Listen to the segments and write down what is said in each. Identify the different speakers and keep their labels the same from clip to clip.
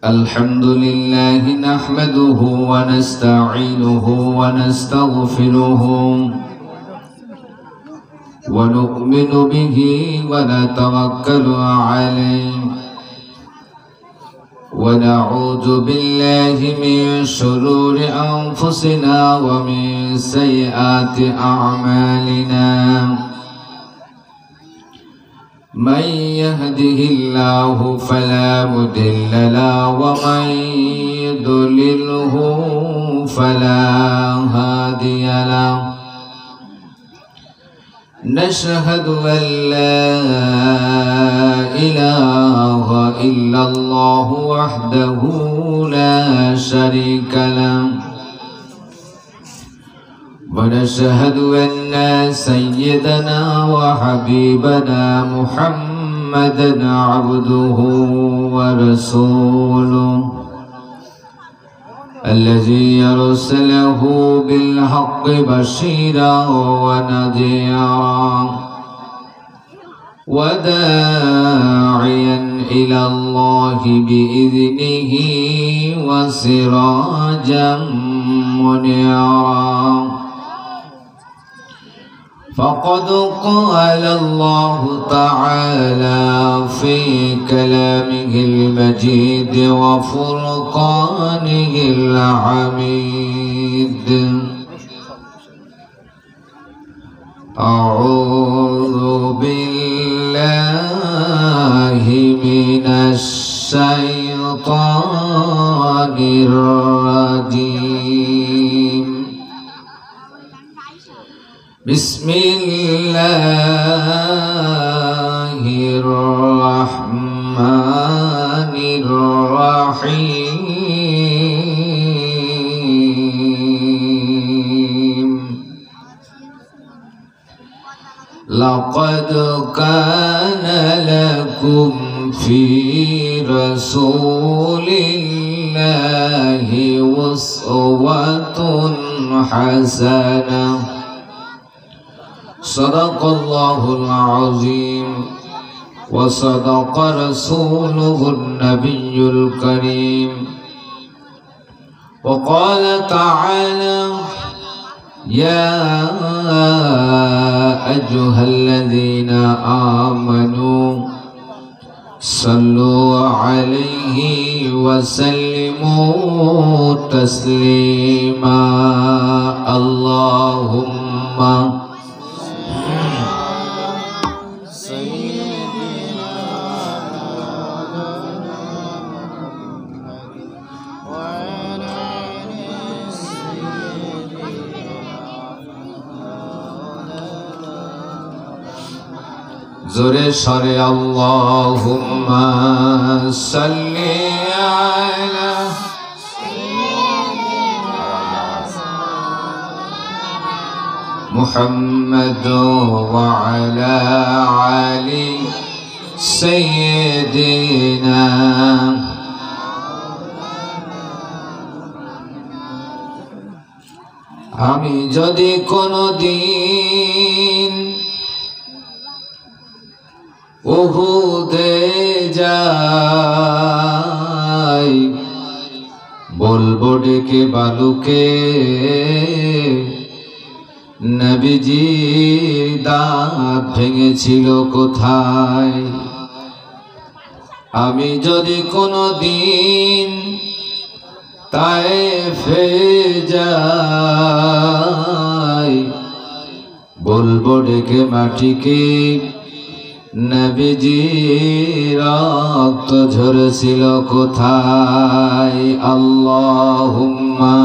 Speaker 1: الحمد لله نحمده ونستعينه ونستغفره ونؤمن به ونتوكل عليه ونعوذ بالله من شرور أنفسنا ومن سيئات أعمالنا من يهده الله فلا مضل له ومن يضلله فلا هادي له نشهد أن لا إله إلا الله وحده لا شريك له ونشهد أن سيدنا وحبيبنا محمدا عبده ورسوله الذي أرسله بالحق بشيرا ونذيرا وداعيا إلى الله بإذنه وسراجا منيرا فقد قال الله تعالى في كلامه المجيد وفرقانه الحميد أعوذ بالله من الشيطان الرجيم بسم الله الرحمن الرحيم لقد كان لكم في رسول الله أسوة حسنة صدق الله العظيم وصدق رسوله النبي الكريم وقال تعالى يا أيها الذين آمنوا صلوا عليه وسلموا تسليما اللهم زورے شرے اللہم صلی علی محمد وعلى علی سیدنا আমি যদি কোনদিন উহুদে যাই বলবো ডেকে বালুকে নবীজি দাঁত ভেঙেছিল কোথায় আমি যদি কোনদিন তায়েফে যাই বলবো ডেকে মাটিকে নবীজি রক্ত ঝরেছিল কোথায় আল্লাহুম্মা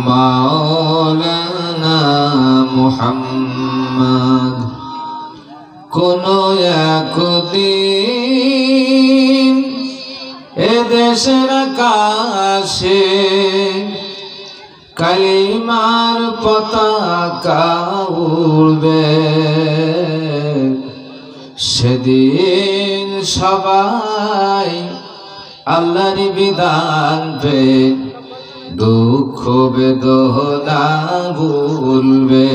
Speaker 1: মাওলানা মুহাম্মদ কোনো একদিন এদেশের আকাশে কালিমার পতাকা উড়বে সেদিন সবাই আল্লাহর বিধান পে দুঃখ বেদনা ভুলবে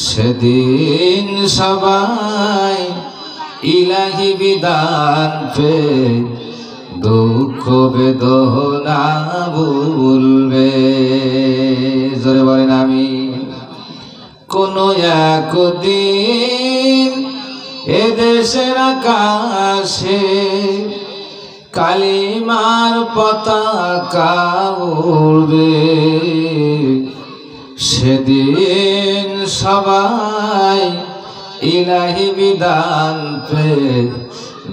Speaker 1: সেদিন সবাই ইলাহি বিধান পে দুঃখ বেদনা ভুলবে। জোরে বলেন আমিন। কোনো একদিন এদেশের আকাশে কালিমার পতাকা উড়বে সেদিন সবাই ইলাহি বিধান পে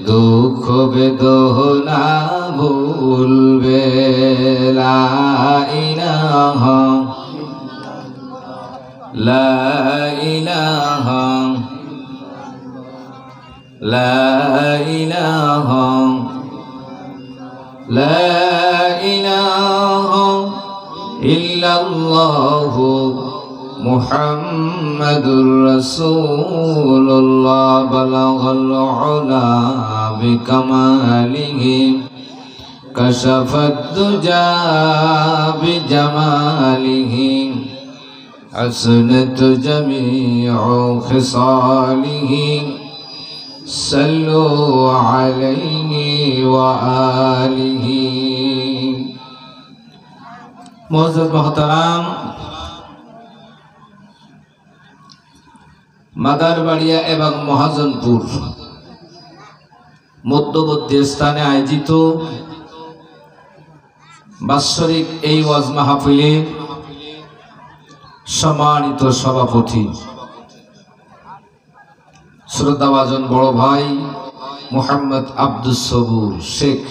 Speaker 1: দুঃখ বেদনা ভুলবে। লা ইলাহা লা ইলাহা লা ইলাহা লা ইলাহা ইল্লাল্লাহু মুহাম্মাদুর রাসূলুল্লাহ বালাগাল উলা বিকামালিহি কাশাফাদ দুজা বিজামালিহি حسنت جميع خصاله صلوا عليه وآله। মুআজ্জাজ মুহতারাম, মাদারবাড়িয়া এবং মহাজনপুর মধ্যবর্তী স্থানে আয়োজিত বাৎসরিক এই ওয়াজ মাহফিলে সম্মানিত সভাপতি শ্রদ্ধাভাজন বড় ভাই মোহাম্মদ আব্দুস সবুর শেখ,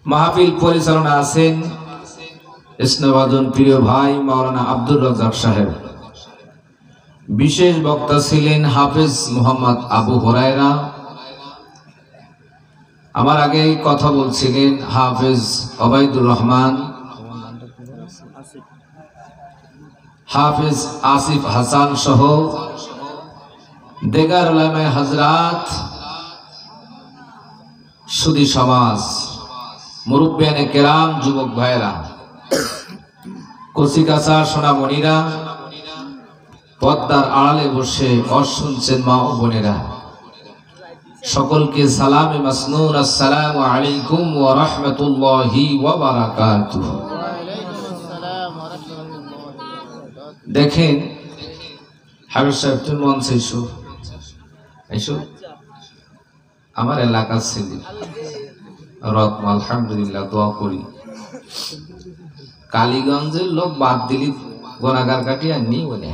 Speaker 1: মাহফিল পরিচালনা আছেন স্নেহভাজন প্রিয় ভাই মাওলানা আব্দুর রাজ্জাক সাহেব। বিশেষ বক্তা ছিলেন হাফেজ মোহাম্মদ আবু হুরায়রা। আমার আগে কথা বলছিলেন হাফেজ ওবায়দুর রহমান, হাফেজ আসিফ হাসান সহ দেগার উলামায়ে হযরত, সুধী সমাজ, মুরব্বিয়ানে কেরাম, যুবক ভাইরা, কচিকাচা সোনামণিরা, পর্দার আড়ালে বসে শুনছেন মা ও বোনেরা, সকলকে সালামে মাসনুন, আসসালামু আলাইকুম ওয়া রাহমাতুল্লাহি ওয়া বারাকাতুহু। দেখেন হাবিব সাহেব, তুমি মঞ্চে এসো। আমার এলাকার ছেলে রত্ন, আলহামদুলিল্লাহ, দোয়া করি। কালীগঞ্জের লোক বাদ দিলি গোনাগার কাটি আর নি বলে।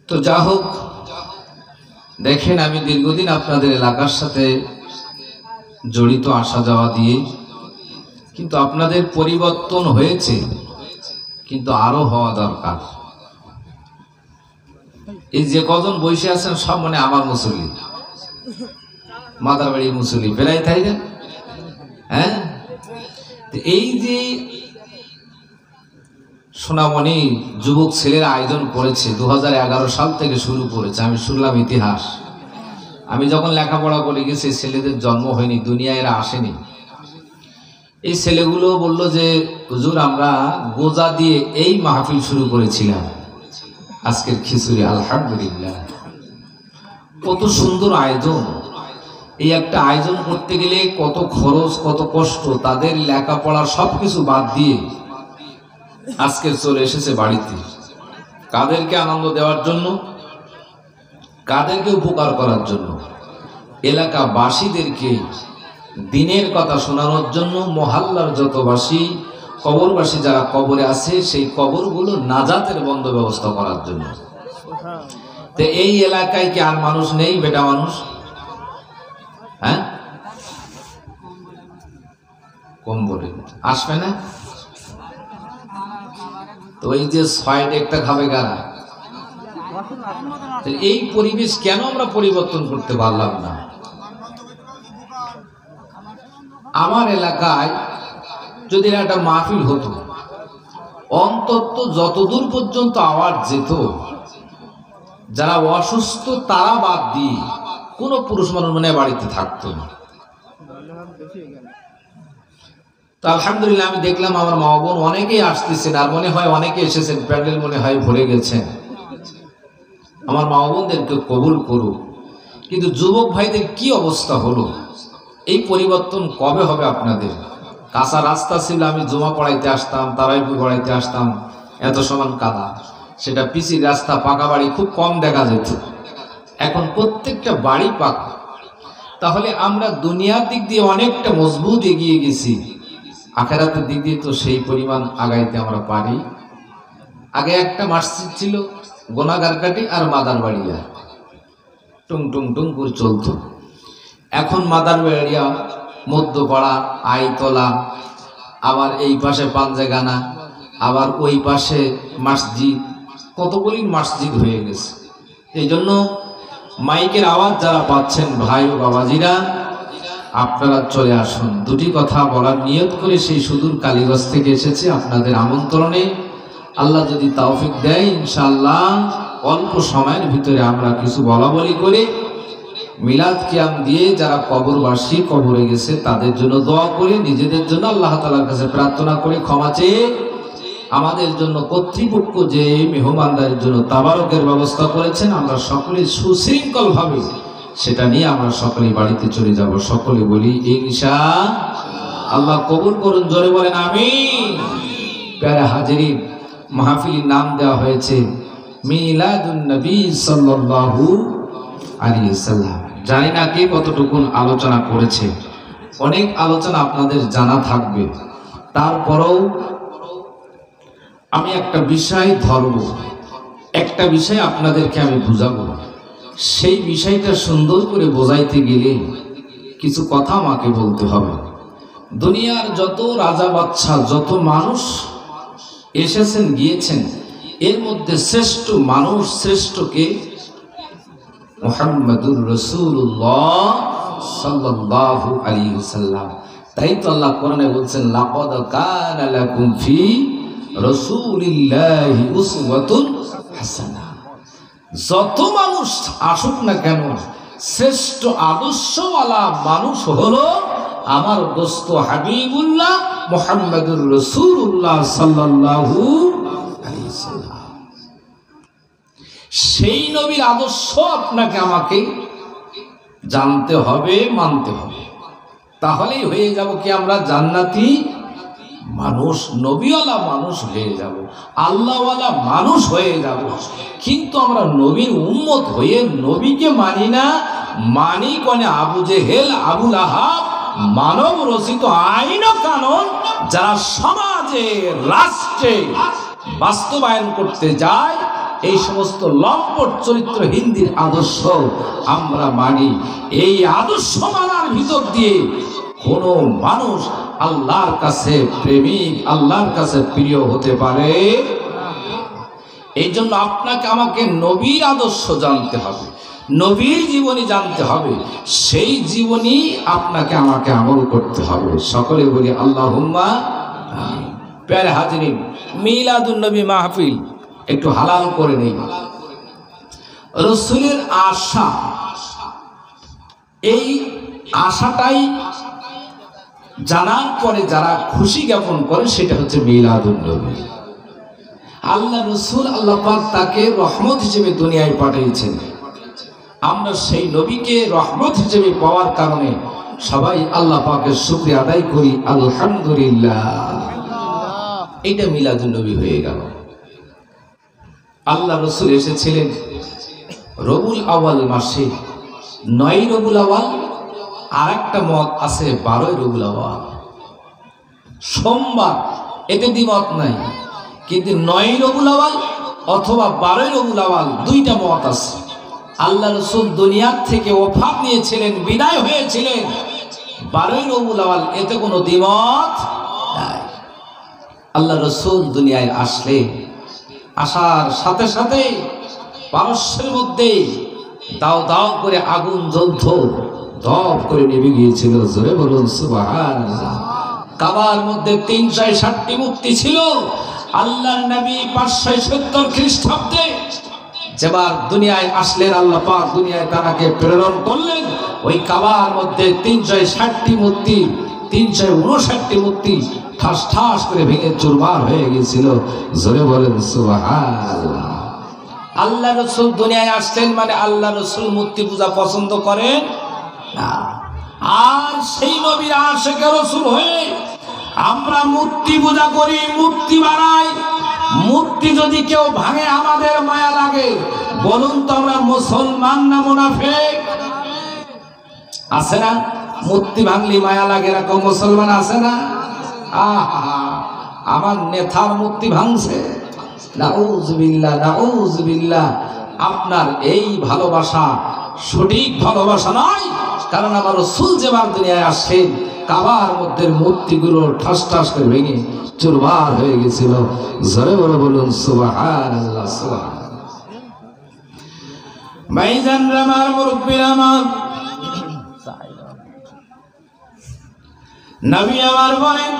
Speaker 1: তো যা হোক, দেখেন আমি দীর্ঘদিন আপনাদের এলাকার সাথে জড়িত, আসা যাওয়া দিয়ে, কিন্তু আপনাদের পরিবর্তন হয়েছে, কিন্তু আরো হওয়া দরকার। এই যে কজন বসে আছেন সব মানে আমার মুসল্লি, মাদারবাড়ির মুসল্লি, বেড়াই তাই না? হ্যাঁ, এই যে সোনামণি যুবক ছেলেরা আয়োজন করেছে, 2011 সাল থেকে শুরু করেছে। আমি শুনলাম ইতিহাস। আমি যখন লেখাপড়া করে গেছি, ছেলেদের জন্ম হয়নি, দুনিয়ায় এরা আসেনি। এই ছেলেগুলো বলল যে হুজুর, আমরা গোজা দিয়ে এই মাহফিল শুরু করেছিলাম, আজকের খিচুড়ি। আলহামদুলিল্লাহ, কত সুন্দর আয়োজন। এই একটা আয়োজন করতে গেলে কত খরচ, কত কষ্ট, তাদের লেখাপড়া সবকিছু বাদ দিয়ে আজকে চলে এসেছে বাড়িতে। কাদেরকে আনন্দ দেওয়ার জন্য, কাদেরকে উপকার করার জন্য, এলাকাবাসীদেরকে দিনের কথা শোনানোর জন্য, মহল্লার যত বাসী, কবরবাসী যারা কবরে আছে, সেই কবরগুলো নাজাতের বন্ধ ব্যবস্থা করার জন্য। তো এই এলাকায় কি আর মানুষ নেই? বেটা মানুষ, হ্যাঁ, কম বলে আসবে না। তো এই যে 6 একটা খাবে কারা? এই পরিবেশ কেন আমরা পরিবর্তন করতে পারলাম না? আমার এলাকায় যদি একটা মাহফিল হতো, অন্তত যতদূর পর্যন্ত আওয়াজ যেত, যারা অসুস্থ তারা বাদ দিয়ে কোনো পুরুষ মানুষ মনে বাড়িতে থাকতো না। তো আলহামদুলিল্লাহ আমি দেখলাম আমার মা বোন অনেকেই আসতেছেন, আর মনে হয় অনেকে এসেছেন, প্যান্ডেল মনে হয় ভরে গেছেন। আমার মা বোনদেরকে কবুল করুক। কিন্তু যুবক ভাইদের কি অবস্থা হলো, এই পরিবর্তন কবে হবে আপনাদের? কাঁচা রাস্তা ছিল, আমি জমা পড়াইতে আসতাম, তারাইপুর পড়াইতে আসতাম, এত সমান কাদা। সেটা পিসির রাস্তা, পাকা বাড়ি খুব কম দেখা যেত। এখন প্রত্যেকটা বাড়ি পাকা। তাহলে আমরা দুনিয়ার দিক দিয়ে অনেকটা মজবুত এগিয়ে গেছি, আখেরাতের দিক দিয়ে তো সেই পরিমাণ আগাইতে আমরা পারি? আগে একটা মসজিদ ছিল, গোনাগারকাটি আর মাদার বাড়িয়া, টুং টুং টুং করে চলতো। এখন মাদার বাড়িয়া, মধ্যপাড়া, আইতলা, আবার এই পাশে পাঞ্জেগানা, আবার ওই পাশে মসজিদ, কতগুলি মসজিদ হয়ে গেছে। এই জন্য মাইকের আওয়াজ যারা পাচ্ছেন ভাই ও বাবাজিরা, আপনারা চলে আসুন। দুটি কথা বলার নিয়ত করে সেই সুদূর কালীগঞ্জ থেকে এসেছে আপনাদের আমন্ত্রণে। আল্লাহ যদি তৌফিক দেয়, ইনশাআল্লাহ অল্প সময়ের ভিতরে আমরা কিছু বলা বলি করে মিলাদ কিয়াম দিয়ে যারা কবরবাসী, কবরে গেছে তাদের জন্য দোয়া করে, নিজেদের জন্য আল্লাহ তাআলার কাছে প্রার্থনা করে, ক্ষমা চেয়ে আমাদের জন্য কর্তৃপক্ষ যে মেহমানদারির জন্য তাবারকের ব্যবস্থা করেছেন, আমরা সকলে সুশৃঙ্খলভাবে সেটা নিয়ে আমরা সকলেই বাড়িতে চলে যাব। সকলে বলি ইনশাআল্লাহ। কবুল করুন, জোরে বলেন আমিন। প্যারা হাজিরিন, মাহফিলের নাম দেওয়া হয়েছে মিলাদুন নবী সাল্লাল্লাহু আলাইহি সাল্লাম। জানি না কে কতটুকু আলোচনা করেছে, অনেক আলোচনা আপনাদের জানা থাকবে। তারপরেও আমি একটা বিষয় ধরব, একটা বিষয় আপনাদেরকে আমি বুঝাবো। সেই বিষয়টা সুন্দর করে বোঝাইতে গেলে কিছু কথা আমাকে বলতে হবে। দুনিয়ার যত রাজা বাদশা, যত মানুষ এসেছেন গিয়েছেন, এর মধ্যে শ্রেষ্ঠ মানুষ, শ্রেষ্ঠকে মুহাম্মাদুর রাসূলুল্লাহ সাল্লাল্লাহু আলাইহি ওয়াসাল্লাম। তাই তো আল্লাহ কোরআনে বলছেন, লাকাদ কানা লাকুম ফি রাসূলিল্লাহি উসওয়াতুন হাসানাহ। যত মানুষ আসুক না কেন, শ্রেষ্ঠ আদর্শওয়ালা মানুষ হলো আমার দোস্ত হাবিবুল্লাহ মুহাম্মাদুর রাসূলুল্লাহ সাল্লাল্লাহু আলাইহি ওয়াসাল্লাম। সেই নবীর আদর্শ আপনাকে আমাকে জানতে হবে, মানতে হবে। তাহলেই হয়ে যাব কি আমরা জান্নাতি মানুষ, নবীওয়ালা মানুষ হয়ে যাব, আল্লাহওয়ালা মানুষ হয়ে যাব। কিন্তু আমরা নবীর উম্মত হয়ে নবীকে মানি না, মানি কোনে আবু জেহেল, আবুল আহাব, মানব রচিত আইন ও কানুন যারা সমাজে, রাষ্ট্রে বাস্তবায়ন করতে যায়, এই সমস্ত লম্পট চরিত্র হিন্দির আদর্শ আমরা মানি। এই আদর্শ মানার ভিতর দিয়ে কোন মানুষ আল্লাহর কাছে প্রেমিক, আল্লাহর কাছে প্রিয় হতে পারে? এই জন্য আপনাকে আমাকে নবীর আদর্শ জানতে হবে, নবীর জীবনী জানতে হবে, সেই জীবনী আপনাকে আমাকে আমল করতে হবে। সকলে বলি আল্লাহুম্মা আমিন। প্যারে হাজিরিন, মিলাদুন নবী মাহফিল একটু হালাল করে নেই। রাসূলের আশা, এই আশাটাই জানার পরে যারা খুশি জ্ঞাপন করে, সেটা হচ্ছে মিলাদুন নবী। আল্লাহ রাসূল, আল্লাহ পাক তাকে রহমত হিসেবে দুনিয়ায় পাঠিয়েছেন। আমরা সেই নবীকে রহমত হিসেবে পাওয়ার কারণে সবাই আল্লাহ পাকের শুকরিয়া আদায় করি, আলহামদুলিল্লাহ। এটা মিলাদুন নবী হয়ে গেল। আল্লাহ রাসূল এসেছিলেন রবিউল আউয়াল মাসে, 9 রবিউল আউয়াল, আর একটা মত আছে 12 রবিউল আউয়াল, সোমবার। এতে দ্বিমত নাই, কিন্তু 9 রবিউল আউয়াল অথবা 12 রবিউল আউয়াল, দুইটা মত আছে। আল্লাহ রাসূল দুনিয়ার থেকে ওফাত নিয়েছিলেন, বিদায় হয়েছিলেন 12 রবিউল আউয়াল, এতে কোনো দ্বিমত নাই। আল্লাহ রাসূল দুনিয়ায় আসলে, আসার সাথে সাথে পারস্যের মধ্যে দাও দাও করে আগুন জ্বলত, দপ করে নিভে গিয়েছিল। জোরে বলুন সুবহানাল্লাহ। কাবার মধ্যে 360টি মূর্তি ছিল। আল্লাহর নবী 570 খ্রিস্টাব্দে যেবার দুনিয়ায় আসলেন আল্লাহ পাক দুনিয়ায় তাকে প্রেরণ করলেন, ওই কাবার মধ্যে 360টি মূর্তি, 359টি মূর্তি ঠাস ঠাস করে ভেঙে চুরমার হয়ে গেছিল। জোরে বলেন সুবহানাল্লাহ। আল্লাহ রাসূল দুনিয়ায় আসলেন মানে আল্লাহ রাসূল মূর্তি পূজা পছন্দ করেন না। আর সেই নবীর আশিক রাসূল হয়ে আমরা মূর্তি পূজা করি, মূর্তি বানাই। মূর্তি যদি কেউ ভাঙে আমাদের মায়া লাগে। বলুন তো আমরা মুসলমান না মুনাফিক? আছে না? মূর্তি ভাঙলি মায়া লাগে এরকম মুসলমান আছে না? আহা, আমার নেতার মূর্তি ভাঙছে, নাউযুবিল্লাহ নাউযুবিল্লাহ। আপনার এই ভালোবাসা সঠিক ভালোবাসা নয়, কারণ আমার রাসূল যেবার দুনিয়ায় আসেন কাবার মধ্যে মূর্তিগুলো ঠাস ঠাস করে ভেঙে চুরমার হয়ে গেছিল। জোরে বলে বলুন সুবহানাল্লাহ সুবহানাল্লাহ। ভাইজান আমার মুরব্বিরা আমার, নবী আমার বলেন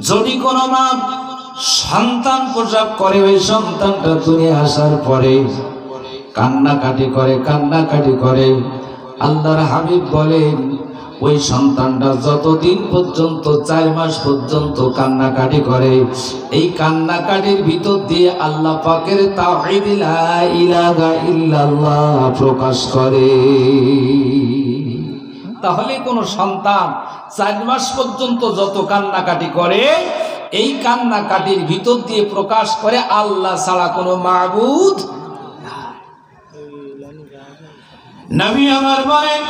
Speaker 1: যদি কোনো মা সন্তান প্রসব করে ওই সন্তানটা দুনিয়া আসার পরে কান্নাকাটি করে, আল্লাহর হাবিব বলেন ওই সন্তানটা যতদিন পর্যন্ত 4 মাস পর্যন্ত কান্নাকাটি করে, এই কান্নাকাটির ভিতর দিয়ে আল্লাহ পাকের তাওহীদ লা ইলাহা ইল্লাল্লাহ প্রকাশ করে। তাহলে কোন সন্তান 4 মাস পর্যন্ত যত কান্নাকাটি করে, এই কান্নাকাটির ভিতর দিয়ে প্রকাশ করে আল্লাহ ছাড়া কোনো মাবুদ। নবী আমার বলেন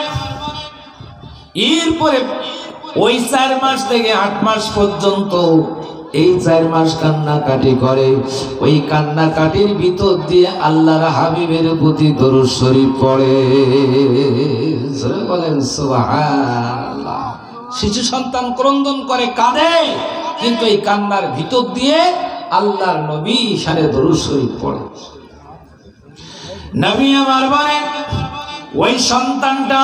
Speaker 1: এরপরে ওই 4 মাস থেকে 8 মাস পর্যন্ত এই 4 মাস কান্নাকাটি করে, ওই কান্নাকাটির ভিতর দিয়ে আল্লাহর হাবিবের প্রতি দরুদ শরীফ পড়ে। বলেন সুবহানাল্লাহ। শিশু সন্তান ক্রন্দন করে কাঁদে, কিন্তু এই কান্নার ভিতর দিয়ে আল্লাহর নবী শানে দরুদ শরীফ পড়ে। নবী আমার বলেন ওই সন্তানটা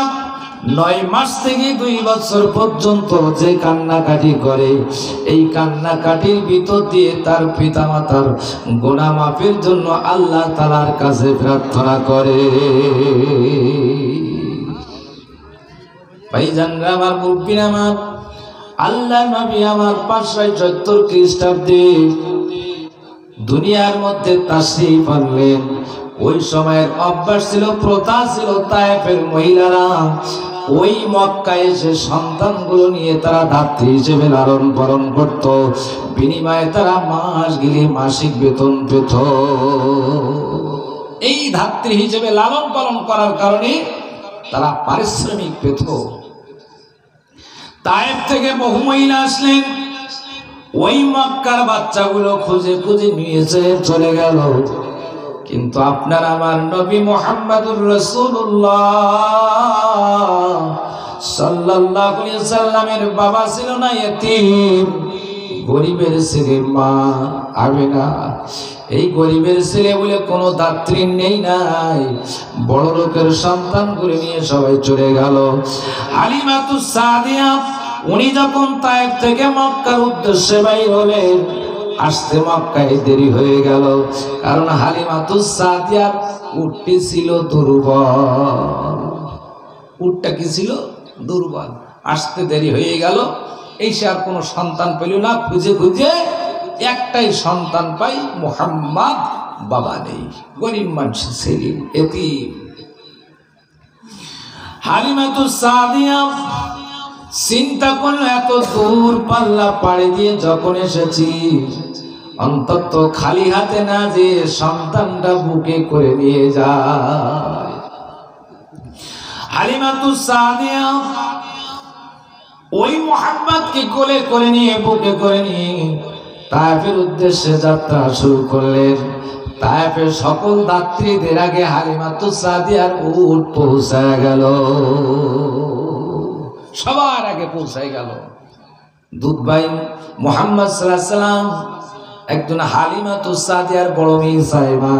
Speaker 1: 9 মাস থেকে 2 বছর পর্যন্ত যে কান্নাকাটি করে, এই কান্নাকাটির ভিতর দিয়ে তার পিতামাতার গুনাহ মাফের জন্য আল্লাহ তাআলার কাছে প্রার্থনা করে। ভাইজানরা আমার, মুরব্বিরা আমার, আল্লাহর নবী আমার 570 খ্রিস্টাব্দে দুনিয়ার মধ্যে তাশরীফ আনলেন। ওই সময়ের অভ্যাস ছিল, প্রথা ছিল, তায়েফের মহিলারা ওই মক্কায় এসে সন্তানগুলো নিয়ে তারা ধাত্রী হিসেবে লালন পালন করত, বিনিময়ে তারা মাস গেলে মাসিক বেতন পেত। এই ধাত্রী হিসেবে লালন পালন করার কারণে তারা পারিশ্রমিক পেত। তায়েফ থেকে বহু মহিলা আসলেন, ওই মক্কার বাচ্চাগুলো খুঁজে খুঁজে নিয়েছে চলে গেল। কিন্তু আপনার আমার নবী মুহাম্মদুর রাসূলুল্লাহ সাল্লাল্লাহু আলাইহি ওয়াসাল্লামের বাবা ছিল না, ইতিম, গরিবের ছেলে, মা আমিনা। এই গরিবের ছেলে বলে কোনো দাত্রী নেই নাই, বড় লোকের সন্তানগুলো নিয়ে সবাই চলে গেল। হালিমাতুস সাদিয়া উনি যখন তায়েফ থেকে মক্কার উদ্দেশ্যে বাইর হলেন, আসতে মক্কায় দেরি হয়ে গেল, কারণ হালিমাতুস সাদিয়ার উটটি ছিল দুর্বল। উটটা কি ছিল? দুর্বল। আসতে দেরি হয়ে গেল, এসে আর কোনো সন্তান পেল না। খুঁজে খুঁজে একটাই সন্তান পাই, মুহাম্মদ, বাবা নেই, গরিব মানুষ ছেলে, এতিম। হালিমাতুস সাদিয়া চিন্তা করলো এত দূর পাল্লা পাড়ি দিয়ে যখন এসেছি, অন্তত খালি হাতে না যে সন্তানটা বুকে করে নিয়ে যায়। হালিমাতুস সাদিয়া ওই মুহাম্মদকে কোলে করে নিয়ে, বুকে করে নিয়ে তায়েফের উদ্দেশ্যে যাত্রা শুরু করলেন। তায়েফের সকল যাত্রীদের আগে হালিমাতুস সাদিয়ার উট পৌঁছায় গেল, সবার আগে পৌঁছায় গেল। দুধ ভাই মুহাম্মদ সাল্লাল্লাহু আলাইহি সাল্লাম একজন হালিমাতুস সাদিয়ার বড় মেয়ে সাহেবা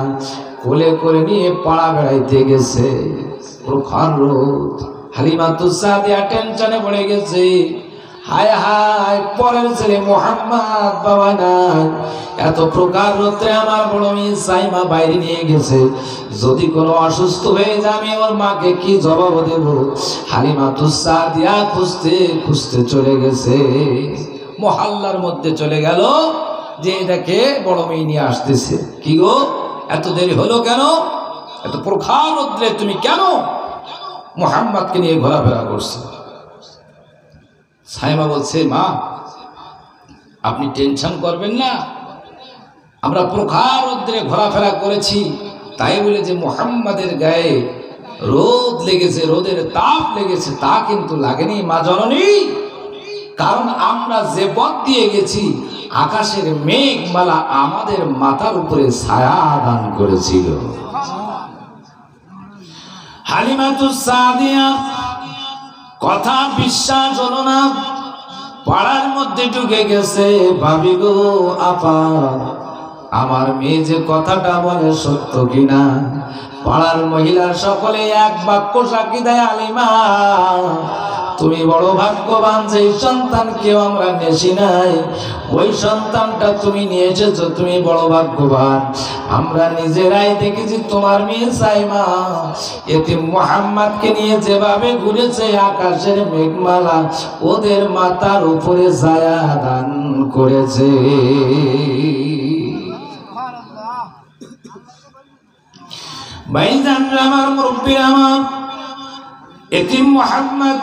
Speaker 1: কোলে করে নিয়ে পাড়া বেড়াইতে গেছে। প্রখর রোদ, হালিমাতুস সাদিয়া টেনশনে পড়ে গেছে। হায় হায়, পরের ছেলে মোহাম্মদ বাবা নাই, এত প্রকার রৌদ্রে আমার বড় মেয়ে সাইমা বাইরে নিয়ে গেছে, যদি কোনো অসুস্থ হয়ে যায় আমি ওর মাকে কি জবাব দেব? হালিমাতুস সাদিয়া খুঁজতে খুঁজতে চলে গেছে, মহল্লার মধ্যে চলে গেল যে এটাকে বড় মেয়ে নিয়ে আসতেছে। কি গো, এত দেরি হলো কেন? এত প্রখর রৌদ্রে তুমি কেন মোহাম্মদকে নিয়ে ঘোরাফেরা করছো? সাইমা বলছে, মা আপনি টেনশন করবেন না, আমরা প্রখর রৌদ্রে ঘোরাফেরা করেছি, তাই বলে যে মোহাম্মদের গায়ে রোদ লেগেছে, রোদের তাপ লেগেছে তা কিন্তু লাগেনি মা জননী। কারণ আমরা যে পথ দিয়ে গেছি আকাশের মেঘমালা আমাদের মাথার উপরে ছায়া দান করেছিল। হালিমাতুস সাদিয়া কথা বিশ্বাস হলো না, পাড়ার মধ্যে ঢুকে গেছে। ভাবি গো, আপা আমার মেয়ে যে কথাটা বলে সত্য কিনা? পাড়ার মহিলা সকলে এক বাক্য সাক্ষী দেয়, আলিমা তুমি বড় ভাগ্যবান, যে সন্তানকেও আমরা নেছি নাই, ওই সন্তানটা তুমি নিয়ে এসেছো, তুমি বড় ভাগ্যবান। আমরা নিজেরাই দেখেছি তোমার মেয়ে সাইমা এতিম মুহাম্মদকে নিয়ে যেভাবে ঘুরেছে, আকাশের মেঘমালা ওদের মাথার উপরে ছায়া দান করেছে। ভাইজান আমার, মুরব্বী আমার, এতিম মুহাম্মদ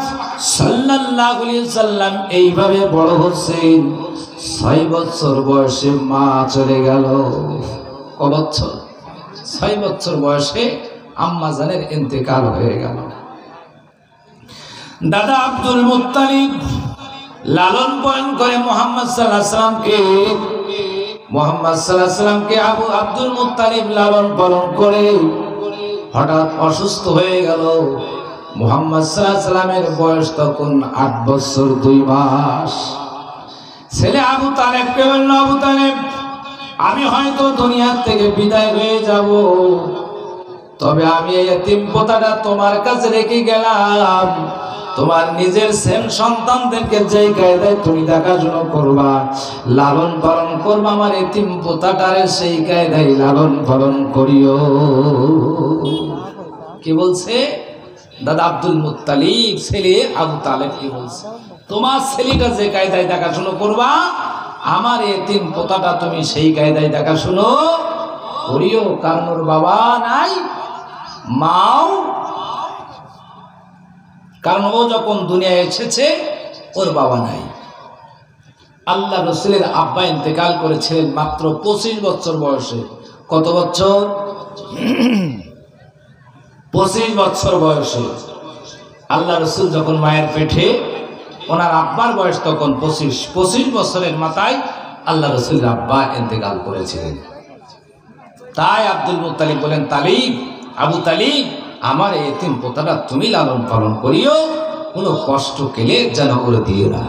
Speaker 1: সাল্লাল্লাহু আলাইহি সাল্লাম এইভাবে বড় হচ্ছেন। 6 বছর বয়সে মা চলে গেল। ক বছর? 6 বছর বয়সে আম্মা জানের ইন্তেকাল হয়ে গেল। দাদা আব্দুল মুত্তালিব লালন পালন করে মুহাম্মদ সাল্লাল্লাহু আলাইহি সাল্লামকে। মুহাম্মদ সাল্লাল্লাহু আলাইহি সাল্লামকে আব্দুল মুত্তালিব লালন পালন করে হঠাৎ অসুস্থ হয়ে গেল। মুহাম্মদ সাল্লাল্লাহু আলাইহি সাল্লামের বয়স তখন 8 বছর 2 মাস। ছেলে আবু তালেবকে বলল, আবু তালেব আমি হয়তো দুনিয়া থেকে বিদায় হয়ে যাব, তবে আমি এই এতিম পোতাটা তোমার কাছে রেখে গেলাম। তোমার নিজের সেম সন্তানদেরকে যেই কায়দায় তুমি দেখাশোনা করবা, লালন পালন করবা, আমার এতিম পোতাটারে সেই কায়দায় লালন পালন করিও। কি বলছে দাদা আব্দুল মুত্তালিব ছেলে আবু তালেব? কি বলছে? তোমার ছেলেটা যে কায়দায় দেখাশোনা করবা, আমার এতিম পোতাটা তুমি সেই কায়দায় দেখাশোনা করিও। কারণ ওর বাবা নাই, মাও, কারণ ও যখন দুনিয়ায় এসেছে ওর বাবা নাই। আল্লাহ রাসূলের আব্বা ইন্তেকাল করেছিলেন মাত্র 25 বছর বয়সে। কত বছর? 25 বছর বয়সে আল্লাহ রাসূল যখন মায়ের পেটে, ওনার আব্বার বয়স তখন 25 বছরের মাথায় আল্লাহ রাসূলের আব্বা ইন্তেকাল করেছিলেন। তাই আব্দুল মুত্তালিব বলেন, তালিব, আবু তালিব আমার এতিম পোতাটা তুমি লালন পালন করিও, কোনো কষ্ট কেলে যেন করে দিও না।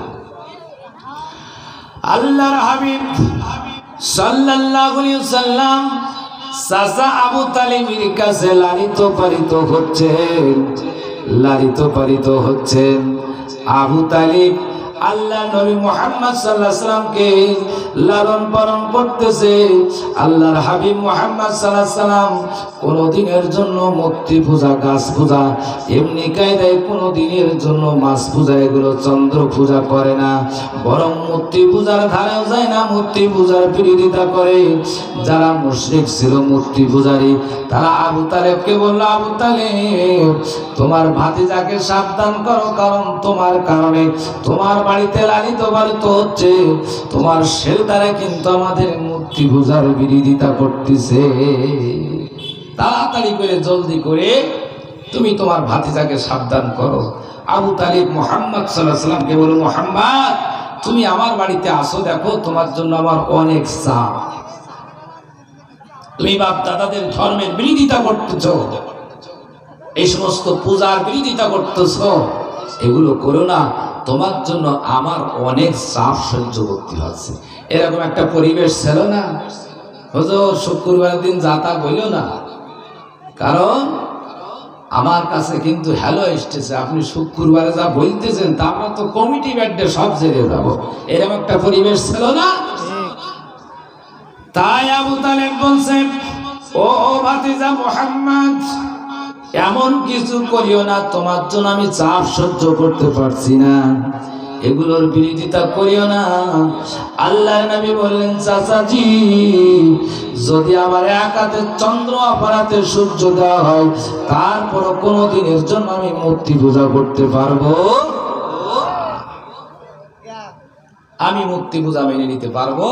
Speaker 1: আল্লাহর হাবিব সাল্লাল্লাহু আলাইহি ওয়াসাল্লাম চাচা আবু তালিবের কাছে লালিত পালিত হচ্ছেন। আবু তালিব আল্লাহ নবী মুহাম্মদ সাল্লাল্লাহু আলাইহি সাল্লামকে লালন পালন করতেছে। আল্লাহর হাবিব মুহাম্মদ সাল্লাল্লাহু আলাইহি সাল্লাম কোনদিনের জন্য মূর্তি পূজা, গাছ পূজা, এমনি কায়দায় কোনদিনের জন্য মাছ পূজা, এগুলো চন্দ্র পূজা করে না, বরং মূর্তি পূজার ধারেও যায় না, মূর্তি পূজার বিরোধিতা করে। যারা মুশরিক ছিল, মূর্তি পূজারী, তারা আবু তালেবকে বলল, আবু তালেব তোমার ভাতিজাকে সাবধান করো, কারণ তোমার কারণে তোমার বাড়িতে লালিত পালিত হচ্ছে, তোমার শেলদারে কিন্তু আমাদের মূর্তি পূজার বিরোধিতা করতেছে। তাড়াতাড়ি করে জলদি করে তুমি তোমার ভাতিজাকে সাবধান করো। আবু তালিব মুহাম্মদ সাল্লাল্লাহু আলাইহি সাল্লামকে বলো, মুহাম্মদ তুমি আমার বাড়িতে আসো, দেখো তোমার জন্য আমার অনেক চাপ। তুমি বাপ দাদাদের ধর্মের বিরোধিতা করতেছ, এই সমস্ত পূজার বিরোধিতা করতেছ, এগুলো করো না, তোমার জন্য আমার অনেক চাপ সহ্য করতে হচ্ছে। এরকম একটা পরিবেশ ছিল না? হুজুর শুক্রবার দিন যাতা বইল না, কারণ আমার কাছে কিন্তু হ্যালো এসতেছে, আপনি শুক্রবারে যা বলতেছেন তা আমরা তো কমিটি ব্যাডে সব জেনে যাব, এরকম একটা পরিবেশ ছিল না। তাই আবু তালেব বলছে, ও ভাতিজা মুহাম্মদ, এমন কিছু করিও না, তোমার জন্য আমি চাপ সহ্য করতে পারছি না, এগুলোর বিরোধিতা করিও না। আল্লাহর নবী বললেন, চাচাজি যদি আমার এক হাতে চন্দ্র অপর হাতে সূর্য দেওয়া হয়, তারপর কোনো দিনের জন্য আমি মূর্তি পূজা করতে পারবো? আমি মূর্তি পূজা মেনে নিতে পারবো?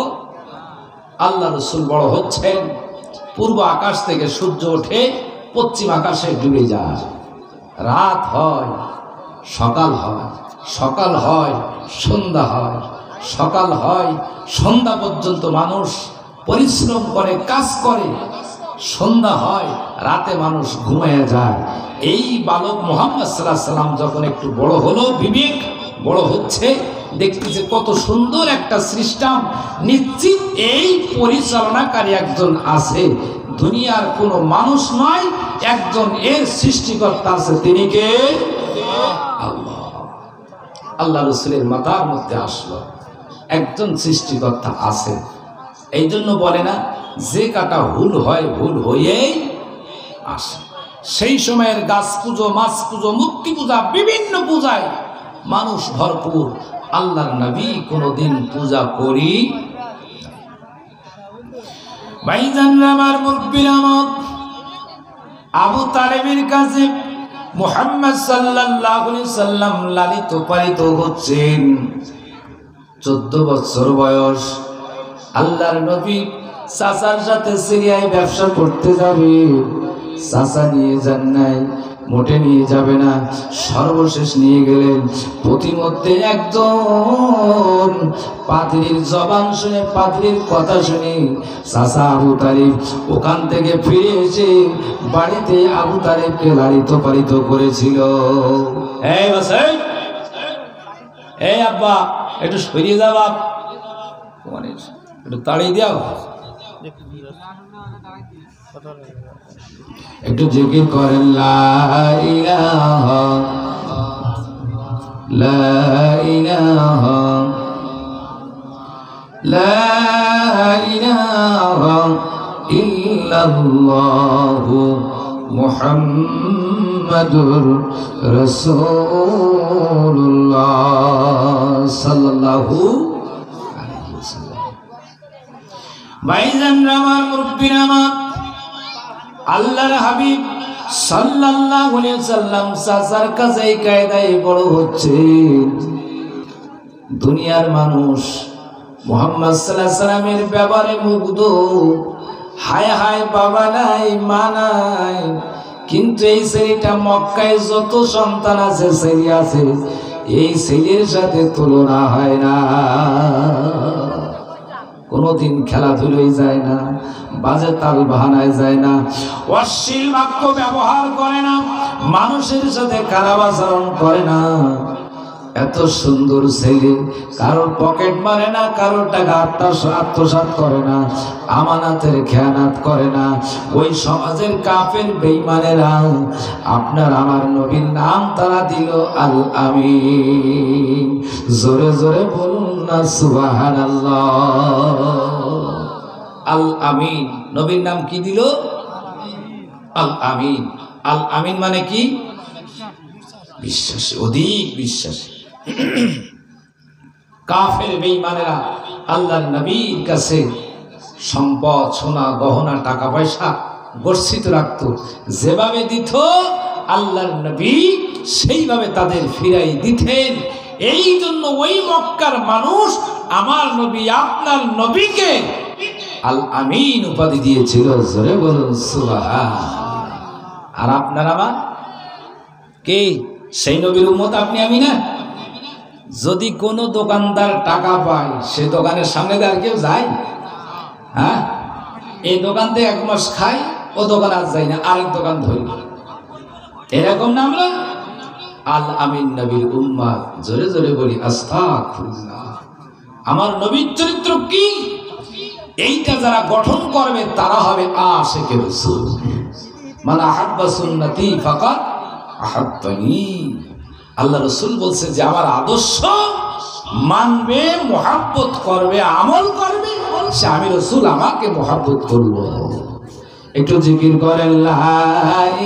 Speaker 1: আল্লাহ রাসূল বড় হচ্ছেন, পূর্ব আকাশ থেকে সূর্য ওঠে, পশ্চিম আকাশে ডুবে যায়, রাত হয়, সকাল হয়, সকাল হয়, সন্ধ্যা হয়, সকাল হয়, সন্ধ্যা পর্যন্ত মানুষ পরিশ্রম করে, কাজ করে, সন্ধ্যা হয়, রাতে মানুষ ঘুমিয়ে যায়। এই বালক মুহাম্মদ সাল্লাল্লাহু আলাইহি সাল্লাম যখন একটু বড় হলো, বিবেক বড় হচ্ছে, দেখতেছে কত সুন্দর একটা সিস্টেম, নিশ্চিত এই পরিচালনাকারী একজন আছে, দুনিয়ার কোনো মানুষ নয়, একজন এর সৃষ্টিকর্তা আছে, তিনি কে? আল্লাহ। আল্লাহ রাসূলের মাথার মধ্যে আসলো একজন সৃষ্টিকর্তা আছে। এই জন্য বলে না, যে কাটা ভুল হয় ভুল হয়েই আসে। সেই সময়ের গাছ পুজো, মাছ পুজো, মূর্তি পূজা, বিভিন্ন পূজায় মানুষ ভরপুর, আল্লাহর নবী কোনদিন পূজা করি। ভাইজানরা আমার, মুরব্বিরা আমার, আবু তালেবের কাছে মুহাম্মদ সাল্লাল্লাহু আলাইহি সাল্লাম লালিত পালিত হচ্ছেন। 14 বছর বয়স। আল্লাহর নবী চাচার সাথে সিরিয়ায় ব্যবসা করতে যাবে, চাচা নিয়ে যান নাই, মোটে নিয়ে যাবে না, সর্বশেষ নিয়ে গেলেন। প্রতিমধ্যে একজন পাদ্রীর জবান শুনে, পাদ্রীর কথা শুনে চাচা আবু তালেব ওখান থেকে ফিরে এসে বাড়িতে আবু তালেবকে লালিত পালিত করেছিল। এই বাসে, এই আব্বা একটু সরিয়ে যাও, বাপ একটু তাড়িয়ে দাও, একটু জিকির করেন, লা ইলাহা লা ইলাহা লা ইলাহা ইল্লাল্লাহু মুহাম্মাদুর রাসূলুল্লাহ সাল্লাল্লাহু আলাইহি ওয়াসাল্লাম। ভাইজানরা আমার, মুরব্বিরা আমার, আল্লাহর হাবিব সাল্লাল্লাহু আলাইহি ওয়াসাল্লাম চাচার কাছে এই কায়দায় বড় হচ্ছে। দুনিয়ার মানুষ মুহাম্মদ সাল্লাল্লাহু আলাইহি সাল্লামের ব্যাপারে মুগ্ধ, হায় হায় বাবা নাই, মা নাই, কিন্তু এই ছেলেটা মক্কায় যত সন্তান আছে, ছেলে আছে, এই ছেলের সাথে তুলনা হয় না। কোনদিন খেলাধুলোয় যায় না, বাজে তাল বাহানায় যায় না, অশ্লীল বাক্য ব্যবহার করে না, মানুষের সাথে খারাপ আচরণ করে না। এত সুন্দর ছেলে, কারোর পকেট মারে না, কারোর টাকা আত্মসাৎ করে না, আমানাতের খেয়ানাত করে না। ওই সমাজের কাফের বেঈমানেরা আপনার আমার নবীর নাম তারা দিল আল আমিন। জোরে জোরে বলুন না সুবহানাল্লাহ। আল আমিন, নবীর নাম কি দিল? আল আমিন। আল আমিন মানে কি? বিশ্বাসী, অধিক বিশ্বাসী। কাফের বেঈমানেরা আল্লাহর নবীর কাছে সম্পদ, সোনা গহনা, টাকা পয়সা গচ্ছিত রাখত, যেভাবে দিত আল্লাহর নবী সেইভাবে তাদের ফিরাই দিতেন। এই জন্য ওই মক্কার মানুষ আমার নবী, আপনার নবীকে আল আমিন উপাধি দিয়েছিল। জোরে বলুন সুবহানাল্লাহ। আর আপনার আমার কে? সেই নবীর উম্মত আপনি, আমি না? যদি কোনো দোকানদার টাকা পায়, সে দোকানের সামনে দিয়ে আর কেউ যায়? হ্যাঁ, এই দোকান থেকে 1 মাস খাই, ও দোকান আর যাই না, আরেক দোকান ধরি, এরকম না আমরা? আল আমিন নবীর উম্মত। জোরে জোরে বলি আস্তাগফিরুল্লাহ। আমার নবীর চরিত্র কি, এইটা যারা গঠন করবে তারা হবে আশিকে রাসূল। মান আহাব্বা সুন্নতি ফাকাত আহাব্বানি। আল্লাহ রাসূল বলছে যে আমার আদর্শ মানবে, মুহাব্বত করবে, আমল করবে, সে আমি রাসূল আমাকে মুহাব্বত করব। একটু জিকির করেন লা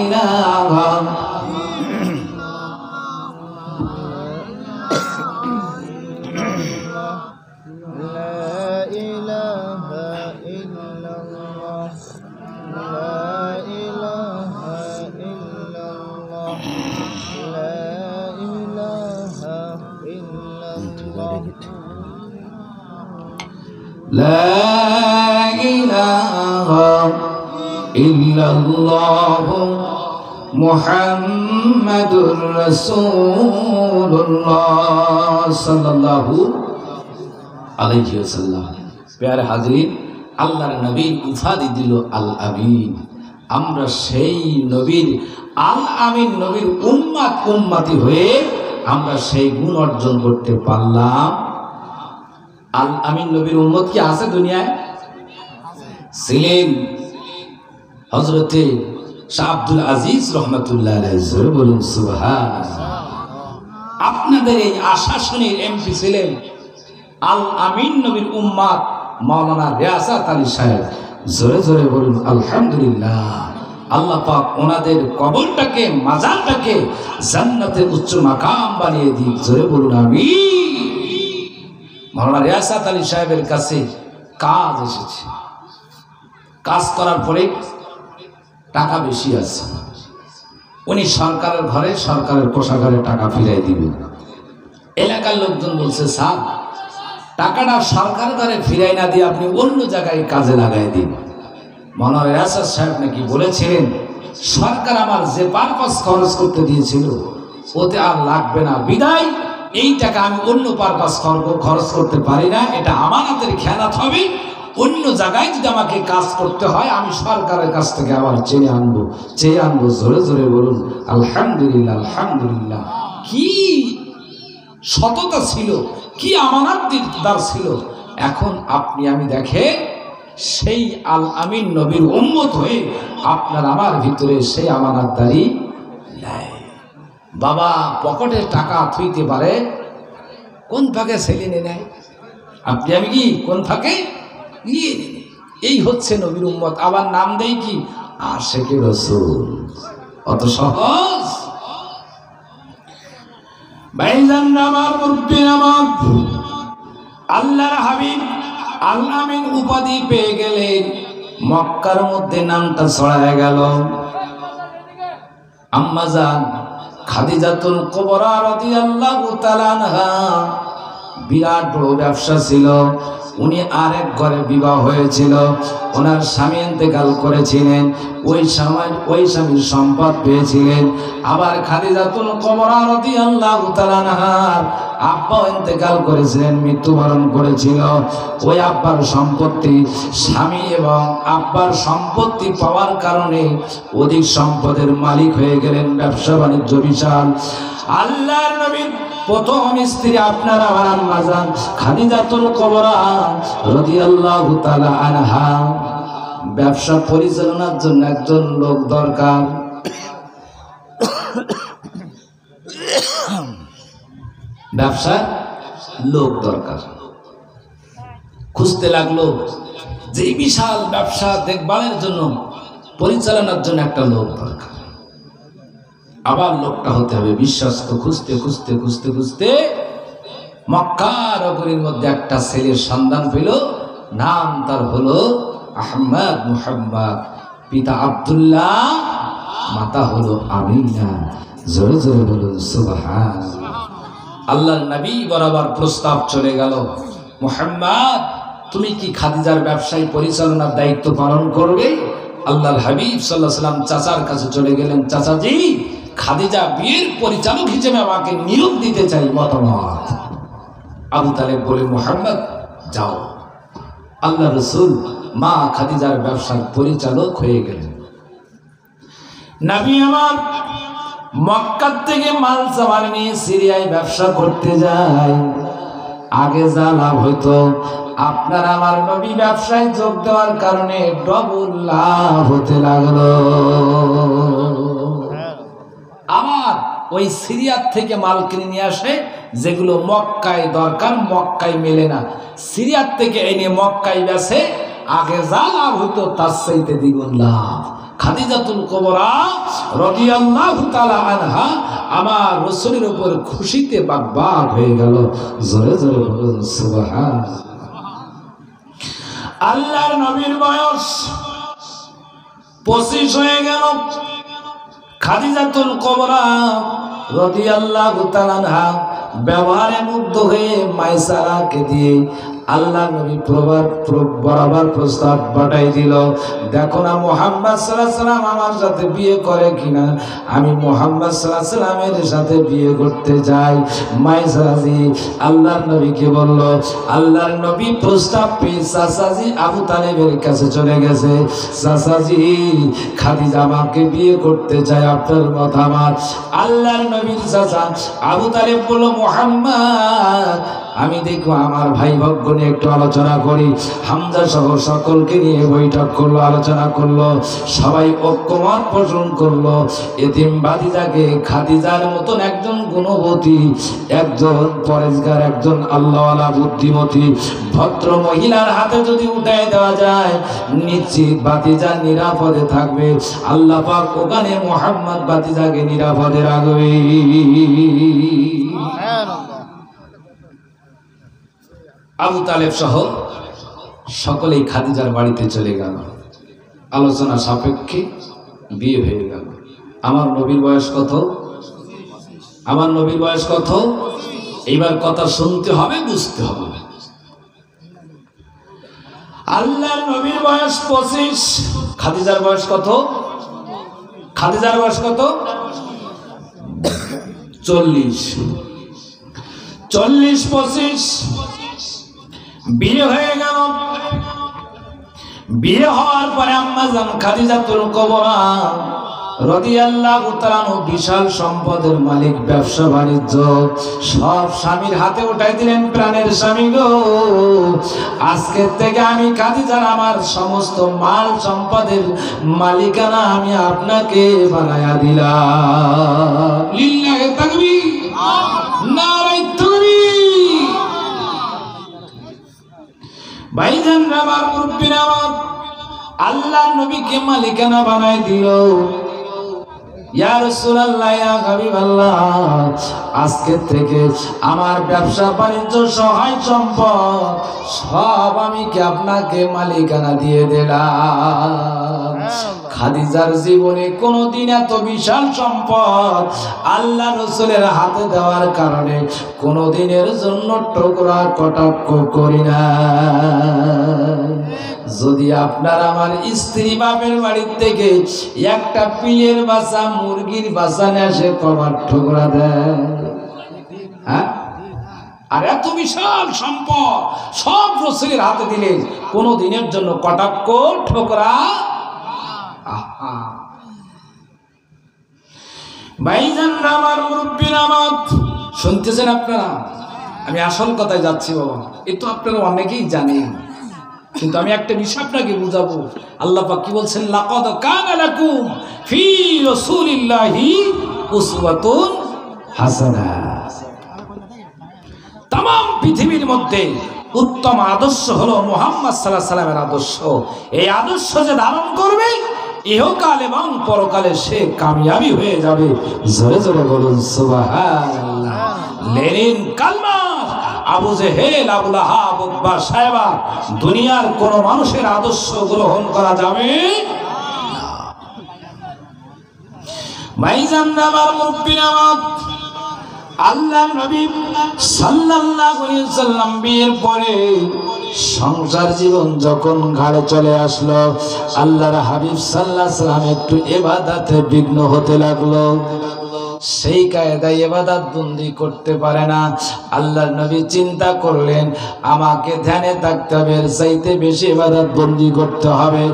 Speaker 1: ইলাহা لا إله إلا الله محمد رسول الله صلى الله عليه وسلم। প্যারে হাজরিন, আল্লাহর নবীর উপাধি দিল আল আমিন। আমরা সেই নবীর আল আমিন নবীর উম্মতি হয়ে আমরা সেই গুণ অর্জন করতে পারলাম। আল আমিন নবীর উম্মত কি আছে দুনিয়ায়? ছিলেন হযরতে শাহ আব্দুল আজিজ রহমাতুল্লাহ আলাইহি, বলুন সুবহানাল্লাহ। আপনাদের এই আশাসনের এমপি ছিলেন আল আমিন নবীর উম্মত মাওলানা রিয়াসাত আলী সাহেব, জোরে জোরে বলুন আলহামদুলিল্লাহ। আল্লাহ পাক ওনাদের কবরটাকে, মাজারটাকে জান্নাতের উচ্চ মাকাম বানিয়ে দিক, জোরে বলুন আমিন। মাওলানা রিয়াসাত আলী সাহেবের কাছে কাজ এসেছে, কাজ করার পরে টাকা বেশি আছে, উনি সরকারের ঘরে, সরকারের কোষাগারে টাকা ফিরাই দিবেন। এলাকার লোকজন বলছে স্যার, টাকাটা সরকারের ঘরে ফিরাই না দিয়ে আপনি অন্য জায়গায় কাজে লাগাই দিন। মাওলানা রিয়াসাত সাহেব নাকি বলেছিলেন সরকার আমার যে পারপাস খরচ করতে দিয়েছিল ওতে আর লাগবে না, বিদায় এই টাকা আমি অন্য পারপাস খরচ করতে পারি না, এটা আমানতের খেয়ানত হবে, অন্য জায়গায় যদি আমাকে কাজ করতে হয় আমি সরকারের কাছ থেকে আবার চেয়ে আনবো। জোরে জোরে বলুন আলহামদুলিল্লাহ আলহামদুলিল্লাহ। কি সততা ছিল, কি আমানতদার ছিল। এখন আপনি আমি দেখে সেই আল আমিন নবীর উম্মত হয়ে আপনার আমার ভিতরে সেই আমানতদারি নাই। বাবা পকেটে টাকা থুইতে পারে, কোন ফাঁকে ছেলে নেয়, আপনি আমি কি কোন ফাঁকে নিয়ে নেই। এই হচ্ছে নবীর উম্মত। আবার নাম দেয় কি আশিকে রাসূল, অত সহজ। ভাইজান আমার মুরব্বি আমার আল্লাহর হাবিব আল আমিন উপাধি পেয়ে গেলেন, মক্কার মধ্যে নামটা ছড়ায় গেল। আম্মা জান খাদিজাতুল কুবরা রাদিয়াল্লাহু তাআলা আনহা বিরাট বড় ব্যবসা ছিল, উনি আরেক ঘরে বিবাহ হয়েছিল, ওনার স্বামী ইন্তেকাল করেছিলেন, ওই স্বামীর সম্পদ পেয়েছিলেন। আবার খাদিজাতুল কুবরা রাদিয়াল্লাহু তাআলা আনহার আব্বা ইন্তেকাল করেছিলেন, মৃত্যুবরণ করেছিল। ওই আব্বার সম্পত্তি, স্বামী এবং আব্বার সম্পত্তি পাওয়ার কারণে অধিক সম্পদের মালিক হয়ে গেলেন, ব্যবসা বাণিজ্য বিশাল। আল্লাহর নবীর প্রথম স্ত্রী আপনার আমার আম্মা জান খাদিজাতুল কুবরা রাদিয়াল্লাহু তাআলা আনহা। ব্যবসা পরিচালনার জন্য একজন লোক দরকার। ব্যবসা লোক দরকার, খুঁজতে লাগলো যে বিশাল ব্যবসা দেখভালের জন্য, পরিচালনার জন্য একটা লোক দরকার। আবার লোকটা হতে হবে বিশ্বস্ত। খুঁজতে খুঁজতে খুঁজতে খুঁজতে মক্কার নগরীর মধ্যে একটা ছেলের সন্ধান পেল, নাম তার হলো আহমদ মুহাম্মদ, পিতা আব্দুল্লাহ, মাতা হলো আমিনা। জোরে জোরে বলুন সুবহানাল্লাহ। আল্লাহর নবী বরাবর প্রস্তাব চলে গেল, মুহাম্মদ তুমি কি খাদিজার ব্যবসায়ী পরিচালনার দায়িত্ব পালন করবে? আল্লাহর হাবিব সাল্লাল্লাহু আলাইহি ওয়াসাল্লাম চাচার কাছে চলে গেলেন, চাচাজি খাদিজা বিয়ের পরিচালক হিসেবে আমাকে নিয়োগ দিতে চাই, মতামত। আবু তালেব বলে মুহাম্মদ যাও। আল্লাহ রাসূল মা খাদিজার ব্যবসার পরিচালক হয়ে গেলেন। নবী আমার মক্কা থেকে মাল সামান নিয়ে সিরিয়ায় ব্যবসা করতে যায়। আগে যা লাভ হইতো, আপনার আমার নবী ব্যবসায় যোগ দেওয়ার কারণে ডবল লাভ হতে লাগলো। আবার ওই সিরিয়ার থেকে মাল কিনে নিয়ে আসে, যেগুলো মক্কায় দরকার মক্কায় মেলে না, সিরিয়ার থেকে এনে মক্কায় বেচে, আগে যা লাভ হইতো তার চাইতে দ্বিগুণ লাভ। খাদিজাতুল কুবরা রাদিয়াল্লাহু তাআলা আনহা আমার রাসূলের উপর খুশিতে বাগবাগ হয়ে গেল। জোরে জোরে বলুন সুবহানাল্লাহ। আল্লাহর নবীর বয়স 25 হয়ে গেল। খাদিজাতুল কুবরা রাদিয়াল্লাহু তাআলা আনহা ব্যবহারে মুগ্ধ হয়ে মাইসারাকে দিয়ে আল্লাহ নবী বরাবর প্রস্তাব পাঠাই দিল, দেখো না মুহাম্মদ সাল্লাল্লাহু আলাইহি সাল্লাম আমার সাথে বিয়ে করে কিনা, আমি মুহাম্মদ সাল্লাল্লাহু আলাইহি সাল্লামের সাথে বিয়ে করতে চাই। মাইসারাজি আল্লাহর নবীকে বলল, আল্লাহর নবী প্রস্তাব পেয়ে চাচাজি আবু তালেবের কাছে চলে গেছে, চাচাজি খাদিজা আমাকে বিয়ে করতে চায়, আপনার মতামত? আল্লাহর নবীর চাচা আবু তালেব বলল, মুহাম্মদ আমি দেখো আমার ভাই ভগ্ন নিয়ে একটু আলোচনা করি। হামজা সহ সকলকে নিয়ে বৈঠক করলো, আলোচনা করলো, সবাই ঐক্যমত পোষণ করলো। এতিম ভাতিজাকে খাদিজার মতন একজন গুণবতী, একজন পরেশগার, একজন আল্লাহওয়ালা বুদ্ধিমতী ভদ্র মহিলার হাতে যদি উঠায় দেওয়া যায়, নিশ্চিত ভাতিজা নিরাপদে থাকবে। আল্লাহ পাক ওখানে মুহাম্মদ ভাতিজাকে নিরাপদে রাখবে। আবু তালেব সহ সকলেই খাদিজার বাড়িতে চলে গেল। আলোচনা সাপেক্ষে বিয়ে হয়ে গেল। আমার নবীর বয়স কত? আমার নবীর বয়স কত? এইবার কথা শুনতে হবে, বুঝতে হবে। আল্লাহর নবীর বয়স 25, খাদিজার বয়স কত? খাদিজার বয়স কত? 40। 40-25 বিয়ে হয়ে গেল। বিয়ে হওয়ার পরে আম্মা জান খাদিজাতুল কুবরা রাদিয়াল্লাহু তাআলা বিশাল সম্পদের মালিক, ব্যবসা বাণিজ্য সব স্বামীর হাতে উঠাই দিলেন। প্রাণের স্বামী গো, আজকের থেকে আমি খাদিজার আমার সমস্ত মাল সম্পদের মালিকানা আমি আপনাকে বানায়া দিলাম। লিল্লাহি তাকবীর, নারে তাকবীর। ভাইজান আমার মুরব্বিরা আমার, আল্লাহ নবীকে মালিকানা বানাই দিল। ইয়া রাসূলুল্লাহ, ইয়া হাবিবাল্লাহ, আজকে থেকে আমার ব্যবসা বাণিজ্য সহায় সম্পদ সব আমি কি আপনাকে মালিকানা দিয়ে দিলাম। খাদিজার জীবনে কোনোদিন এত বিশাল সম্পদ আল্লাহ রাসূলের হাতে দেওয়ার কারণে কোনোদিনের জন্য টুকরা কটাক্ষ করি না। যদি আপনার আমার স্ত্রী বাপের বাড়ির থেকে একটা পিলের বাচ্চা, মুরগির বাচ্চা নিয়ে আসে, কবার ঠোকরা দেয়? হ্যাঁ? আর এত বিশাল সম্পদ সব রাসূলের হাতে দিলেন, কোন দিনের জন্য কটাক্ষ ঠোকরা? ভাইজান আমার, মুরব্বিরা আমার, শুনতেছেন আপনারা? আমি আসল কথায় যাচ্ছি বাবা, এ তো আপনারা অনেকেই জানেন, কিন্তু আমি একটা বিষয় আপনাকে বুঝাবো। আল্লাহ পাক কি বলছেন? লাকাদ কানা লাকুম ফি রাসূলিল্লাহি উসওয়াতুন হাসানাহ। তামাম পৃথিবীর মধ্যে উত্তম আদর্শ হলো মুহাম্মদ সাল্লাল্লাহু আলাইহি সাল্লামের আদর্শ। এই আদর্শ যে ধারণ করবে, ইহকাল এবং পরকালে সে কামিয়াবি হয়ে যাবে। জোরে জোরে বলুন সুবহানাল্লাহ। লেনিন, কালমা, আবু জেহেল, আবু লাহাব, উতবা, সায়বা, দুনিয়ার কোন মানুষের আদর্শ গ্রহণ করা যাবে না। ভাইজান আমার, মুরব্বিরা আমার, আল্লাহ নবী সাল্লাল্লাহু আলাইহি ওয়াসাল্লাম বিয়ের পরে সংসার জীবন যখন ঘাড়ে চলে আসলো, আল্লাহর হাবিব সাল্লাল্লাহু আলাইহি ওয়াসাল্লাম একটু ইবাদতে বিঘ্ন হতে লাগলো। সেই কায়দায় ইবাদত বন্দি করতে পারে না। আল্লাহর নবী চিন্তা করলেন, আমাকে ধ্যানে থাকতে হবে, এর চাইতে বেশি ইবাদত বন্দি করতে হবে।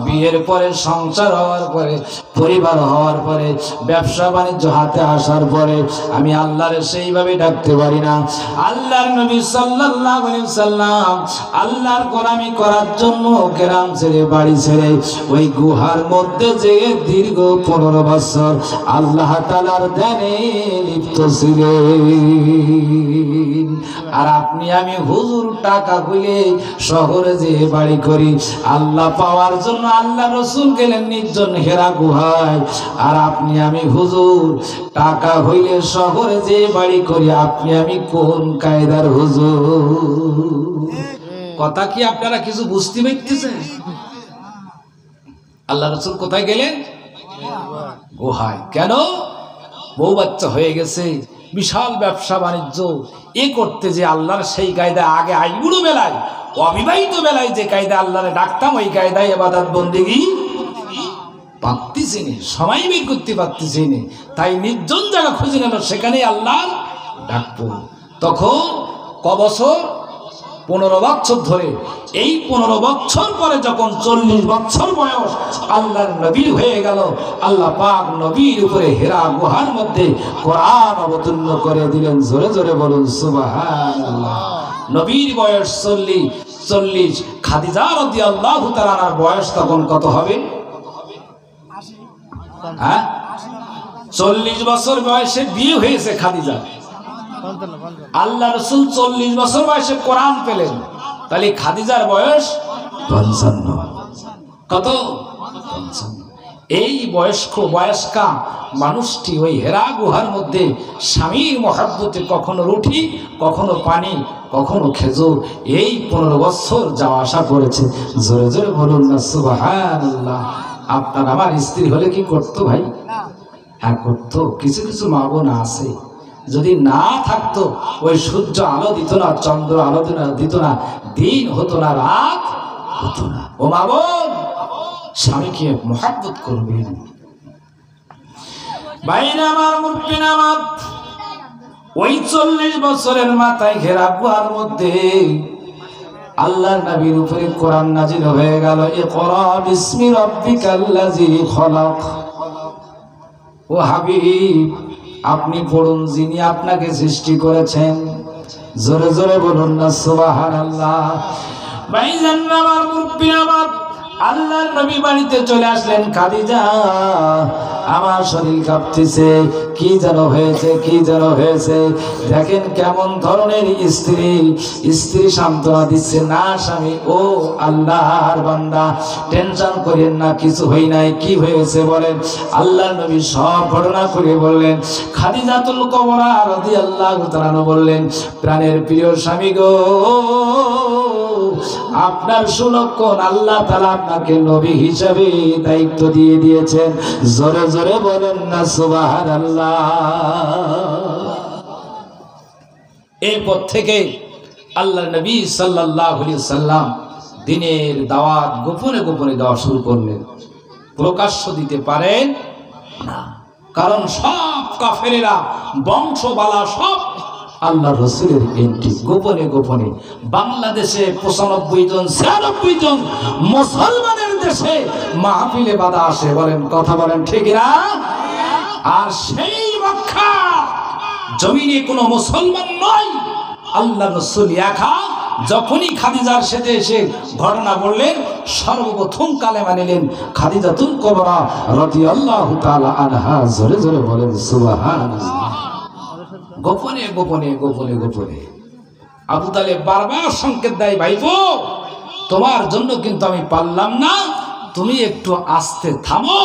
Speaker 1: বিয়ের পরে, সংসার হওয়ার পরে, পরিবার হওয়ার পরে, ব্যবসা বাণিজ্য হাতে আসার পরে আমি আল্লাহরে সেইভাবে ডাকতে পারি না। আল্লাহর নবী সাল্লাল্লাহু আলাইহি ওয়াসাল্লাম আল্লাহর গোলামি করার জন্য গ্রাম ছেড়ে, বাড়ি ছেড়ে ওই গুহার মধ্যে যেয়ে দীর্ঘ 15 বছর আল্লাহ তাআলার ধ্যানে লিপ্ত ছিলেন। আর আপনি আমি হুজুর টাকা কইলে শহরে যে বাড়ি করি, আল্লাহ পাওয়ার জন্য আল্লাহ রসুল গেলেন নির্জন হেরা গুহায়। আর আপনি আমি হুজুর টাকা হইলে শহরে যে বাড়ি করি, আপনি আমি কোন কায়দার হুজুর? কথা কি আপনারা কিছু বুঝতে পারতেছেন? আল্লাহ রসুল কোথায় গেলেন? গুহায়। কেন? বউ বাচ্চা হয়ে গেছে, বিশাল ব্যবসা বাণিজ্য এ করতে যে আল্লাহর সেই কায়দা আগে আইবুড়ো বেলায় অবিবাহিত বেলায় যে কায়দা আল্লাহরে ডাকতাম, ওই কায়দায় ইবাদত বন্দেগী পারতেছি না, সময় বের করতে পারতেছি না। তাই নির্জন জায়গা খুঁজে নিল, সেখানে আল্লাহ ডাকবো। তখন ক বছর? 15 বছর ধরে। এই 15 বছর পরে যখন 40 বছর বয়স আল্লাহর নবী হয়ে গেল, আল্লাহ পাক নবীর উপরে হেরা গুহার মধ্যে কোরআন অবতীর্ণ করে দিলেন। জোরে জোরে বলুন সুবহানাল্লাহ। নবীর বয়স 40। খাদিজা রাদিয়াল্লাহু তাআলার বয়স তখন কত হবে? 40 বছর বয়সে বিয়ে হয়েছে খাদিজা। আল্লাহ রসুল 40 বছর বয়সে কোরআন পেলেন, তাহলে খাদিজার বয়স 55। কত? 55। এই বয়স্কা মানুষটি ওই হেরা গুহার মধ্যে স্বামীর মহাব্বতে কখনো রুটি, কখনো পানি, কখনো খেজুর, এই 15 বছর যাওয়া আসা করেছে। জোরে জোরে বলুন না সুবহানাল্লাহ। আপনার আমার স্ত্রী হলে কি করতো ভাই? হ্যাঁ করতো। কিছু কিছু মা বোন আছে, যদি না থাকতো ওই সূর্য আলো দিত না, চন্দ্র আলো দিত না, দিন হতো না, রাত হতো না। ও মা বোন, স্বামীকে মহব্বত করবেন। বাইরে আমার মুরব্বিন আমার, ওই 40 বছরের মাথায় ঘেরা গুহার মধ্যে আল্লাহর নবীর উপরে কোরআন নাজিল হয়ে গেল। ইকরা বিসমি রাব্বিকাল্লাযী খলাক। ও হাবিব, আপনি পড়ুন, যিনি আপনাকে সৃষ্টি করেছেন। জোরে জোরে বলুন না সুবহানাল্লাহ। ভাইজান আমার, মুরব্বি আমার, আল্লাহর নবী বাড়িতে চলে আসলেন। খাদিজা, আমার শরীর কাঁপতেছে, কি যেন হয়েছে, কি যেন হয়েছে। দেখেন কেমন ধরনের স্ত্রী সান্ত্বনা দিচ্ছে। না স্বামী, ও আল্লাহর বান্দা, টেনশন করেন না, কিছু হই নাই। কি হয়েছে বলেন? আল্লাহর নবী সব ঘটনা করে বললেন। খাদিজাতুল কুবরা রাদিয়াল্লাহু তাআলা বললেন, প্রাণের প্রিয় স্বামী গো, আপনার সুলক্ষণ আল্লাহ তাআলা আপনাকে নবী হিসাবে দায়িত্ব দিয়ে দিয়েছেন। জোরে জোরে বলেন না সুবহানাল্লাহ। এরপর থেকে আল্লাহর নবী সাল্লাল্লাহু আলাইহি ওয়াসাল্লাম দ্বীনের দাওয়াত গোপনে গোপনে দেওয়া শুরু করলেন। প্রকাশ্য দিতে পারেন না, কারণ সব কাফেরেরা বংশবালা সব আল্লাহ রসুলের এন্ট্রি গোপনে গোপনে। বাংলাদেশে 95 জন 96 জন মুসলমানের দেশে মাহফিলে বাধা আসে, বলেন কথা বলেন ঠিক না? আর সেই মক্কা জমিনে কোনো মুসলমান নয়, আল্লাহ রসুল একা। যখনই খাদিজার সাথে এসে ঘটনা বললেন, সর্বপ্রথম কালেমা নিলেন খাদিজাতুল কুবরা রাদিয়াল্লাহু তাআলা আনহা। জোরে জোরে বলেন সুবহানাল্লাহ। গোপনে গোপনে গোপনে গোপনে আবু তালেব বারবার সংকেত দেয়, ভাইপো তোমার জন্য কিন্তু আমি পারলাম না, তুমি একটু আস্তে থামো,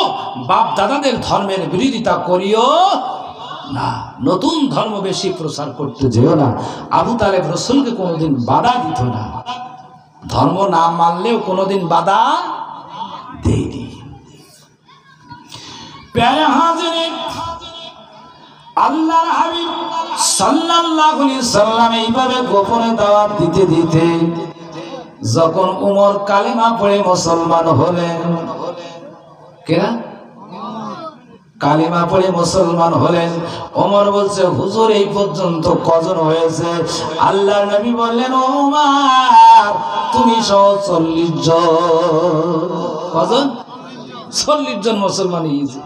Speaker 1: বাপ দাদাদের ধর্মের বিরোধিতা করিও না, নতুন ধর্ম বেশি প্রচার করতে যেও না। আবু তালেব রসুলকে কোনোদিন বাধা দিত না, ধর্ম না মানলেও কোনোদিন বাধা দেয়নি। প্যারে হাজিরিন, আল্লাহর হাবিব সাল্লাল্লাহু আলাইহি সাল্লাম এইভাবে গোপনে দাওয়াত দিতে দিতে যখন উমর কালেমা পড়ে মুসলমান হলেন, কেনা কালেমা পড়ে মুসলমান হলেন, ওমর বলছে, হুজুর এই পর্যন্ত কজন হয়েছে? আল্লাহর নবী বললেন, ওমর তুমি সহ 40 জন। কজন? 40 জন মুসলমান হয়েছে।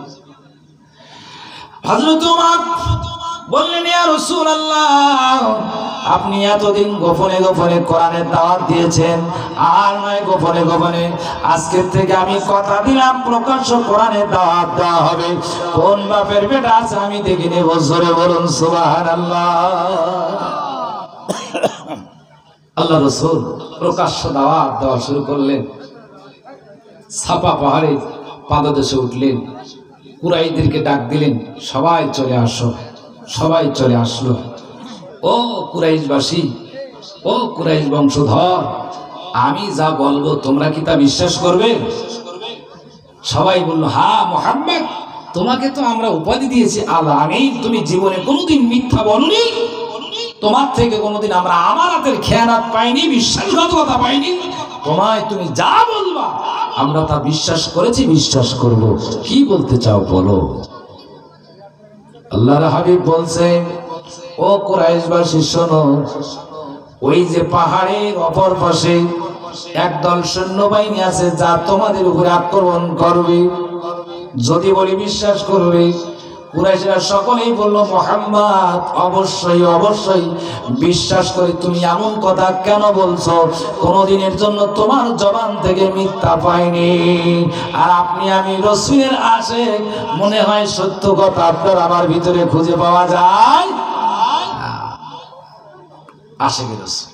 Speaker 1: হযরত ওমর
Speaker 2: বললেন, ইয়া রাসূলুল্লাহ, আপনি এতদিন গোপনে গোপনে কোরআনের দাওয়াত দিয়েছেন, আর নয় গোপনে গোপনে, আজকের থেকে আমি কথা দিলাম প্রকাশ্য কোরআনের দাওয়াত দেওয়া হবে। কোন বাপের বেটা আছে আমি দেখিনি, বছরে বলুন সুবহানাল্লাহ।
Speaker 1: আল্লাহ রাসূল প্রকাশ্য দাওয়াত দেওয়া শুরু করলেন। সাফা পাহাড়ে পাদদেশে উঠলেন, কুরাইশদেরকে ডাক দিলেন, সবাই চলে আসো। সবাই চলে আসলো। ও কুরাইশবাসী, ও কুরাইশ বংশধর, আমি যা বলবো তোমরা কি তা বিশ্বাস করবে? সবাই বলল, হ্যাঁ মুহাম্মদ, তোমাকে তো আমরা উপাধি দিয়েছি আল আমিন, তুমি জীবনে কোনোদিন মিথ্যা বলনি, তোমার থেকে কোনোদিন আমরা আমানতের খেয়ানত পাইনি, বিশ্বাসঘাতকতা পাইনি, তোমায় তুমি যা বলবা আমরা তা বিশ্বাস করেছি, বিশ্বাস করব। কি বলতে চাও বলো।
Speaker 2: আল্লাহর হাবিব বলছে, ও কুরাইশবাসী শোনো, ওই যে পাহাড়ের অপর পাশে একদল সৈন্যবাহিনী আছে যা তোমাদের উপরে আক্রমণ করবে, যদি বলি বিশ্বাস করবে। কুরাইশরা সকলেই বলল, মুহাম্মদ অবশ্যই অবশ্যই বিশ্বাস করি। তুমি এমন কথা কেন বলছো? কোনদিনের জন্য তোমার জবান থেকে মিথ্যা পাইনি। আর আপনি আমি রাসূলের আশিক, মনে হয় সত্য কথা আপনার আমার ভিতরে খুঁজে পাওয়া যায়।
Speaker 1: আশিক রাসূল।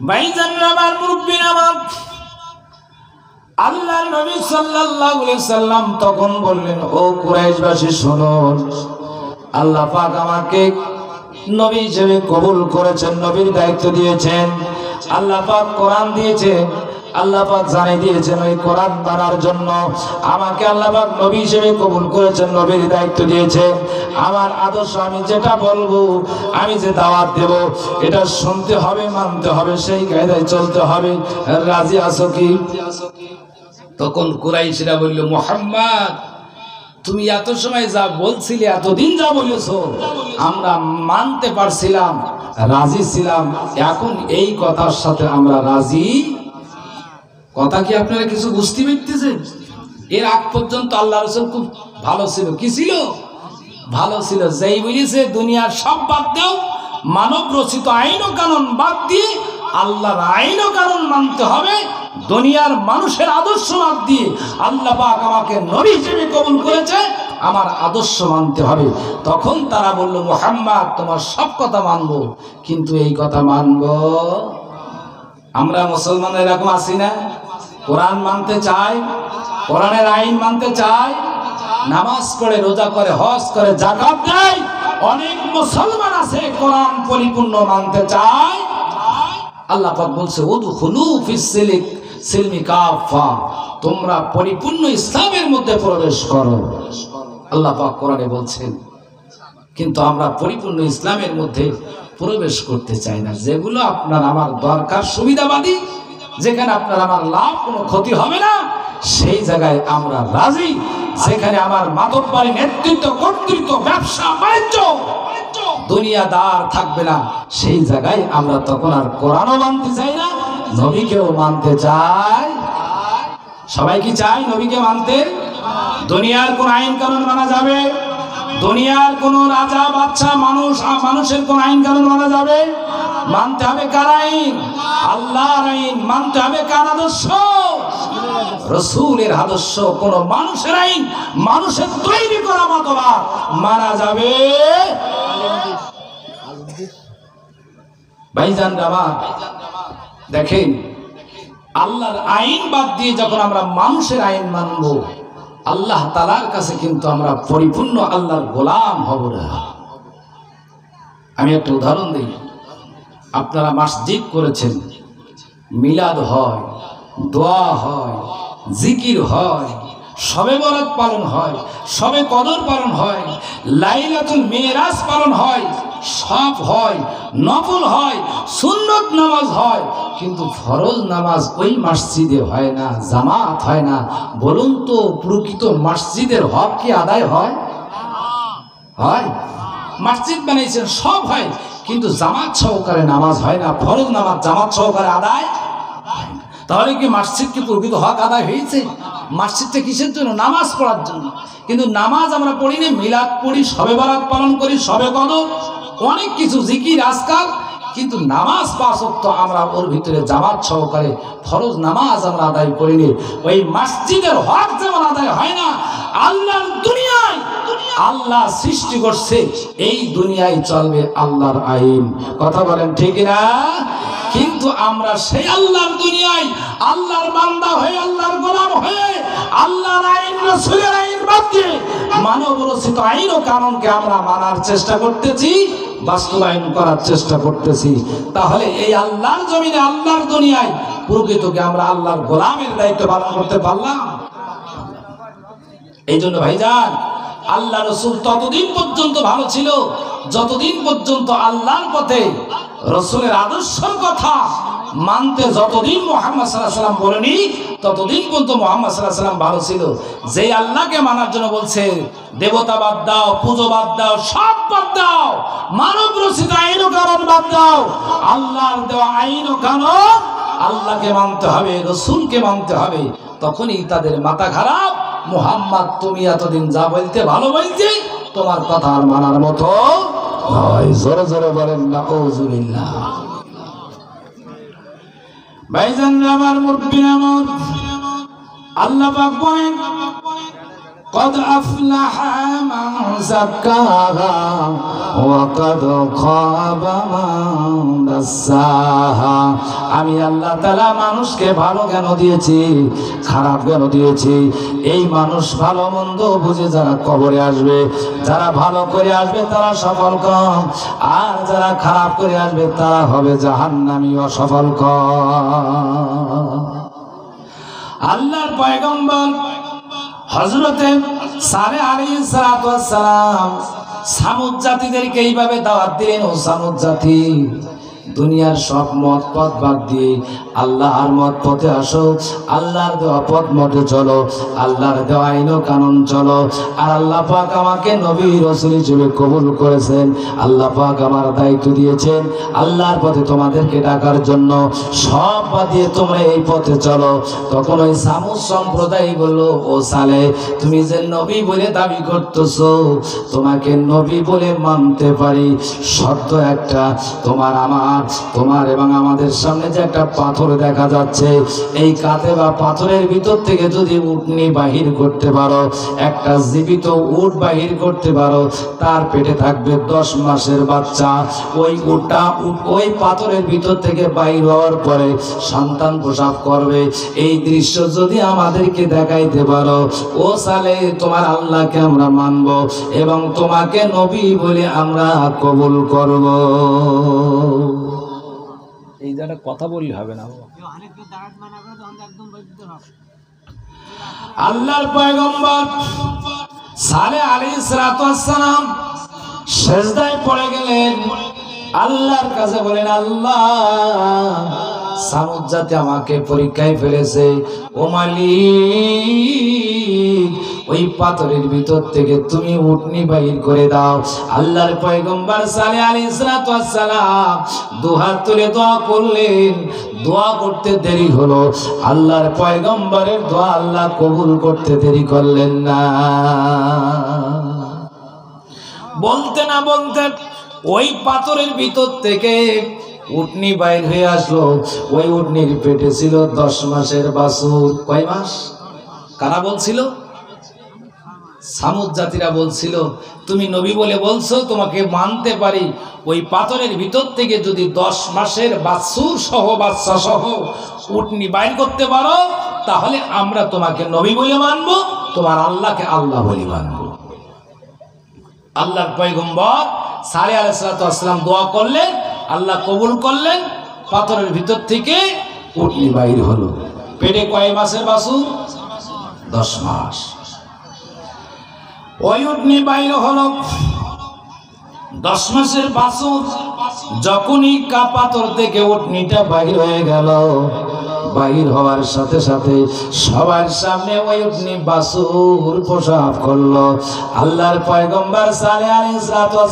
Speaker 2: ভাইজানরা আমার, মুরব্বিরা আমার, আল্লাহর নবী সাল্লাল্লাহু আলাইহি সাল্লাম তখন বললেন, ও কুরাইশবাসী শোনো, আল্লাহ পাক আমাকে নবী হিসেবে কবুল করেছেন, নবীর দায়িত্ব দিয়েছেন। আল্লাহ পাক কোরআন দিয়েছেন, আল্লাহ পাক জানিয়ে দিয়েছেন ওই কোরআন মানার জন্য। আমাকে আল্লাহ পাক নবী হিসেবে কবুল করেছেন, নবীর দায়িত্ব দিয়েছেন। আমার আদর্শ, আমি যেটা বলবো, আমি যে দাওয়াত দেব, এটা শুনতে হবে, মানতে হবে, সেই কায়দায় চলতে হবে। রাজি আছো কি?
Speaker 1: তখন কুরাইশরা বলল, মুহাম্মদ, তুমি এত সময় যা বলছিলে, এতদিন যা বলেছো, আমরা মানতে পারছিলাম, রাজি ছিলাম, এখন এই কথার সাথে আমরা রাজি। কথা কি আপনারা কিছু বুঝতে পারতেছেন? এর আগ পর্যন্ত আল্লাহ রাসূল খুব ভালো ছিল। কি ছিল? ভালো ছিল। যেই বলেছে দুনিয়ার সব বাদ দাও, মানব রচিত আইন ও কানুন বাদ দিয়ে আল্লাহর আইন ও কানুন মানতে হবে, দুনিয়ার মানুষের আদর্শ বাদ দিয়ে আল্লাহ পাক আমাকে নবী হিসেবে কবুল করেছে, আমার আদর্শ মানতে হবে। তখন তারা বলল, মুহাম্মদ, তোমার সব কথা মানবো, কিন্তু এই কথা মানবো। আমরা মুসলমান এরকম আছি না? কোরআন মানতে চাই, কোরআনের আইন মানতে চাই, নামাজ পড়ে, রোজা করে, হজ করে, যাকাত দেয়। অনেক মুসলমান আছে কোরআন পরিপূর্ণ মানতে চায়। আল্লাহ পাক বলছে, উদখুলু ফিস সিলমি কাফা, তোমরা পরিপূর্ণ ইসলামের মধ্যে প্রবেশ করো। আল্লাহ পাক কোরআনে বলছেন, কিন্তু আমরা পরিপূর্ণ ইসলামের মধ্যে প্রবেশ করতে চাই না। যেগুলো আপনার আমার দরকার, সুবিধাবাদী, যেখানে আপনার আমার লাভ, কোনো ক্ষতি হবে না, সেই জায়গায় আমরা রাজি। যেখানে আমার মাতব্বরি, নেতৃত্ব, কর্তৃত্ব, ব্যবসা বাণিজ্য, দুনিয়াদার থাকবে না, সেই জায়গায় আমরা তখন আর কোরআনও মানতে চাই না, নবীকেও মানতে চাই। সবাই কি চাই নবীকে মানতে? দুনিয়ার কোন আইন কানুন মানা যাবে? দুনিয়ার কোন রাজা, বাদশা, মানুষের কোন আইন কানুন মানা যাবে? মানতে হবে কার আইন? আল্লাহর আইন। মানতে হবে কার আদর্শ? রাসূলের আদর্শ। কোন মানুষের আইন, মানুষের তৈরি করা মতবাদ মানা যাবে? ভাইজান আমার, দেখেন, আল্লাহর আইন বাদ দিয়ে যখন আমরা মানুষের আইন মানব, আল্লাহ তাআলার কাছে কিন্তু আমরা পরিপূর্ণ আল্লাহর গোলাম হব না। আমি একটা উদাহরণ দিই। আপনারা মসজিদ করেছেন, মিলাদ হয়, দোয়া হয়, জিকির হয়, শবে বরাত পালন হয়, শবে কদর পালন হয়, লাইলাতুল মিরাজ পালন হয়, সব হয়, নফল হয়, সুন্নত নামাজ হয়, কিন্তু ফরজ নামাজ ওই মসজিদে হয় না, জামাত হয় না। বলুন তো, প্রকৃত মসজিদের হক কি আদায় হয়? হয়? মসজিদ বানাইছেন, সব হয়, কিন্তু জামাত সহকারে নামাজ হয় না, ফরজ নামাজ জামাত সহকারে আদায়। তাহলে কি মসজিদ কি প্রকৃত হক আদায় হয়েছে?
Speaker 2: মসজিদটা কিসের জন্য? নামাজ পড়ার জন্য। কিন্তু নামাজ আমরা পড়ি না, মিলাদ পড়ি, শবে বারাত পালন করি, শবে কদর, অনেক কিছু জিকির আজকাল, কিন্তু নামাজ 5 ওয়াক্ত আমরা ওর ভিতরে জামাত সহকারে ফরজ নামাজ আমরা আদায় করিনি। ওই মসজিদের হক যেমন আদায় হয় না, আল্লাহর দুনিয়ায় আল্লাহ সৃষ্টি করছে, এই দুনিয়ায় চলবে আল্লাহর আইন। কথা বলেন ঠিক না? কিন্তু আমরা সেই আল্লাহর দুনিয়ায় আল্লাহর বান্দা হয়ে, আল্লাহর গোলাম হয়ে, আল্লাহর আইন রাসূলের আইন বাদ দিয়ে মানব রচিত আইন ও কানুনকে আমরা মানার চেষ্টা করতেছি, বাস্তবায়ন করার চেষ্টা করতেছি। তাহলে এই আল্লাহর জমিনে, আল্লাহর দুনিয়ায় প্রকৃতকে আমরা আল্লাহর গোলামের দায়িত্ব পালন করতে পারলাম? এই জন্য ভাইজান, আল্লাহ রসুল ততদিন পর্যন্ত ভালো ছিল যতদিন পর্যন্ত আল্লাহর পথে রসুলের আদর্শের কথা মানতে যতদিন মুহাম্মদ সাল্লাল্লাহু আলাইহি ওয়াসাল্লাম বলেনি, ততদিন পর্যন্ত মুহাম্মদ সাল্লাল্লাহু আলাইহি ওয়াসাল্লাম ভালো ছিল। যেই আল্লাহকে মানার জন্য বলছে, দেবতা বাদ দাও, পুজো বাদ দাও, সব বাদ দাও, মানব রচিত আইন ও কানুন বাদ দাও, আল্লাহর দেওয়া আইন ও কানুন, আল্লাহকে মানতে হবে, রসুলকে মানতে হবে, তখনই তাদের মাথা খারাপ। মুহাম্মদ তুমি এতদিন যা বলতে ভালো বলতে, তোমার কথা আর মানার মতো নয়। জোরে জোরে বলেন নাউযুবিল্লাহ। ভাইজান আমার, মুরব্বিরা আমার, আল্লাহ পাক বলেন, قد أفلح من زكاها وقد خاب من دساها। আমি আল্লাহ তাআলা মানুষকে ভালো জ্ঞান দিয়েছি, খারাপ জ্ঞান দিয়েছি। এই মানুষ ভালো মন্দ বুঝে যারা কবরে আসবে, যারা ভালো করে আসবে তারা সফল কাম, আর যারা খারাপ করে আসবে তারা হবে জাহান্নামী, অসফল কাম। আল্লাহর পয়গম্বর হযরতে সালেহ আলাইহিস সালাতু ওয়াস সালাম সামুদ জাতিদেরকে এইভাবে দাওয়াত দিলেন, ও সামুদ জাতি, দুনিয়ার সব মত পথ বাদ দিয়ে আল্লাহর মত পথে আসো, আল্লাহর দেওয়া পথ মতে চলো, আল্লাহর দেওয়া আইন ও কানুন চলো। আর আল্লাহ পাক আমাকে নবী রাসূল হিসেবে কবুল করেছেন, আল্লাহ পাক আমার দায়িত্ব দিয়েছেন আল্লাহর পথে তোমাদেরকে ডাকার জন্য, সব বাদ দিয়ে তোমরা এই পথে চলো। তখন ওই সামুদ সম্প্রদায় বলল, ও সালেহ, তুমি যে নবী বলে দাবি করতেছো, তোমাকে নবী বলে মানতে পারি, শর্ত একটা, তোমার এবং আমাদের সামনে যে একটা পাথর দেখা যাচ্ছে, এই কাতে বা পাথরের ভিতর থেকে যদি উটনি বাহির করতে পারো, একটা জীবিত উট বাহির করতে পারো, তার পেটে থাকবে 10 মাসের বাচ্চা। ওই উটটা ওই পাথরের ভিতর থেকে বাহির হওয়ার পরে সন্তান প্রসব করবে। এই দৃশ্য যদি আমাদেরকে দেখাইতে পারো, ও সালেহ, তোমার আল্লাহকে আমরা মানব এবং তোমাকে নবী বলে আমরা কবুল করব। এই যে কথা বললে হবে না, আল্লাহর পয়গম্বর সালেহ আলাইহিস সালাতু ওয়াস সালাম সিজদায় পড়ে গেলেন, আল্লাহর কাছে বলেন, আল্লাহ, সামুদ জাতি আমাকে পরীক্ষায় ফেলেছে, ও মালিক, ওই পাথরের ভিতর থেকে তুমি উটনি বাহির করে দাও। আল্লাহর পয়গম্বর সালেহ আলাইহিস সালাতু ওয়াস সালাম দুহাত তুলে দোয়া করলেন। দোয়া করতে দেরি হলো, আল্লাহর পয়গম্বরের দোয়া আল্লাহ কবুল করতে দেরি করলেন না। বলতে না বলতে ওই পাথরের ভিতর থেকে উটনি বাইর হয়ে আসলো। ওই উটনির পেটে ছিল 10 মাসের বাছুর। কয় মাস? কারা বলছিল? সামুদ জাতিরা বলছিল, তুমি নবী বলে বলছো, তোমাকে মানতে পারি, ওই পাথরের ভিতর থেকে যদি 10 মাসের বাছুর সহ, বাচ্চা সহ উটনি বাইর করতে পারো, তাহলে আমরা তোমাকে নবী বলে মানবো, তোমার আল্লাহকে আল্লাহ বলে মানবো। আল্লাহর পয়গম্বর সালেহ আলাইহিস সালাতু ওয়াস সালাম দোয়া করলেন, আল্লাহ কবুল করলেন, পাথরের ভিতর থেকে উটনি বাইর হলো। পেটে কয় মাসের বাছুর? 10 মাস। ওই উটনি বাইর হলো, 10 মাসের বাছুর। যখনই পাথর থেকে উটনিটা বাইর হয়ে গেল, বাহির হওয়ার সাথে সাথে সবার সামনে ওই উটনি বাছুর প্রসাব করলো। আল্লাহর পয়গম্বর সালেহ আলাইহিস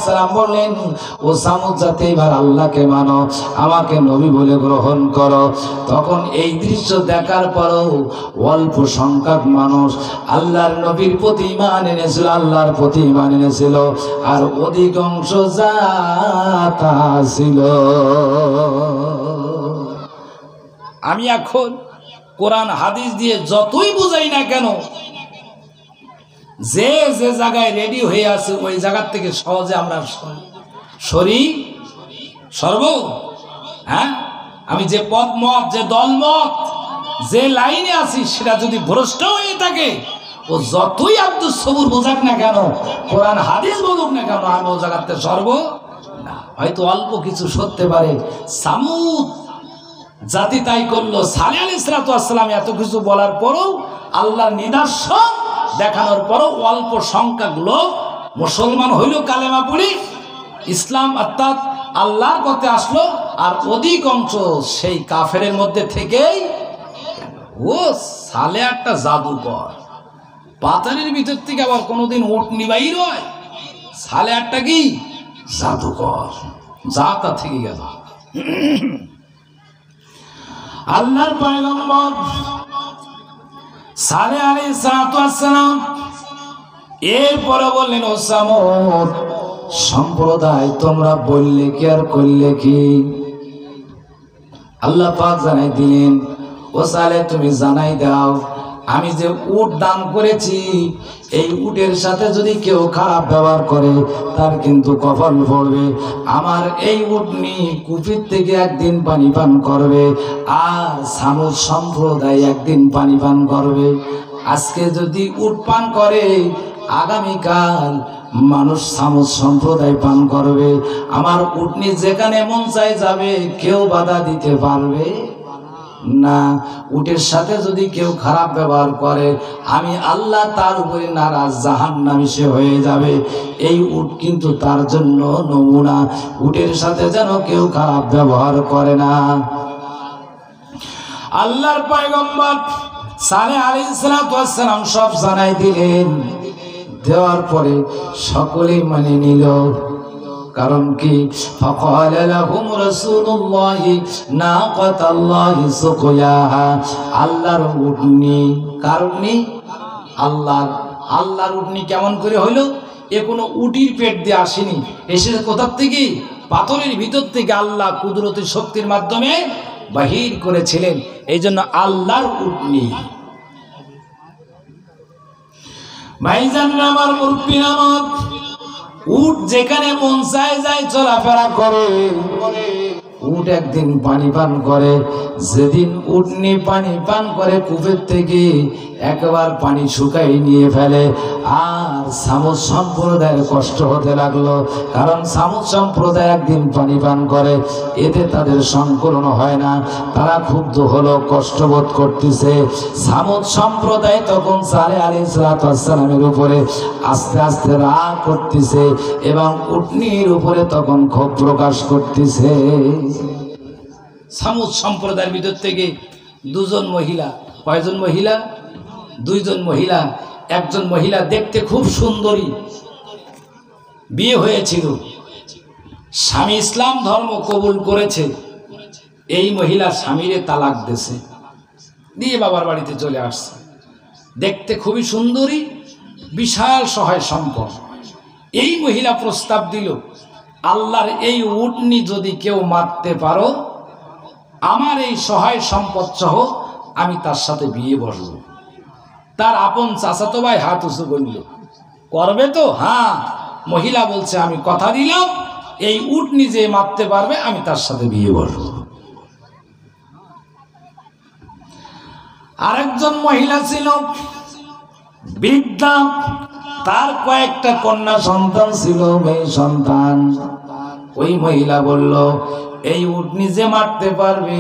Speaker 2: সালাম বললেন, ও সামুদ জাতি, এবার আল্লাহকে মানো, আমাকে নবী বলে গ্রহণ করো। তখন এই দৃশ্য দেখার পরও অল্প সংখ্যক মানুষ আল্লাহর নবীর প্রতি ঈমান এনেছিল, আল্লাহর প্রতি ঈমান এনেছিল, আর অধিকাংশ জাত ছিল। আমি এখন কোরআন হাদিস দিয়ে যতই বুঝাই না কেন, যে যে জায়গায় রেডি হয়ে আছে ওই জায়গার থেকে সহজে আমরা হ্যাঁ, আমি যে পথ মত, যে দল মত, যে লাইনে আছি সেটা যদি ভ্রষ্ট হয়ে থাকে, ও যতই আব্দুল সবুর বোঝাক না কেন, কোরআন হাদিস বলুক না কেন, আমি ও জায়গাতে না। হয়তো অল্প কিছু সরতে পারে। সামুদ জাতি তাই করলো। সালেহ আলাইহিস সালাম এত কিছু বলার পরও, আল্লাহর নিদর্শন দেখানোর পরও অল্প সংখ্যক লোক মুসলমান হইল, কালেমা পড়ে ইসলাম অর্থাৎ আল্লাহর পথে আসলো, আর অধিকাংশ সেই কাফেরের মধ্যে থেকেই। ও সালে একটা জাদুকর, পাতারের ভিতর থেকে আবার কোনোদিন উট নিবাই রয়। সালে একটা কি জাদুকর, যা তা থেকে গেল। আল্লাহর পয়গম্বর সালেহ আলাইহিস সালাম এরপরে বললেন, ও সামুদ সম্প্রদায়, তোমরা বললে কি আর করলে কি? আল্লাহ পাক জানাই দিলেন, ও সালেহ তুমি জানাই দাও, আমি যে উট দান করেছি, এই উটের সাথে যদি কেউ খারাপ ব্যবহার করে তার কিন্তু কপাল পড়বে। আমার এই উটনি কুফির থেকে একদিন পানি পান করবে, আর সামুদ সম্প্রদায় একদিন পানি পান করবে। আজকে যদি উট পান করে, আগামীকাল মানুষ সামুদ সম্প্রদায় পান করবে। আমার উটনি যেখানে মন চাই যাবে, কেউ বাধা দিতে পারবে না। উটের সাথে যদি কেউ খারাপ ব্যবহার করে, আমি আল্লাহ তার উপরে নারাজ, জাহান্নামী সে হয়ে যাবে। এই উট কিন্তু তার জন্য নমুনা, উটের সাথে যেন কেউ খারাপ ব্যবহার করে না। আল্লাহর পয়গম্বর সালেহ আলাইহিস সালাম সব জানাই দিলেন। দেওয়ার পরে সকলেই মানে নিল। কারণ কি? فقال لهم رسول الله ناقة الله سقياها। আল্লাহর উটনি, কারণে আল্লাহর উটনি কেমন করে হইলো? এ কোনো উটির পেট দিয়ে আসেনি, এসেছে কোথার থেকে? পাথরের ভিতর থেকে আল্লাহ কুদরতের শক্তির মাধ্যমে বাহির করেছিলেন। এই জন্য আল্লাহর উটনি। ভাইজানরা আমার, মুরব্বিরা আমার, উট যেখানে মন চায় যায় চলাফেরা করে। উট একদিন পানি পান করে, যেদিন উটনি পানি পান করে কূপের থেকে একবার পানি শুকাই নিয়ে ফেলে। আর সামুদ সম্প্রদায়ের কষ্ট হতে লাগলো, কারণ সামুদ সম্প্রদায় একদিন পানি পান করে, এতে তাদের সংকলন হয় না। তারা ক্ষুব্ধ হলো, কষ্টবোধ করতেছে। সামুদ সম্প্রদায় তখন সালেহ আলাইহিস সালামের উপরে আস্তে আস্তে রাগ করতেছে এবং উটনির উপরে তখন ক্ষোভ প্রকাশ করতেছে। সামুদ সম্প্রদায়ের ভিতর থেকে দুজন মহিলা, কয়জন মহিলা? দুইজন মহিলা। একজন মহিলা দেখতে খুব সুন্দরী, বিয়ে হয়েছিল, স্বামী ইসলাম ধর্ম কবুল করেছে। এই মহিলা স্বামীরে তালাক দিয়েছে, দিয়ে বাবার বাড়িতে চলে আসছে। দেখতে খুবই সুন্দরী, বিশাল সহায় সম্পদ। এই মহিলা প্রস্তাব দিল, আল্লাহর এই উটনি যদি কেউ মারতে পারো, আমার এই সহায় সম্পদ সহ আমি তার সাথে বিয়ে বসবো। তার আপন চাচাতো ভাই হাত উঁচু করল, করবে তো? হ্যাঁ। মহিলা বলছে, আমি কথা দিলাম, এই উটনি যে মারতে পারবে আমি তার সাথে বিয়ে বসবো। আরেকজন মহিলা ছিল বৃদ্ধা, তার কয়েকটা কন্যা সন্তান ছিল, মেয়ে সন্তান। ওই মহিলা বলল, এই উটনি যে মারতে পারবে,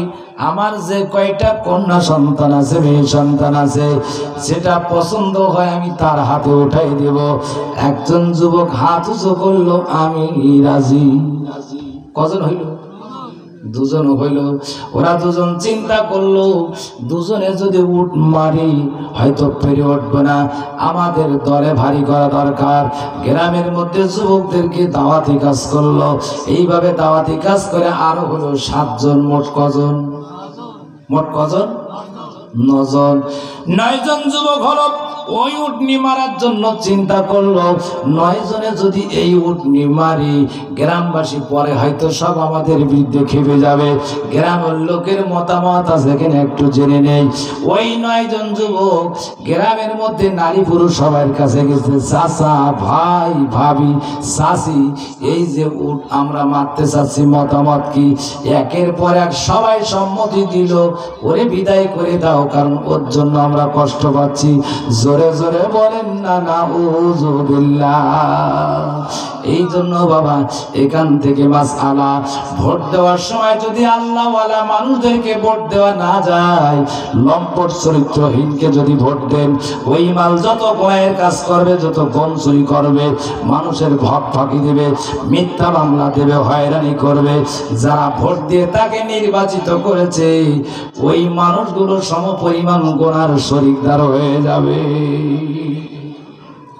Speaker 2: আমার যে কয়টা কন্যা সন্তান আছে, মেয়ে সন্তান আছে, সেটা পছন্দ হয় আমি তার হাতে উঠাই দেব। একজন যুবক হাত উঁচু করলো, আমি রাজি। কজন হইল? দুজন হইল। ওরা দুজন চিন্তা করলো দুজনে যদি উট মারি হয়তো পেরে উঠবে না, আমাদের দলে ভারী করা দরকার। গ্রামের মধ্যে যুবকদেরকে দাওয়াতি কাজ করলো। এইভাবে দাওয়াতি কাজ করে আরো হলো 7 জন। মোট কজন? মোট কজন? 9 জন। 9 জন যুবক হলো। ওই উটনি মারার জন্য চিন্তা করলো 9 জনে যদি এই উটনি মারি গ্রামবাসী পরে হয়তো সব আমাদের বিরুদ্ধে খেপে যাবে। গ্রামের লোকের মতামত আছে কিনা একটু জেনে নেই। ওই 9 জন যুবক গ্রামের মধ্যে নারী পুরুষ সবার কাছে গেছে, চাচা, ভাই, ভাবি, চাচি, এই যে উট আমরা মারতে চাচ্ছি মতামত কি? একের পর এক সবাই সম্মতি দিল, ওরে বিদায় করে দাও, কারণ ওর জন্য আমরা কষ্ট পাচ্ছি। জোরে জোরে বলেন না নাউযুবিল্লাহ। এই জন্য বাবা এখান থেকে মাসআলা, ভোট দেওয়ার সময় যদি আল্লাহওয়ালা মানুষদেরকে ভোট দেওয়া না যায়, লম্পট চরিত্রহীনকে যদি ভোট দেন, ওই মাল যত গয়ের কাজ করবে, যত গম চুরি করবে, মানুষের ভোট ফাঁকি দেবে, মিথ্যা মামলা দেবে, হয়রানি করবে, যারা ভোট দিয়ে তাকে নির্বাচিত করেছে ওই মানুষগুলো সমপরিমাণ গুনার শরীকদার হয়ে যাবে।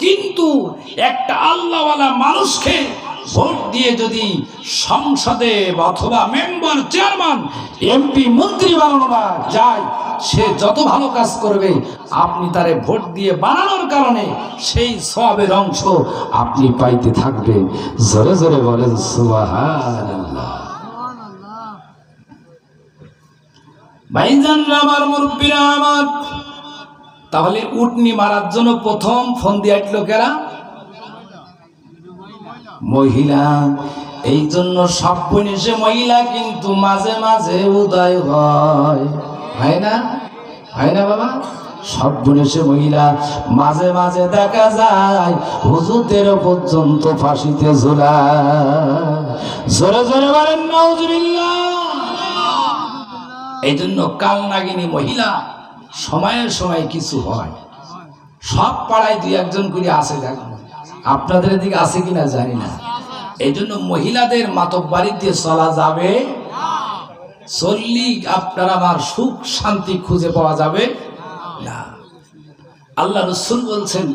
Speaker 2: কিন্তু একটা আল্লাহওয়ালা মানুষকে ভোট দিয়ে যদি সংসদে অথবা মেম্বার, চেয়ারম্যান, এমপি, মন্ত্রী বানানো যায়, সে যত ভালো কাজ করবে আপনি তারে ভোট দিয়ে বানানোর কারণে সেই সওয়াবের অংশ আপনি পাইতে থাকবেন। জোরে জোরে বলেন সুবহানাল্লাহ। ভাইজানরা আমার, মুরব্বিরা আমার, তাহলে উটনি মারার জন্য প্রথম ফোন দিয়ে আসলো কারা? মহিলা। এই জন্য সব বনিসে মহিলা কিন্তু মাঝে মাঝে উদয় হয়, হয় না? হয় না বাবা? সব বনিসে মহিলা মাঝে মাঝে দেখা যায় হুজুরদের পর্যন্ত ফাঁসিতে ঝোলায়। জোরে জোরে বলেন নাউজুবিল্লাহ। এই জন্য কাল নাগিনী মহিলা সময়ের সময় কিছু হয়। সব পাড়ায় 2-1 করে আসে, দেখো আপনাদের এদিকে আছে কিনা জানি না। এই জন্য মহিলাদের মাতব্বাড়ি দিয়ে চলা যাবে, চললি আপনার আমার সুখ শান্তি খুঁজে পাওয়া যাবে না। আল্লাহ রাসূল বলছেন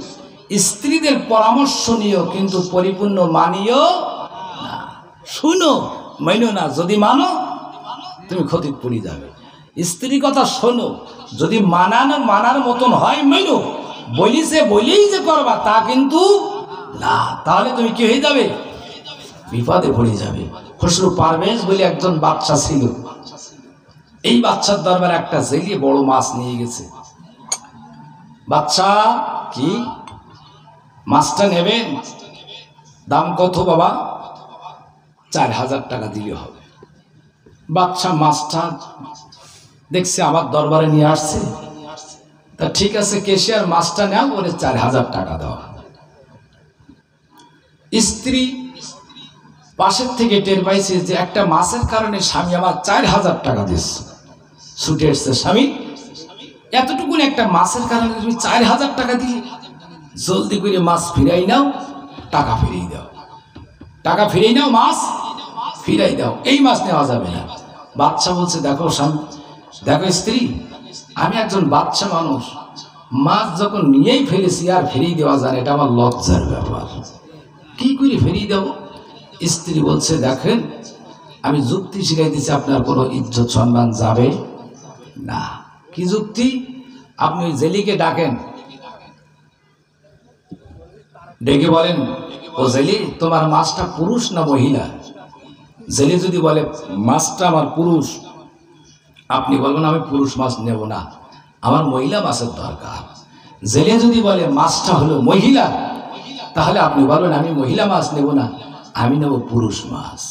Speaker 2: স্ত্রীদের পরামর্শ নিও কিন্তু পরিপূর্ণ মানিও না। শুনো, মানো না, যদি মানো তুমি ক্ষতিতে পড়ে যাবে। স্ত্রী কথা শোনো, যদি মানার মতন হয় মানো, বলিছে বলেই যে করবা তা কিন্তু না, তাহলে তুমি কি হয়ে যাবে? বিপদে পড়ে যাবে। খসরু পারভেজ বলে একজন বাচ্চা ছিল। এই বাচ্চার দরবারে একটা জেলে বড় মাছ নিয়ে গেছে। বাচ্চা, কি মাছটা নেবেন? দাম কত বাবা? 4000 টাকা দিলে হবে। বাচ্চা মাছটা দেখছে আমার দরবারে নিয়ে আসছে, তা ঠিক আছে কেশিয়ার মাছটা নেও, বলে 4000 টাকা দেওয়া। স্ত্রী পাশের থেকে টের পাইছে যে একটা মাছের কারণে স্বামী আমার 4000 টাকা দিচ্ছে। ছুটে এসছে, স্বামী এতটুকুন একটা মাছের কারণে তুমি 4000 টাকা দিলে, জলদি করে মাছ ফিরাই নাও, টাকা ফিরিয়ে দাও, টাকা ফিরিয়ে নাও, মাছ ফিরাই দাও, এই মাছ নেওয়া যাবে না। বাচ্চা বলছে দেখো স্বামী, দেখো স্ত্রী, আমি একজন বাচ্চা মানুষ, মাছ যখন নিয়েই ফেলেছি আর ফিরিয়ে দেওয়া যায়, এটা আমার লজ্জার ব্যাপার, কি করে ফিরিয়ে দেবো? স্ত্রী বলছে দেখেন আমি যুক্তি শিখাইতেছি, আপনার কোনো ইজ্জত সম্মান যাবে না। কি যুক্তি? আপনি ওই জেলিকে ডাকেন, ডেকে বলেন ও জেলি তোমার মাছটা পুরুষ না মহিলা? জেলি যদি বলে মাছটা আমার পুরুষ, আপনি বলবেন আমি পুরুষ মাছ নেব না, আমার মহিলা মাছের দরকার। জেলে যদি বলে মাছটা হলো মহিলা, তাহলে আপনি বলবেন আমি মহিলা মাছ নেব না, আমি নেব পুরুষ মাছ।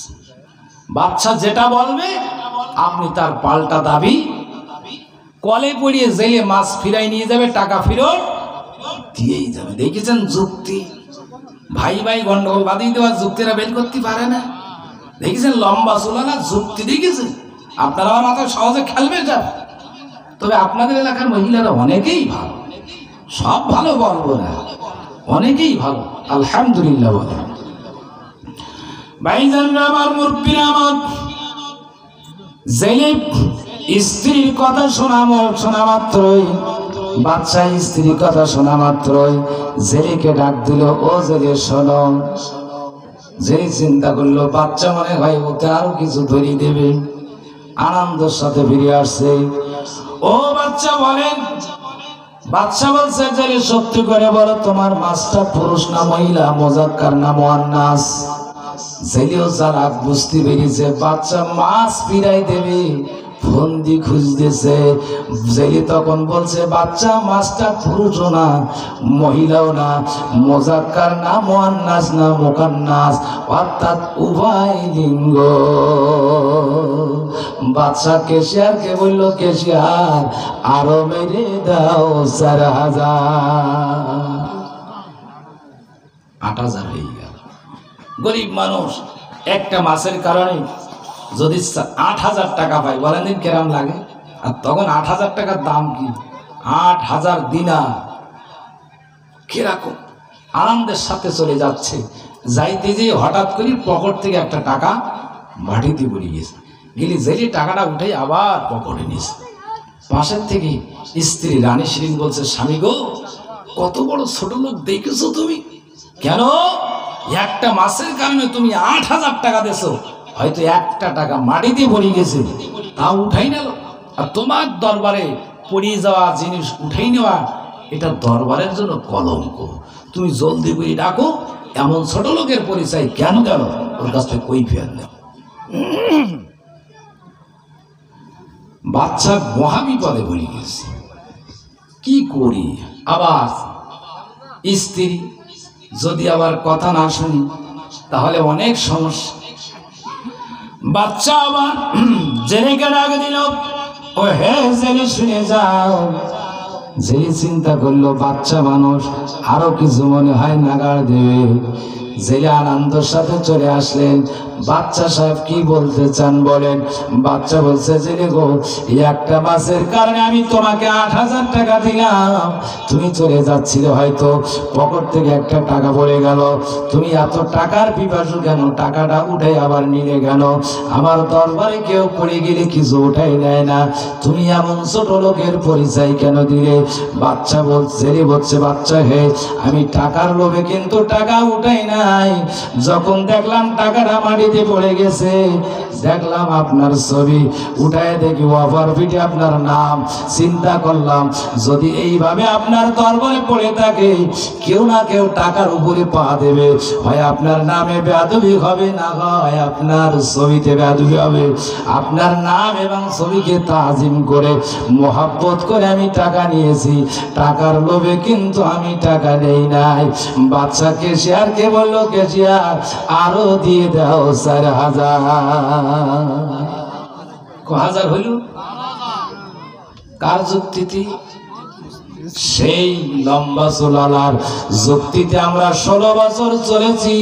Speaker 2: বাচ্চা যেটা বলবে আপনি তার পাল্টা দাবি কলে পড়িয়ে জেলে মাছ ফিরাই নিয়ে যাবে, টাকা ফেরত দিয়েই যাবে। দেখেছেন যুক্তি? ভাই ভাই গন্ডগোল বাদিয়ে দেওয়ার যুক্তিরা বের করতে পারে না। দেখেছেন লম্বা চুলানা যুক্তি? দেখেছেন? আপনারা আমার মাথায় সহজে খেলবে যা। তবে আপনাদের এলাকার মহিলারা অনেকেই ভালো, সব ভালো বলবো না, অনেকেই ভালো, আলহামদুলিল্লাহ বলে। ভাইজানরা আমার, মুরব্বিরা আমার, জেলে স্ত্রীর কথা শোনা মাত্রই, বাচ্চা স্ত্রীর কথা শোনা মাত্রই জেলেকে ডাক দিল, ও জেলে শোনো। জেলে চিন্তা করলো বাচ্চা মনে হয় ওকে আরো কিছু ধরিয়ে দেবে, আনন্দের সাথে ফিরে আসছে। ও বাচ্চা বলেন, বাচ্চা বলছে জেলে সত্যি করে বলো তোমার মাছটা পুরুষ না মহিলা, মুযাক্কার না মুআন্নাস? জেলেও যারা বুঝতে পেরেছে বাচ্চা মাছ ফিরাই দেবে, ফন্দি খুঁজতেছে। জেলে তখন বলছে বাচ্চা মাছটা পুরুষও না মহিলাও না, মুযাক্কার না মুআন্নাস না মুকান্নাস, অর্থাৎ উভয় লিঙ্গ। বাচ্চা কেশিয়ারকে বলল, কেশিয়ার আরো মেরে দাও 4000। 8000 হয়ে গেল। গরিব মানুষ একটা মাছের কারণে যদি 8000 টাকা পায়, বলেন দিন কেরাম লাগে। আর তখন 8000 টাকার দাম কি? 8000 দিনার। কিরকম আনন্দের সাথে চলে যাচ্ছে, যাইতে যে হঠাৎ করে পকেট থেকে একটা টাকা মাটিতে পড়ে গেছে। গেলি জেলে টাকাটা উঠে আবার পকেটে নিয়েছে। পাশের থেকে স্ত্রী রানী শিরিন বলছে, স্বামী গো, কত বড় ছোট লোক দেখেছো তুমি? কেন? একটা মাছের কারণে তুমি 8000 টাকা দেছো, হয়তো একটা টাকা মাটিতে পড়ে গেছে, তা উঠাই নিল। আর তোমার দরবারে পড়িয়ে যাওয়া জিনিস উঠাই নেওয়া, এটা দরবারের জন্য কলঙ্ক। তুমি জলদি করে ডাকো, এমন ছোট লোকের পরিচয় কেন গেল? ওর কাছ থেকে কই ফের নেও। বাচ্চা মহাবিপদে পড়ে গেছে, কি করি? আবার স্ত্রী যদি আবার কথা না শুনি তাহলে অনেক সমস্যা। বাচ্চা আবার জেলেকে ডাক দিল, ও হে জেলে শুনে যাও। জেলে চিন্তা করলো বাচ্চা মানুষ আরো কিছু মনে হয় নাগাড় দেবে। জেলে আনন্দের সাথে চলে আসলেন। বাচ্চা সাহেব কি বলতে চান বলেন? বাচ্চা বলছে, জেলে গো, একটা মাছের কারণে আমি তোমাকে 8000 টাকা দিলাম, তুমি চলে যাচ্ছিলে, হয়তো পকেট থেকে একটা টাকা পড়ে গেল, তুমি এত টাকার পিপাসু কেন? টাকাটা উঠে আবার নিলে কেন? আমার দরবারে কেউ পড়ে গেলে কিছু উঠাই নেয় না, তুমি এমন ছোট লোকের পরিচয় কেন দিলে? বাচ্চা বলছে, জেলে বলছে, বাচ্চা হে, আমি টাকার লোভে কিন্তু টাকা উঠাই নাই। যখন দেখলাম টাকাটা মাটিতে পড়ে গেছে, দেখলাম আপনার ছবি, উঠায় দেখি ওভার পিঠে আপনার নাম। চিন্তা করলাম যদি এইভাবে আপনার দরবারে পড়ে থাকে, কেউ না কেউ টাকার উপরে পা দেবে, হয় আপনার নামে বেয়াদবি হবে, না হয় আপনার ছবিতে বেয়াদবি হবে। আপনার নাম এবং ছবিকে তাজিম করে মোহাব্বত করে আমি টাকা নিয়েছি, টাকার লোভে কিন্তু আমি টাকা নেই নাই। বাচ্চা কেশিয়ারকে বললো, কেশিয়ার আরো দিয়ে দাও 4000। হাজার হইল কার যুক্তিতে? সেই লম্বা চুলালার যুক্তিতে আমরা 16 বছর চলেছি,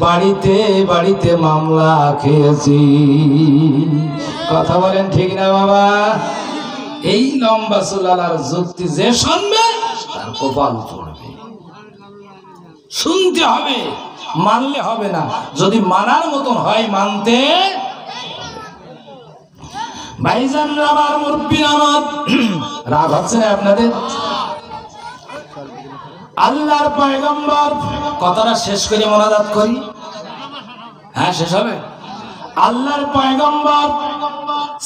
Speaker 2: বাড়িতে বাড়িতে মামলা খেয়েছি। কথা বলেন ঠিক না বাবা? এই লম্বা চুলালার যুক্তি যে শুনবে তার কপাল পড়বে। শুনতে হবে, মানলে হবে না। যদি মানার মতন হয় মানতে। ভাইজান আমার মুরব্বী আমার রাগ হচ্ছে না আপনাদের? আল্লাহর পয়গম্বর, কথাটা শেষ করে মোনাজাত করি। হ্যাঁ, শেষ হবে। আল্লাহর পয়গম্বর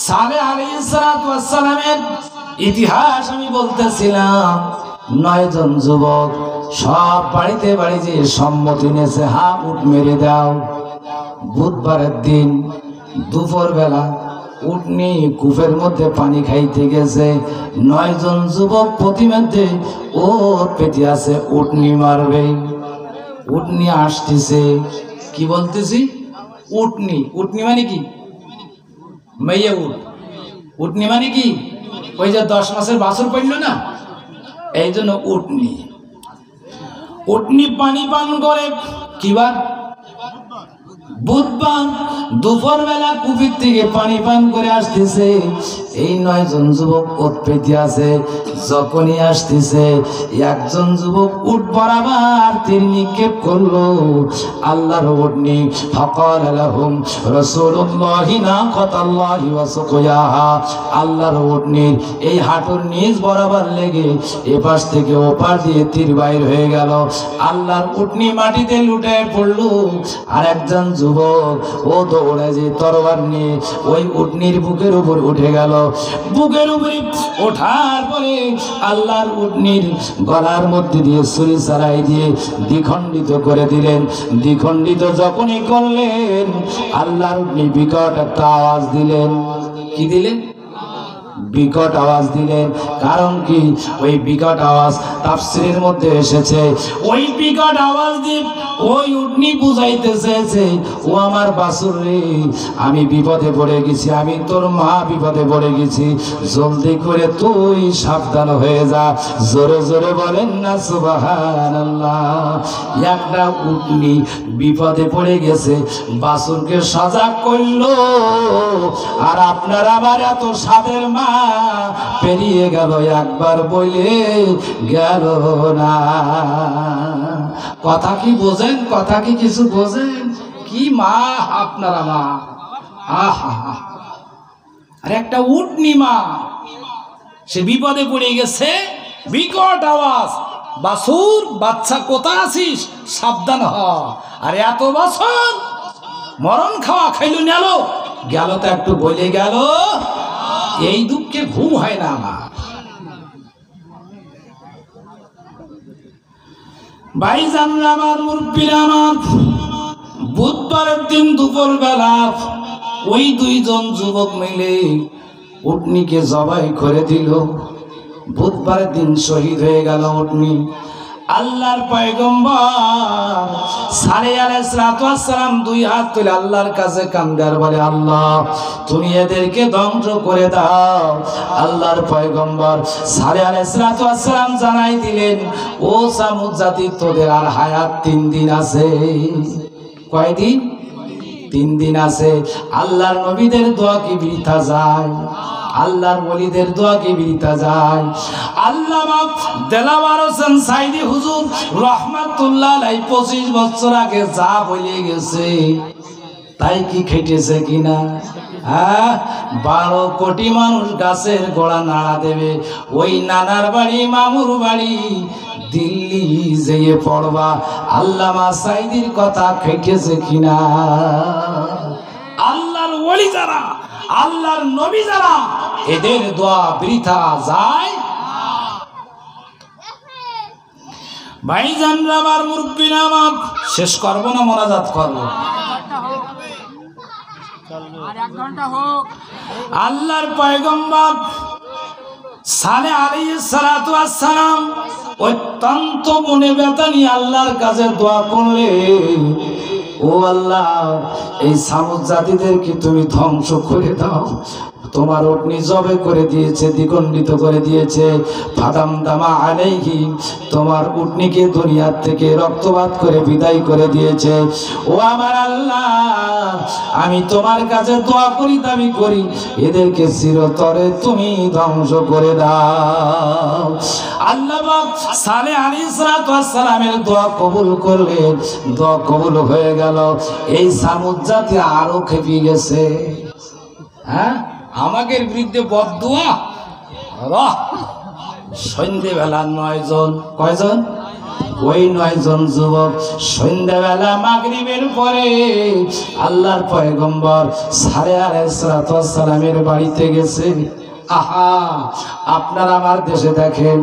Speaker 2: সালেহ আলাইহিস সালাতু ওয়াস সালামের ইতিহাস আমি বলতেছিলাম। 9 জন যুবক সব বাড়িতে বাড়ি যে সম্মতি নিয়েছে, হা উঠ মেরে দাও। বুধবারের দিন দুপুর বেলা উটনি কূপের মধ্যে পানি খাইতে গেছে। 9 জন যুবক প্রতিমধ্যে ওর পেটে আছে, উটনি মারবে। উটনি আসতেছে, কি বলতেছি? উটনি। উটনি মানে কি? মেয়ে উট। উটনি মানে কি? ওই যে 10 মাসের বাছুর পড়ল না, এই জন্য উটনি। উটনি পানি পান করে কিবার? বুধবার দুপুর বেলা কুপির থেকে পানি পান করে আসতেছে। এই 9 জন যুবক ওর পেতে আছে। যখনই আসতেছে একজন যুবক উঠ বরাবর তীর নিক্ষেপ করলো আল্লাহর উটনি। ফাকাল লাহুম রাসূলুল্লাহি নাকাতাল্লাহি ওয়া সুকিয়াহা, আল্লাহর উটনির এই হাঁটুর নিচ বরাবর লেগে এপাশ থেকে ওপার দিয়ে তীর বাইর হয়ে গেল। আল্লাহর উটনি মাটিতে লুটে পড়লো। আর একজন যুবক ও দৌড়ে যে তরবারি নিয়ে ওই উটনির বুকের উপর উঠে গেল। বুকের উপরে ওঠার পরে আল্লাহর উটনির গলার মধ্যে দিয়ে ছুরি চালাই দিয়ে দ্বিখণ্ডিত করে দিলেন। দ্বিখণ্ডিত যখনই করলেন আল্লাহর উটনি বিকট একটা আওয়াজ দিলেন। কি দিলেন? বিকট আওয়াজ দিলেন। কারণ কি? ওই বিকট আওয়াজ তাফসীরের মধ্যে এসেছে, ওই বিকট আওয়াজ দিয়ে ওই উটনি বুঝাইতে চেয়েছে, ও আমার বাছুর রে, আমি বিপদে পড়ে গেছি, আমি তোর মা বিপদে পড়ে গেছি, জলদি করে তুই সাবধান হয়ে যা। জোরে জোরে বলেন না সুবহানাল্লাহ। একটা উটনি বিপদে পড়ে গেছে, বাছুরকে সজাগ করলো, আর আপনার আবার এত সাদের মা পেরিয়ে গেল, একবার বলে গেল না। কথা কি বোঝেন? কথা কি কিছু বোঝেন? কি মা আপনারা মা! আহা! আর একটা উটনি মা, সে বিপদে পড়ে গেছে, বিকট আওয়াজ, বাছুর বাচ্চা কোথায় আছিস, সাবধান হ। আর এত বছর মরণ খাওয়া খাইল গেল, গেল তো একটু বলে গেল। এই দুঃখে ঘুম হয় না আমার। ভাইজানরা আমার, মুরব্বিরা আমার, বুধবারের দিন দুপুর বেলা ওই দুইজন যুবক মিলে উটনিকে জবাই করে দিল। বুধবারের দিন শহীদ হয়ে গেল উটনি। আল্লাহর পয়গম্বর সালেহ আলাইহিস সালাম দুই হাত তুলে আল্লাহর কাছে কান্দার বলে, আল্লাহ তুমি এদেরকে ধ্বংস করে দাও। আল্লাহর পয়গম্বর সালেহ আলাইহিস সালাম জানাই দিলেন, ও সামুদ জাতি, তোদের আর হায়াত 3 দিন আছে। কয়দিন? 3 দিন আছে। আল্লাহর নবীদের দোয়া কি বৃথা যায়? আল্লাহর ওলিদের দোয়া কি বৃথা যায়? আল্লামা দেলাওয়ার হোসেন সাইদি হুজুর রাহমাতুল্লাহ আলাইহি 25 বছর আগে যা বলে গেছে তাই কি খেটেছে কিনা? 12 কোটি মানুষ গাছের গোড়া নাড়া দেবে, ওই নানার বাড়ি মামুর বাড়ি দিল্লি যেয়ে পড়বা। আল্লামা সাইদির কথা খেটেছে কিনা? আল্লাহর ওলি যারা, আল্লাহর নবী যারা, এদের দোয়া বৃথা যায়? ভাইজানরা আমার, মুরব্বিরা আমার, শেষ করবো না মোনাজাত করবো? আল্লাহর পয়গম্বর সালেহ আলাইহিস সালাম অত্যন্ত মনে ব্যথা নিয়ে আল্লাহর কাছে দোয়া করলেন, ও আল্লাহ, এই সামুদ জাতিদেরকে তুমি ধ্বংস করে দাও। তোমার উটনি জবে করে দিয়েছে, দ্বিখণ্ডিত করে দিয়েছে। ফাদাম দামা আলাইহি, তোমার উটনিকে দুনিয়ার থেকে রক্তপাত করে বিদায় করে দিয়েছে। ও আমার আল্লাহ, আমি তোমার কাছে দোয়া করি, দাবি করি, এদেরকে চিরতরে তুমি ধ্বংস করে দাও। আল্লাহ পাক সালেহ আলাইহিস সালামের দোয়া কবুল করলেন। দোয়া কবুল হয়ে গেল। এই সামুদ জাতি আরো খেপে গেছে। হ্যাঁ, আমাদের বিরুদ্ধে বদদুয়া। সন্ধ্যেবেলা 9 জন, কয়জন? ওই 9 জন যুবক সন্ধ্যাবেলা মাগরিবের পরে আল্লাহর পয়গম্বর সালেহ আলাইহিস সালামের বাড়িতে গেছে। আহা, আপনারা আমার দেশে দেখেন,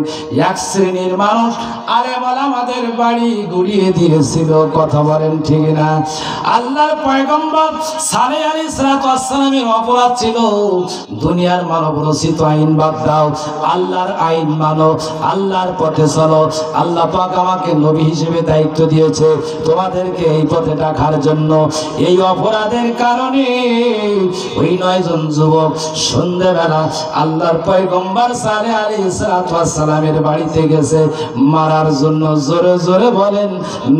Speaker 2: এক শ্রেণীর মানুষ আরে বলা আমাদের বাড়ি গুড়িয়ে দিয়েছিল। কথা বলেন ঠিক না? আল্লাহর পয়গম্বর সালেহ আলাইহিস সালামের অপরাধ ছিল, দুনিয়ার মানব রচিত আইন বাদ দাও, আল্লাহর আইন মানো, আল্লাহর পথে চলো। আল্লাহ পাক আমাকে নবী হিসেবে দায়িত্ব দিয়েছে তোমাদেরকে এই পথে ডাকার জন্য। এই অপরাধের কারণে ওই 9 জন যুবক সন্ধ্যাবেলা আল্লাহর পয়গম্বর সালেহ আলাইহিস সালামের বাড়িতে গেছে মারার জন্য। জোরে জোরে বলেন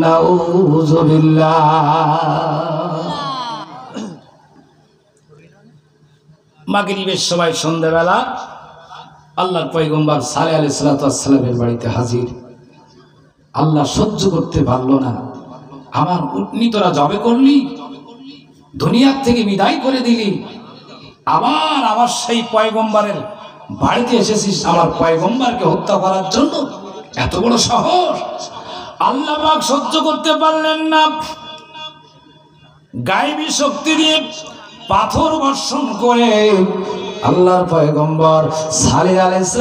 Speaker 2: নাউযুবিল্লাহ। মাগরিবের সময় সন্ধ্যাবেলা আল্লাহর পয়গম্বর সালেহ আলাইহিস সালামের বাড়িতে হাজির। আল্লাহ সহ্য করতে পারলো না, আমার উটনি তোরা জবে করলি, দুনিয়ার থেকে বিদায় করে দিলি, আবার আমার সেই পয়গম্বরের বাড়িতে এসেছিস আমার পয়গম্বরকে হত্যা করার জন্য, এত বড় সাহস! আল্লাহ পাক সহ্য করতে পারলেন না, গায়েবী শক্তি দিয়ে পাথর বর্ষণ করে আল্লাহর পয়গম্বর সালেহ আলাইহিস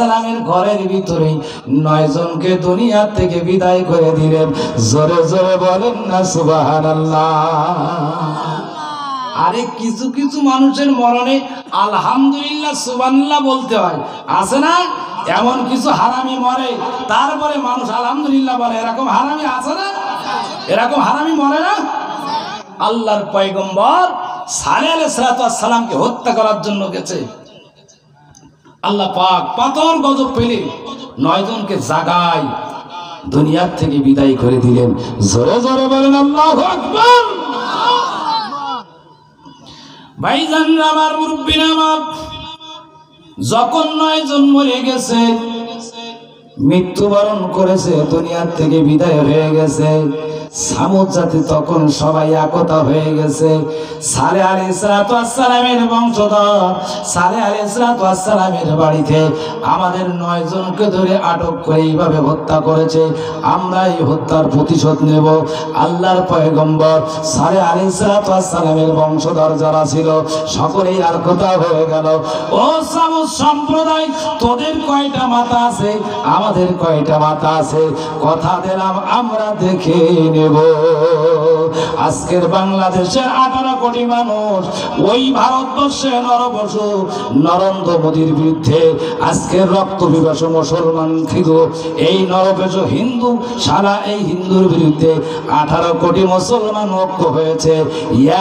Speaker 2: সালামের ঘরের ভিতরে 9 জনকে দুনিয়া থেকে বিদায় করে দিলেন। জোরে জোরে বলেন না সুবহানাল্লাহ। আরে কিছু কিছু মানুষের মরণে আলহামদুলিল্লাহ সুবহানাল্লাহ বলতে হয়, আছে না? এমন কিছু হারামি মরে, তারপরে মানুষ আলহামদুলিল্লাহ বলে, এরকম হারামি আছে না? এরকম হারামি মরে না? আল্লাহর পয়গম্বর সালেহ আলাইহিস সালামকে হত্যা করার জন্য গেছে, আল্লাহ পাক পাথর গজব পেলে 9 জনকে জাগায় দুনিয়ার থেকে বিদায় করে দিলেন। জোরে জোরে বলেন আল্লাহু আকবার। ভাইজানরা আমার, মুরব্বিরা আমার, যখন 9 জন মরে গেছে, মৃত্যুবরণ করেছে, দুনিয়ার থেকে বিদায় হয়ে গেছে, সামুদ জাতি তখন সবাই একতা হয়ে গেছে। সালেহ আলাইহিস সালামের বংশধর সালেহ আলাইহিস সালামের বাড়িতে আমাদের 9 জনকে ধরে আটক করে এইভাবে হত্যা করেছে, আমরা এই হত্যার প্রতিশোধ নেব। আল্লাহর পয়গম্বর সালেহ আলাইহিস সালামের বংশধর যারা ছিল সকলেই একতা হয়ে গেল। ও সামুদ সম্প্রদায়, তোদের কয়টা মাথা আছে, আমাদের কয়টা মাথা আছে, কথা দিলাম আমরা দেখে নেব। আজকের বাংলাদেশের 18 কোটি মানুষ ওই ভারতবর্ষে নরবসু নরেন্দ্র মোদীর বিরুদ্ধে আজকের রক্ত পিপাসু মুসলমান ছিল, এই নরবসু হিন্দু সারা এই হিন্দুর বিরুদ্ধে 18 কোটি মুসলমান ঐক্য হয়েছে।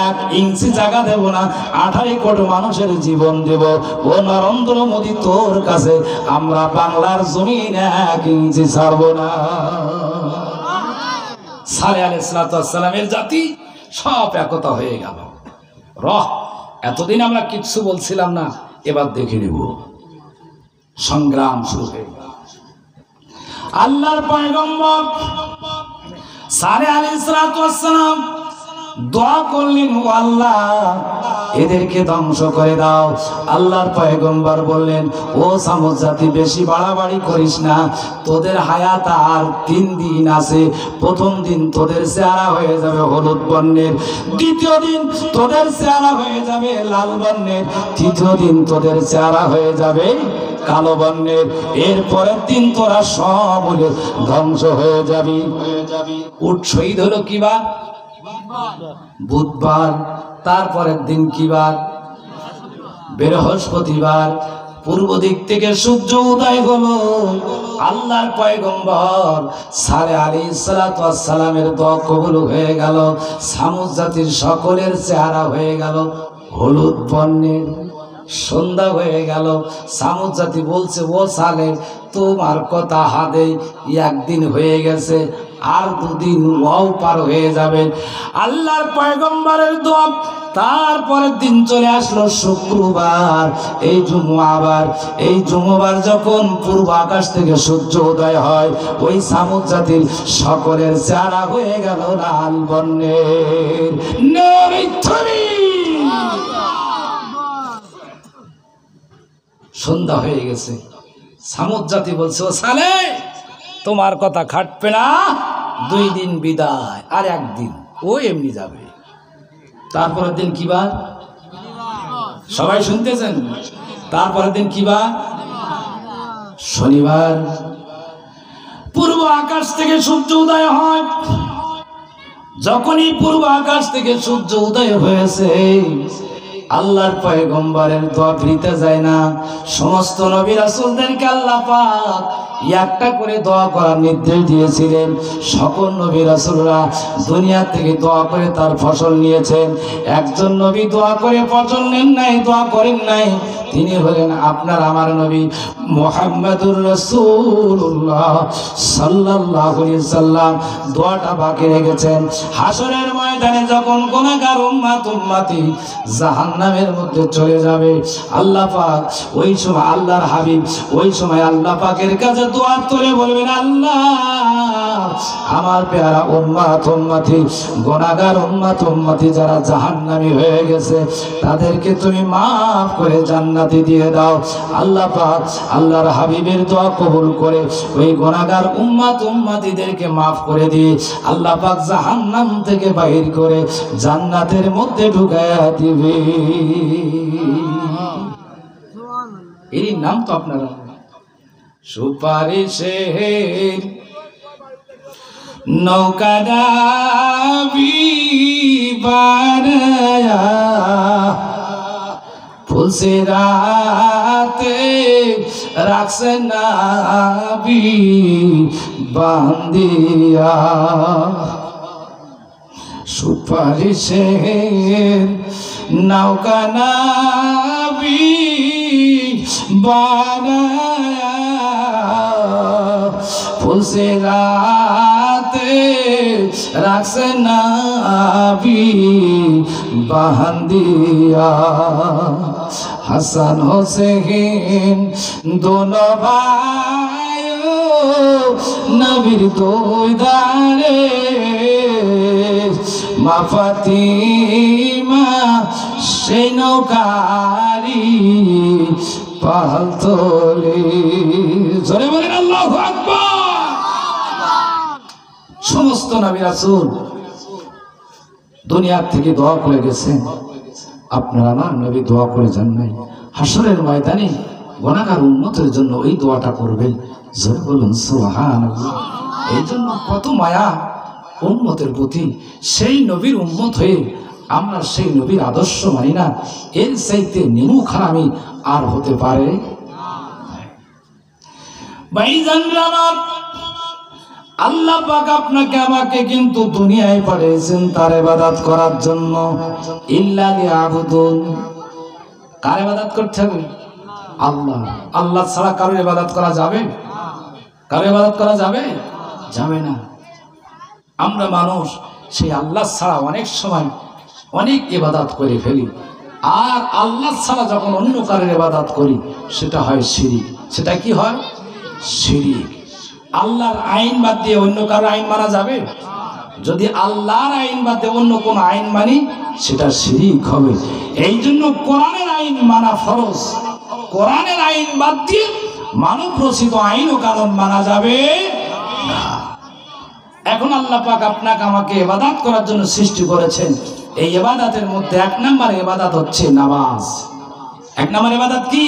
Speaker 2: 1 ইঞ্চি জায়গা দেব না, 18 কোটি মানুষের জীবন দেব। ও নরেন্দ্র মোদী, তোর কাছে আমরা বাংলার জমিন 1 ইঞ্চি ছাড়ব না। সালেহ আলাইহিস সালামের জাতি সব একতা হয়ে গেল। এতদিন আমরা কিচ্ছু বলছিলাম না, এবার দেখে নেব, সংগ্রাম শুরু হয়ে গেল। আল্লাহর পয়গম্বর সালেহ আলাইহিস সালাম দোয়া করলেন, ও আল্লাহ এদেরকে ধ্বংস করে দাও। আল্লাহর পয়গম্বর বললেন, ও সামুদ জাতি, বেশি বাড়াবাড়ি করিস না, তোদের হায়াত আর 3 দিন আছে। প্রথম দিন তোদের চেহারা হয়ে যাবে হলুদ বর্ণের, দ্বিতীয় দিন তোদের চেহারা হয়ে যাবে লাল বর্ণের, তৃতীয় দিন তোদের চেহারা হয়ে যাবে কালো বর্ণের, এরপরের দিন তোরা সব ধ্বংস হয়ে যাবি। উট শহীদ হলো কি বার? বুধবার। তারপরের দিন কি বার? বৃহস্পতিবার। পূর্ব দিক থেকে সূর্য উদয় হলো। আল্লাহর পয়গম্বর সালেহ আলাইহিস সালামের দোয়া কবুল হয়ে গেল। সামুদ জাতির সকলের চেহারা হয়ে গেল হলুদ বর্ণের। সন্ধ্যা হয়ে গেল, সামুদ জাতি বলছে, ও সালেহ, তোমার কথা হাদে 1 দিন হয়ে গেছে, আর 2 দিন ওয়াও পার হয়ে যাবে। আল্লাহর পয়গম্বরের দোয়া। তারপরের দিন চলে আসলো শুক্রবার, এই জুমুবার। এই জুমুবার যখন পূর্ব আকাশ থেকে সূর্য উদয় হয়, ওই সামুদ জাতির সকলের চেহারা হয়ে গেল লাল বর্ণের। সন্ধ্যা হয়ে গেছে, সামুদ জাতি বলছে, ও সালেহ, তোমার কথা খাটবে না, 2 দিন বিদায়, আর 1 দিন ও এমনি যাবে। তারপরের দিন কি বার? সবাই শুনতেছেন? তারপরের দিন কি বার? শনিবার। পূর্ব আকাশ থেকে সূর্য উদয় হয়। যখনই পূর্ব আকাশ থেকে সূর্য উদয় হয়েছে, আল্লাহর পয়গম্বরের দোয়া ফিরিতে যায় না। সমস্ত নবী রাসূলদেরকে আল্লাহ পাক একটা করে দোয়া করার নির্দেশ দিয়েছিলেন। সকল নবী রাসূলরা দুনিয়া থেকে দোয়া করে তার ফসল নিয়েছেন। একজন নবী দোয়া করে ফসল নেন নাই, দোয়া করেন নাই, তিনি হলেন আপনার আমার নবী মুহাম্মদুর রাসূলুল্লাহ সাল্লাল্লাহু আলাইহি সাল্লাম। দোয়াটা বাকি রেখেছেন। হাসরের ময়দানে যখন গুনাহগার উম্মতি জাহান্নামে জাহান্নামের মধ্যে চলে যাবে। আল্লাহ পাক ওই সময় আল্লাহর হাবিব ওই সময় আল্লাহ পাকের কাছে দোয়া করে বলবেন, আল্লাহ আমার পেয়ারা উম্মত উম্মতি গুনাহগার উম্মত উম্মতি যারা জাহান্নামী হয়ে গেছে তাদেরকে তুমি মাফ করে জান্নাতে দিয়ে দাও। আল্লাহ পাক আল্লাহর হাবিবের দোয়া কবুল করে ওই গুনাহগার উম্মত উম্মতিদেরকে মাফ করে দিয়ে আল্লাহ পাক জাহান্নাম থেকে বাহির করে জান্নাতের মধ্যে ঢুকায়া দিবে। এর নাম তো আপনারা সুপারিশের নৌকা ডাবি বানায়া ফুলসে রাতে রাখছে নাবি বান্দিয়া। সুপারিশের নৌকা নাবি বানায়া ফুলসে রাতে রাখছে নাবি বান্দিয়া। হাসান হোসেন দোনো ভাই নবীর দুই দারে মা ফাতিমা সেই নৌকারি পাল তোলে। জোরে বলেন আল্লাহু আকবার। সমস্ত নবী রাসূল দুনিয়া থেকে দোয়া করে গেছেন, আপনারা না নবী দোয়া করে যান নাই। হাসরের ময়দানে গুনাহগার উম্মতের জন্য এই দোয়াটা করবেন। জোরে বলুন সুবহানাল্লাহ। এই জন্য কত মায়া উম্মতের প্রতি। সেই নবীর উম্মত হয়ে আমরা সেই নবীর আদর্শ মানি না, এর চাইতে নিমু খারামি আর হতে পারে? ভাইজানরা আমার, আল্লাহ পাক আপনাকে আমাকে কিন্তু দুনিয়ায় পাঠিয়েছেন তার ইবাদত করার জন্য। ইল্লা লিয়াবুদুন, কার ইবাদত করতে হবে? আল্লাহ। আল্লাহ ছাড়া কারোর ইবাদত করা যাবে? কারোর ইবাদত করা যাবে? যাবে না। আমরা মানুষ সেই আল্লাহ ছাড়া অনেক সময় অনেক ইবাদত করে ফেলি, আর আল্লাহ ছাড়া যখন অন্য কারোর ইবাদত করি সেটা হয় শিরিক। সেটা কি হয়? শিরিক। আল্লাহর আইন বাদ দিয়ে অন্য কারো আইন মানা যাবে? যদি আল্লাহর আইন বাদ দিয়ে অন্য কোন আইন মানি সেটা শিরিক হবে। এই জন্য কোরআনের আইন মানা ফরজ। কোরআনের আইন বাদ দিয়ে মানব রচিত আইন ও কানুন মানা যাবে না। এখন আল্লাহ পাক আপনাকে আমাকে ইবাদত করার জন্য সৃষ্টি করেছেন। এই ইবাদতের মধ্যে এক নম্বর ইবাদত হচ্ছে নামাজ। এক নম্বর ইবাদত কি?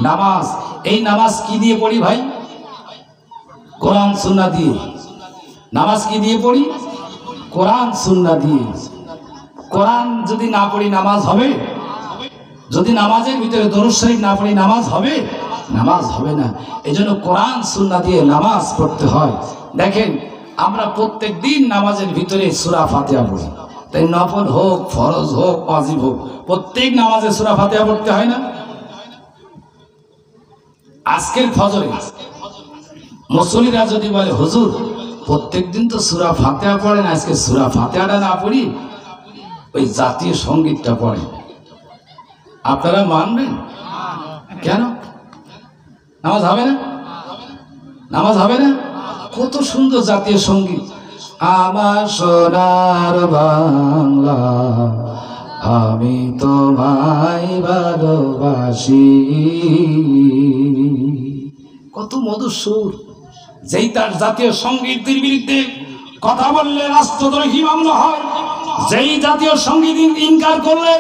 Speaker 2: নামাজ। এই নামাজ কি দিয়ে পড়ি ভাই? কোরআন সুন্নাহ দিয়ে। নামাজ কি দিয়ে পড়ি? কোরআন সুন্নাহ দিয়ে। কোরআন যদি না পড়ি নামাজ হবে? যদি নামাজের ভিতরে দরুদ শরীফ না পড়ি নামাজ হবে? নামাজ হবে না। এজন্য কোরআন সুন্নাহ দিয়ে নামাজ পড়তে হয়। দেখেন আমরা প্রত্যেক দিন নামাজের ভিতরে সূরা ফাতিহা পড়ি, তাই নফল হোক ফরজ হোক ওয়াজিব হোক প্রত্যেক নামাজে সূরা ফাতিহা পড়তে হয় না? আজকের ফজরে মুসল্লিরা যদি বলে হুজুর প্রত্যেক দিন তো সূরা ফাতিহা পড়েন, আজকে সূরা ফাতিহাটা না পড়ি ওই জাতীয় সঙ্গীতটা পড়ে, আপনারা মানবেন? কেন? নামাজ হবে না? নামাজ হবে না? কত সুন্দর জাতীয় সঙ্গীত। আমার সোনার বাংলা আমি তোমায় ভালোবাসি, কত মধুর সুর। যেই তার জাতীয় সঙ্গীতের বিরুদ্ধে কথা বললে রাষ্ট্রদ্রোহী মামলা হয়, যেই জাতীয় সঙ্গীত ইনকার করলে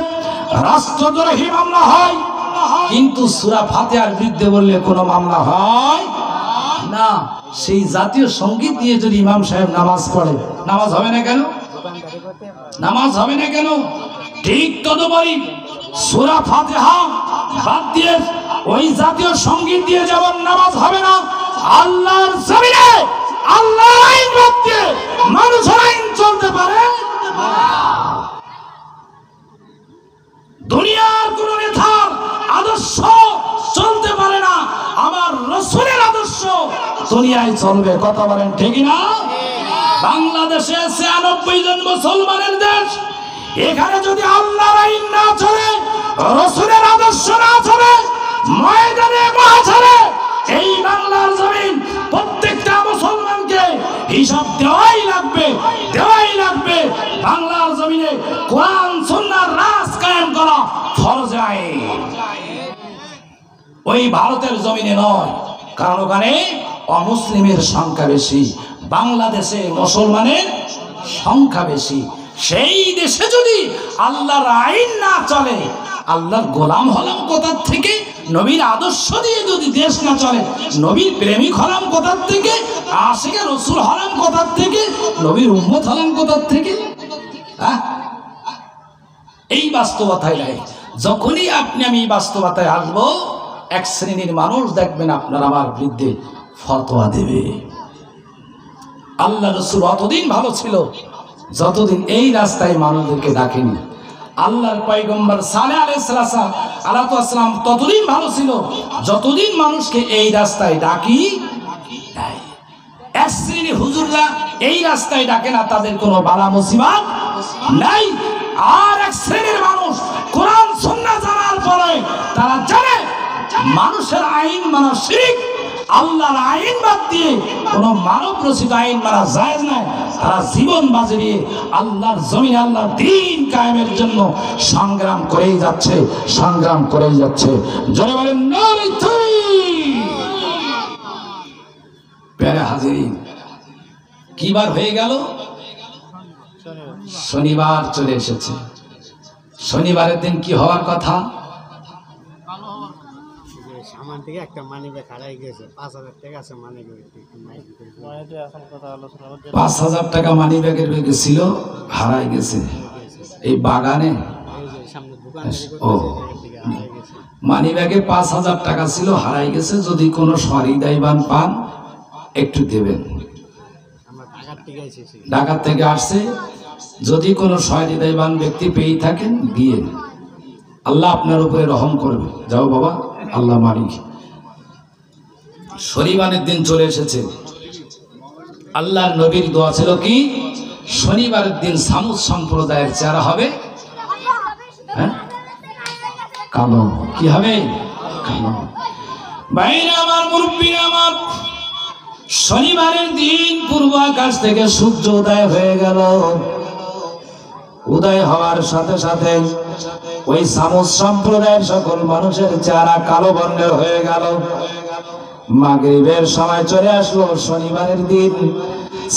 Speaker 2: রাষ্ট্রদ্রোহী মামলা হয়, কিন্তু সূরা ফাতিহার বিরুদ্ধে বললে কোনো মামলা হয় না। সেই জাতীয় সঙ্গীত দিয়ে যদি ইমাম সাহেব নামাজ পড়ে নামাজ হবে না কেন? নামাজ হবে না কেন? ঠিক তদুপরি সূরা ফাতিহা বাদ দিয়ে ওই জাতীয় সঙ্গীত দিয়ে যেমন নামাজ হবে না, আল্লাহর জমিনে আল্লাহর আইন বাদ দিয়ে মানুষের আইন চলতে পারে? দুনিয়ার কোন নেতার আদর্শ চলতে পারে না, আমার রাসূলের আদর্শ দুনিয়ায় চলবে। কথা বলেন ঠিক না? বাংলাদেশে ৯৬ জন মুসলমানের দেশ, এখানে যদি আল্লাহর আইন না চলে, রাসূলের আদর্শ না চলে, ময়দানে মাঝারে এই বাংলার জমিন প্রত্যেকটা মুসলমানকে হিসাব দেওয়াই লাগবে, দেওয়াই লাগবে। বাংলার জমিনে কোরআন সুন্নাহর রাজ কায়েম করা ফরজ আইন। ওই ভারতের জমিনে নয়, কারণ ওখানে অমুসলিমের সংখ্যা বেশি, বাংলাদেশে মুসলমানের সংখ্যা বেশি। সেই দেশে যদি আল্লাহর আইন না চলে, আল্লাহর গোলাম হলাম কোথার থেকে? নবীর আদর্শ দিয়ে যদি দেশ না চলে, নবীর প্রেমিক হলাম কোথার থেকে? আশিকে রসুল হলাম কোথার থেকে? নবীর উম্মত হলাম কোথার থেকে? এই বাস্তবতায় নাই। যখনই আপনি আমি এই বাস্তবতায় আসবো, এক শ্রেণীর মানুষ দেখবেন আপনার আমার বিরুদ্ধে ফতোয়া দেবে। আল্লাহ রসুল অতদিন ভালো ছিল যতদিন এই রাস্তায় মানুষদেরকে ডাকেনি। আল্লাহর পয়গম্বর সালেহ আলাইহিস সালাম ততদিন ভালো ছিল যতদিন মানুষকে এই রাস্তায় ডাকি নাই। এক শ্রেণীর হুজুররা এই রাস্তায় ডাকে না, তাদের কোনো বালা মুসিবত নাই। আর এক শ্রেণীর মানুষ কোরআন সুন্নাহ জানার পরে তারা জানে মানুষের আইন মানা শিরক, আল্লাহর আইন বাদ দিয়ে কোন মানব রচিত আইন মানা জায়েজ নাই। তারা জীবন বাজি দিয়ে আল্লাহর জমিন, আল্লাহর দ্বীন কায়েমের জন্য সংগ্রাম করেই যাচ্ছে, সংগ্রাম করেই যাচ্ছে। জোরে বলেন নারে তাকবীর। প্যারা হাজিরিন, কি বার হয়ে গেল? শনিবার চলে এসেছে। শনিবারের দিন কি হওয়ার কথা?
Speaker 3: সামান থেকে একটা মানি ব্যাগ হারাই গেছে, 5,000 টাকা আছে মানি ব্যাগে।
Speaker 2: 5,000 টাকা মানি ব্যাগের ব্যাগে ছিল, হারাই গেছে এই বাগানে। ও মানি ব্যাগে 5,000 টাকা ছিল, হারাই গেছে। যদি কোনো সহৃদয়বান পান একটু দেবেন। ঢাকা থেকে আসছে, যদি কোনো সহৃদয়বান ব্যক্তি পেয়ে থাকেন দিয়ে আল্লাহ আপনার উপরে রহম করবে। যাও বাবা, আল্লাহ মালিক। শনিবারের দিন চলে এসেছে। আল্লাহর নবীর দোয়া ছিল কি? শনিবারের দিন সামুদ সম্প্রদায়ের চেহারা হবে কালো। কি হবে? কালো। ভাইরা আমার, মুরব্বীরা আমার, শনিবারের দিন পূর্ব আকাশ থেকে সূর্য উদয় হয়ে গেল। উদয় হওয়ার সাথে সাথে ওই সামুদ সম্প্রদায়ের সকল মানুষের চেহারা কালো বর্ণের হয়ে গেল। মাগরিবের সময় চলে আসলো শনিবারের দিন।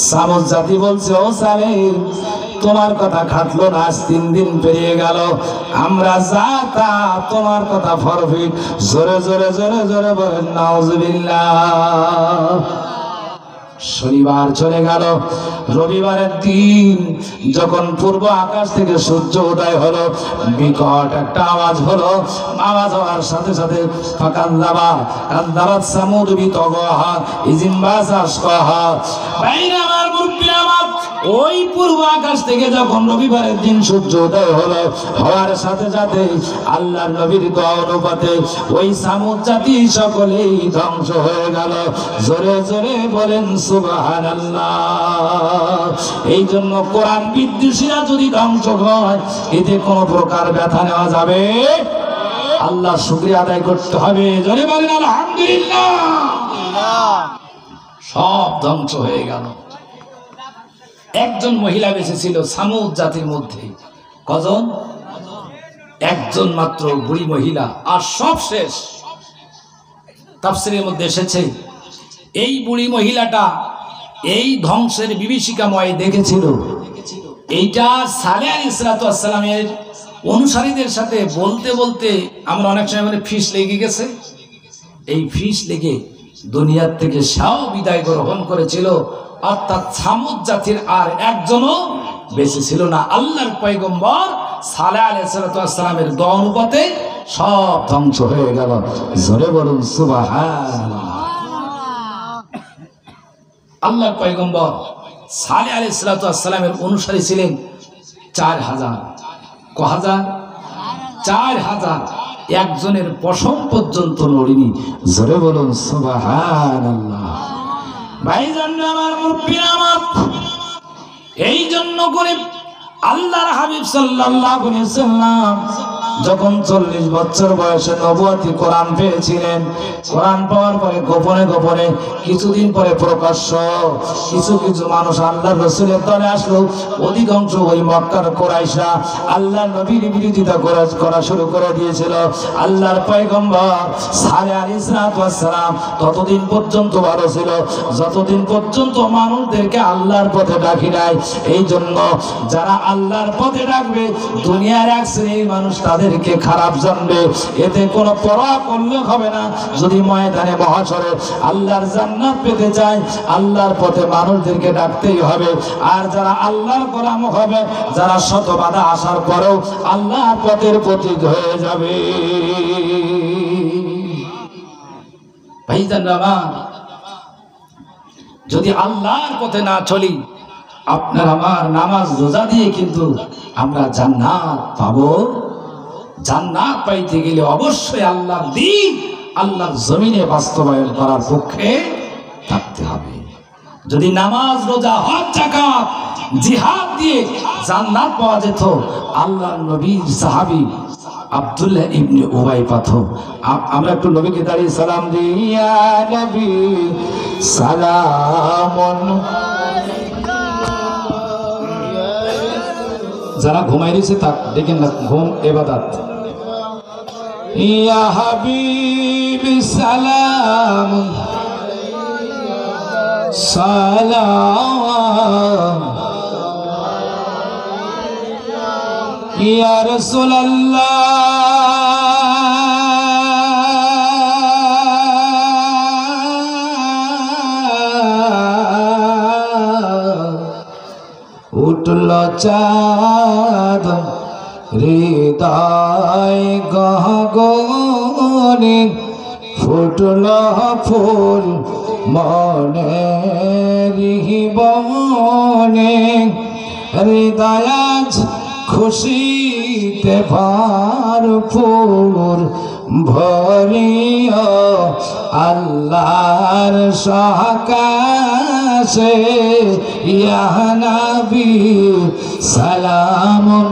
Speaker 2: সামুদ জাতি বলছে, ও সালেহ, তোমার কথা খাটলো না, আজ 3 দিন পেরিয়ে গেল, আমরা যা তা তোমার কথা ফরফিট। জোরে জোরে জোরে জোরে বলেন নাউজুবিল্লাহ। শনিবার চলে গেল। রবিবারের দিন যখন পূর্ব আকাশ থেকে সূর্য উদয় হলো, বিকট একটা আওয়াজ হলো। আওয়াজ হওয়ার সাথে সাথে কান্দাবাত সামুদ বিতগহা ইজিমবাসাসকহা। বাইরে আমার, মুরব্বিরা আমার, ওই পূর্ব আকাশ থেকে যখন রবিবারের দিন সূর্য উদয় হলো, হওয়ার সাথে সাথে আল্লাহর নবীর দোয়া অনুপাতে ওই সামুদ জাতি সকলেই ধ্বংস হয়ে গেল। জোরে জোরে বলেন সুবহানাল্লাহ। এই জন্য কোরআন বিদ্বেষীরা যদি ধ্বংস হয়, এতে কোনো প্রকার ব্যথা নেওয়া যাবে? আল্লাহ শুকরিয়া আদায় করতে হবে। জোরে বলেন আলহামদুলিল্লাহ। সব ধ্বংস হয়ে গেল। একজন মহিলা বেঁচে ছিল সামুদ জাতির মধ্যে। কজন? একজন মাত্র, বুড়ি মহিলা। আর সব শেষ। তাফসীরের মধ্যে এসেছে এই বুড়ি মহিলাটা এই ধ্বংসের বিভীষিকাময় দেখেছিল। এইটা সালেহ আলাইহিস সালামের অনুসারীদের সাথে বলতে বলতে আমরা অনেক সময় মানে ফিস লেগে গেছে। এই ফিস লেগে দুনিয়ার থেকে সাও বিদায় গ্রহণ করেছিল। অর্থাৎ সামুদ জাতির আর একজনও বেঁচে ছিল না। আল্লাহর পয়গম্বর সালেহ আলাইহিস সালামের দোয়া অনুপাতে সব ধ্বংস হয়ে গেল। জোরে বলুন সুবহানাল্লাহ। আল্লাহর পয়গম্বর সালেহ আলাইহিস সালামের অনুসারী ছিলেন 4,000। কহাজার? 4,000। একজনের পশম পর্যন্ত নড়েনি। জোরে বলুন সুবহানাল্লাহ। ভাইজান আমার, মুরব্বিরা আমার, এই জন্য করে আল্লাহর হাবিব সাল্লাল্লাহু আলাইহি ওয়াসাল্লাম যখন 40 বছর বয়সে নবুয়তি কোরআন পেয়েছিলেন, কোরআন পাওয়ার পরে গোপনে গোপনে কিছুদিন পরে প্রকাশ্য কিছু কিছু মানুষ আল্লাহর রাসূলের দলে আসলো। অধিকাংশ ওই মক্কার কুরাইশরা আল্লাহর নবীর বিরোধিতা করা শুরু করে দিয়েছিল। আল্লাহর পয়গম্বর সালেহ আলাইহিস সালাম ততদিন পর্যন্ত ভালো ছিল যতদিন পর্যন্ত মানুষদেরকে আল্লাহর পথে ডাকি নাই। এই জন্য যারা আল্লাহর পথে ডাকবে দুনিয়ার এক শ্রেণীর মানুষ তাদেরকে খারাপ জানবে, এতে কোনো পরোয়া করলে হবে না। যদি ময়দানে মহাশরে আল্লাহর জান্নাত পেতে চায় আল্লাহর পথে মানুষদেরকে ডাকতেই হবে। আর যারা আল্লাহর গোলাম হবে, যারা শত বাধা আসার পরেও আল্লাহর পথের পথিক হয়ে যাবে। ভাইজানরা আমার, যদি আল্লাহর পথে না চলি, আপনার আমার নামাজ রোজা দিয়ে কিন্তু আমরা জান্নাত পাবো। জান্নাত পাইতে গেলে অবশ্যই আল্লাহর দ্বীন আল্লাহর জমিনে বাস্তবায়ন করার পক্ষে থাকতে হবে। যদি নামাজ রোজা হজ যাকাত জিহাদ দিয়ে জান্নাত পাওয়া যেত, আল্লাহর নবীর সাহাবী আব্দুল্লাহ ইবনে উবাই পাথর, আমরা একটু নবীকে দাঁড়িয়ে সালাম দিই, ইয়া নবী সালামুন। যারা ঘুমাই দিয়েছে তা দেখেন না, ঘুম ইবাদত। ইয়া হাবিব সালাম সালাম ইয়া রাসূলুল্লাহ উঠল চাঁদ হৃদয় গগনে, ফুটল ফুল মনের বনে, হৃদয় আজ খুশিতে ভরপুর, ভরিও আল্লাহর সকাশে, ইয়া নবী সালামুন।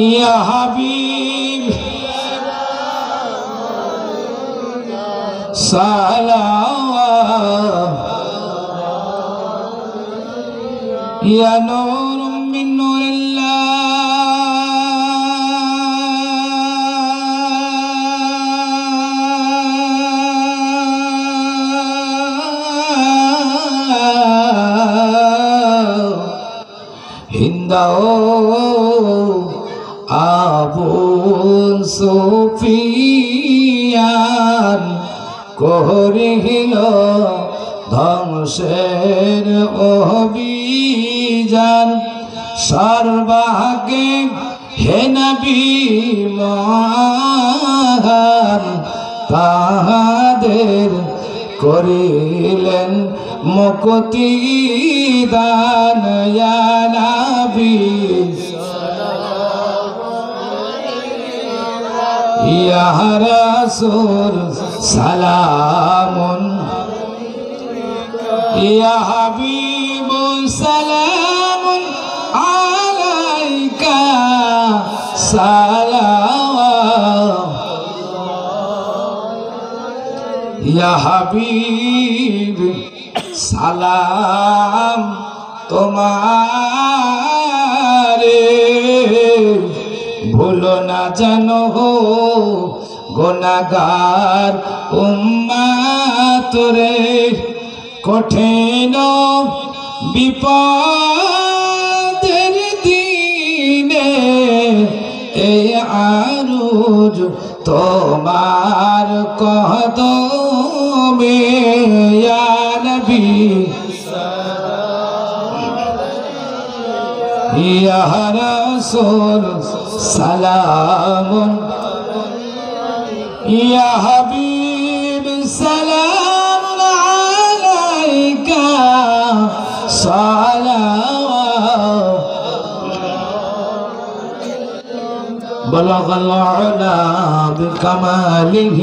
Speaker 2: ইয়া হাবিব সালাম ইয়া নূরুম মিন নূরিল্লাহ, হিন্দাও আবু সুফিয়ান করিল ধ্বংসের অভিযান, সর্বাগে হে নবী মহান তাহাদের করিলেন মুক্তি দান, ইয়া নবী ইয়া রাসূল সালামুন, ইয়া হাবিব সালামুন আলাইকা সালাম, ইয়া হাবিব সালাম তোমারে, ভুলো না জানো গুনাহগার উম্মত রে, কঠিন বিপদের দিনে এই আরজ তোমার কদমে, ইয়া নবী ইয়া রাসূল সালামুন, ইয়া হাবিব সালামুন আলাইকা সালাম, بلغ العلا بكماله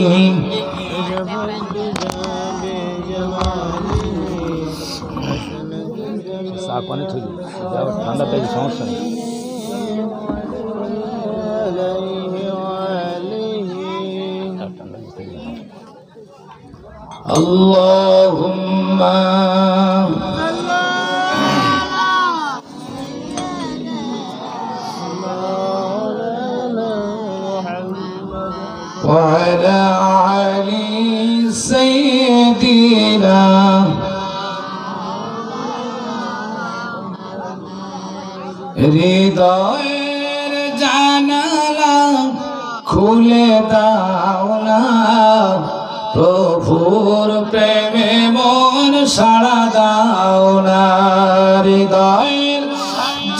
Speaker 4: চা পানি থই ঠান্ডা থেকে সমস্যা নেই
Speaker 2: আল্লাহুম্মা وعلى علي سيدنا হৃদয়ের জানালা খুলে দাও না প্রভুর প্রেমে মন সাড়া দাও না হৃদয়ের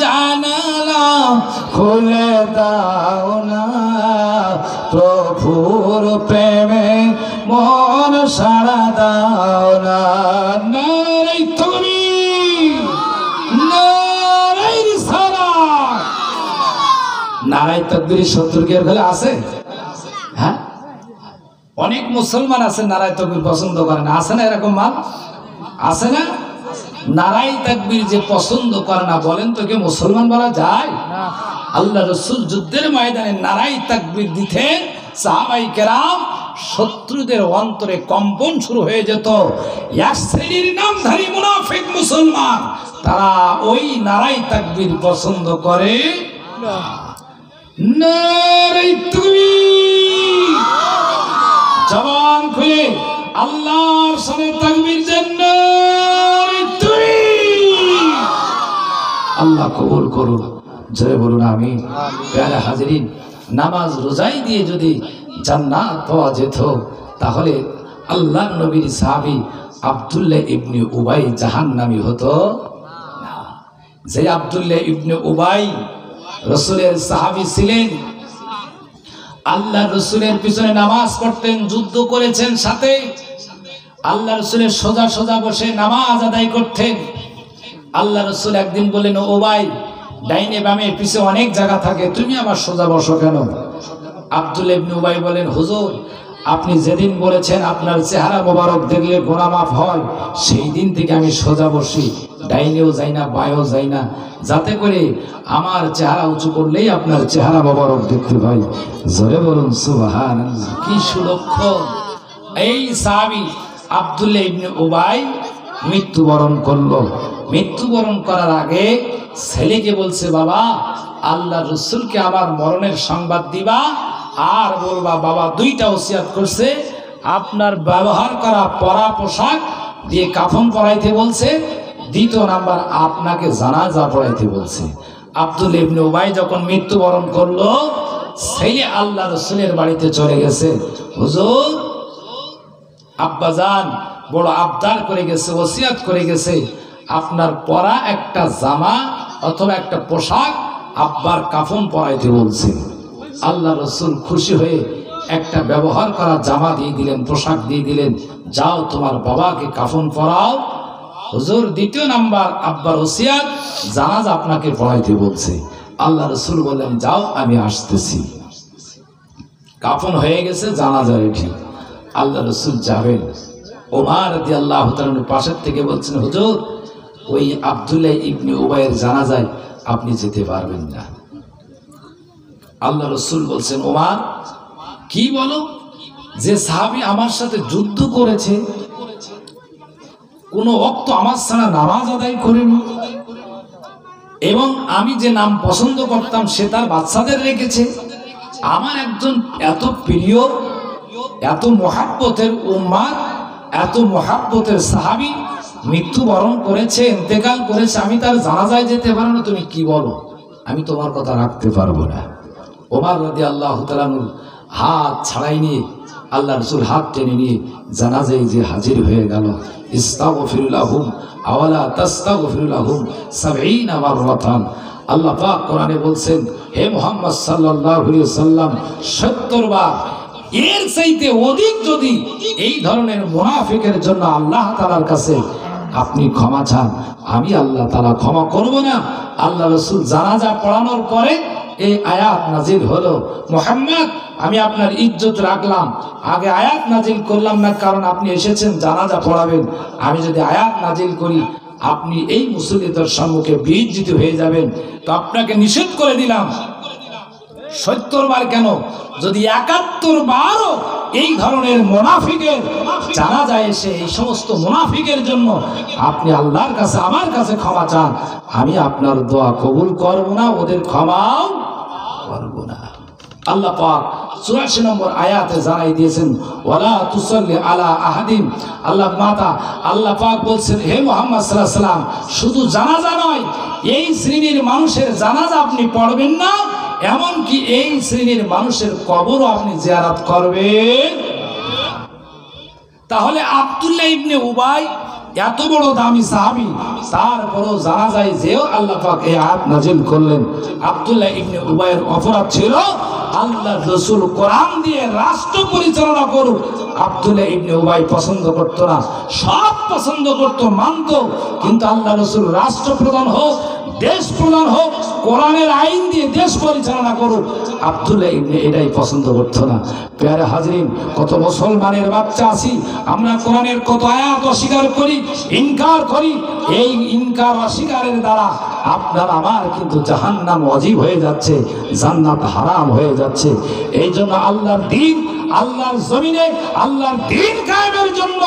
Speaker 2: জানালা খুলে দাও না প্রভুর প্রেমে মন সাড়া দাও না নারাই তাকবীর নারাই রিসালাত নারাই তাকবীর 70 কি ঘরে আছে হ্যাঁ অনেক মুসলমান আছে নারাই তাকবীর পছন্দ করে না আছে না এরকম মান আছে না নারাই তাকবীর যে পছন্দ করে না বলেন তো কি মুসলমান বলা যায় না আল্লাহ রাসূল যুদ্ধের ময়দানে নারাই তাকবীর দিতেন সাহাবায়ে কেরাম শত্রুদের অন্তরে কম্পন শুরু হয়ে যেত এক শ্রেণীর নামধারী মুনাফিক মুসলমান তারা ওই নারাই তাকবীর পছন্দ করে না নারাই তাকবীর জবান খুলে আল্লাহর সামনে তাকবীর জান্নাত আল্লাহ কবুল করুন জয় বলুন আমিন প্যারা হাজিরিন নামাজ রোজাই দিয়ে যদি জান্নাত পাওয়া যেত তাহলে আল্লাহর নবীর সাহাবী আব্দুল্লাহ ইবনে উবাই জাহান্নামী হতো না যে আব্দুল্লাহ ইবনে উবাই রাসূলের সাহাবী ছিলেন আল্লাহ রাসূলের পিছনে নামাজ পড়তেন যুদ্ধ করেছেন সাথে আল্লাহ রাসূলের সোজা সোজা বসে নামাজ আদায় করতেন আল্লাহ রাসূল একদিন বললেন ও ভাই ডাইনে বামে পিছে অনেক জায়গা থাকে তুমি আমার সোজা বসো কেন আব্দুল্লাহ ইবনে উবাই বলেন হুজুর আপনি যেদিন বলেছেন আপনার চেহারা মোবারক দেখলে গুনাহ মাফ হয় সেই দিন থেকে আমি সোজা বসি ডাইনেও যাই না বাঁয়েও যাই না যাতে করে আমার চেহারা উঁচু করলেই আপনার চেহারা মোবারক দেখতে পাই জোরে বলুন সুবহানাল্লাহ কি সুলক্ষণ এই সাহাবী আব্দুল্লাহ ইবনে উবাই মৃত্যুবরণ করলো মৃত্যুবরণ করার আগে ছেলেকে বলছে বাবা আল্লাহ রাসূলকে আমার মরণের সংবাদ দিবা আর বলবা বাবা দুইটা ওসিয়াত করছে আপনার ব্যবহার করা পরা পোশাক দিয়ে কাফন পরাইতে বলছে দ্বিতীয় নাম্বার আপনাকে জানাজা পড়াইতে বলছে আব্দুল্লাহ ইবনে উবাই যখন মৃত্যুবরণ করলো ছেলে আল্লাহ রাসূলের বাড়িতে চলে গেছে হুজুর আব্বাজান বড় আবদার করে গেছে ওসিয়াত করে গেছে আপনার পরা একটা জামা অথবা একটা পোশাক আব্বার কাফন পরাইতে বলছে আল্লাহ রাসূল খুশি হয়ে একটা ব্যবহার করা জামা দিয়ে দিলেন পোশাক দিয়ে দিলেন যাও তোমার বাবাকে কাফন পরাও হুজুর দ্বিতীয় নাম্বার আব্বার ওসিয়াত জানাজা আপনাকে পড়াইতে বলছে আল্লাহ রাসূল বললেন যাও আমি আসতেছি কাফন হয়ে গেছে জানাজা রেডি আল্লাহ রাসূল যাবেন ওমর রাদিয়াল্লাহু তাআলার পাশের থেকে বলছেন হুজুর ওই আব্দুল্লাহ ইবনে উবাইয়ের জানাজায় আপনি যেতে পারবেন না আল্লাহ রাসূল বলছেন ওমর কি বলো যে সাহাবী আমার সাথে যুদ্ধ করেছে কোনো ওয়াক্ত আমার ছাড়া নামাজ আদায় করেনি এবং আমি যে নাম পছন্দ করতাম সে তার বাচ্চাদের রেখেছে আমার একজন এত প্রিয় এত মহাব্বতের উম্মাত এত মহাব্বতের সাহাবী মৃত্যুবরণ করেছে ইন্তেকাল করেছে আমি তার জানাজায় যেতে পারবো না তুমি কি বলো আমি তোমার কথা রাখতে পারবো না ওমর রাদিয়াল্লাহু তাআলা হাত ছাড়াই নিয়ে আল্লাহ রাসূল হাত টেনে নিয়ে জানাজায় যে হাজির হয়ে গেল ইস্তাগফিরু লাহুম আওয়ালা তাস্তাগফিরু লাহুম 70 মাররাতান আল্লাহ পাক কোরআনে বলছেন হে মুহাম্মদ সাল্লাল্লাহু আলাইহি ওয়াসাল্লাম 70 বার এর চাইতে অধিক যদি এই ধরনের মুনাফিকের জন্য আল্লাহ তাআলার কাছে আপনি ক্ষমা চান আমি আল্লাহ তাআলা ক্ষমা করব না আল্লাহ রাসূল জানাজা পড়ানোর পরে এই আয়াত নাজিল হলো মুহাম্মদ আমি আপনার ইজ্জত রাখলাম আগে আয়াত নাজিল করলাম না কারণ আপনি এসেছেন জানাজা পড়াবেন আমি যদি আয়াত নাজিল করি আপনি এই মুসলিদের সম্মুখে বিজিত হয়ে যাবেন। তো আপনাকে নিষেধ করে দিলাম 70 বার কেন, যদি 71 বারও এই ধরনের মুনাফিকের জানাজায় এসে এই সমস্ত মুনাফিকের জন্য আপনি আল্লাহর কাছে আমার কাছে ক্ষমা চান, আমি আপনার দোয়া কবুল করব না, ওদের ক্ষমাও করব না। আল্লাহ পাক 84 নম্বর আয়াতে জানাই দিয়েছেন, ওয়ালা তুসাল্লি আলা আহাদিন। আল্লাহ পাক বলছেন, হে মুহাম্মদ সাল্লাল্লাহু আলাইহি ওয়াসাল্লাম, শুধু জানাজা নয়, এই শ্রেণীর মানুষের জানাজা আপনি পড়বেন না, এমনকি এই শ্রেণীর মানুষের কবরও আপনি জিয়ারত করবেন। তাহলে আব্দুল্লাহ ইবনে উবাই এত বড় দামি সাহাবী, তারপরও জানাজায় যেও আল্লাহ পাক এই আয়াত নাযিল করলেন। আব্দুল্লাহ ইবনে উবাইয়ের অপরাধ ছিল আল্লাহর রাসূল কোরআন দিয়ে রাষ্ট্র পরিচালনা করুক, আব্দুল্লাহ ইবনে উবাই পছন্দ করত না। সব পছন্দ করত, মানত, কিন্তু আল্লাহর রাসূল রাষ্ট্রপ্রধান হোক, দেশ প্রধান হোক, কোরআনের আইন দিয়ে দেশ পরিচালনা করুক, আব্দুল্লাহ ইবনে এটাই পছন্দ করত না। প্যারে হাজরিন, কত মুসলমানের বাচ্চা আছি আমরা, কোরআনের কত আয়াত অস্বীকার করি, ইনকার করি। এই ইনকার অস্বীকারের দ্বারা আপনার আমার কিন্তু জাহান্নাম ওয়াজিব হয়ে যাচ্ছে, জান্নাত হারাম হয়ে যাচ্ছে। এই জন্য আল্লাহর দ্বীন, আল্লাহর জমিনে আল্লাহর দ্বীন কায়েমের জন্য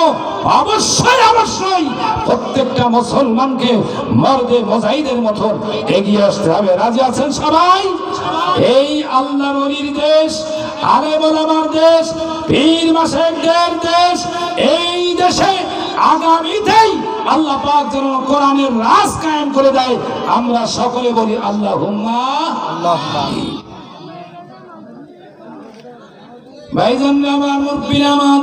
Speaker 2: অবশ্যই প্রত্যেকটা মুসলমানকে মর্দে মুজাহিদের মতো এগিয়ে আসতে হবে। রাজি আছেন সবাই? এই আল্লাহর ওলির দেশ, আলেম ওলামার দেশ, পীর মাশায়েখদের দেশ, এই দেশে আগামীতেই আল্লাহ পাক যেন কোরআনের রাজ কায়েম করে দেয়। আমরা সকলে বলি আল্লাহুম্মা আমিন। ভাইজান আমার, মুরব্বিরা আমার,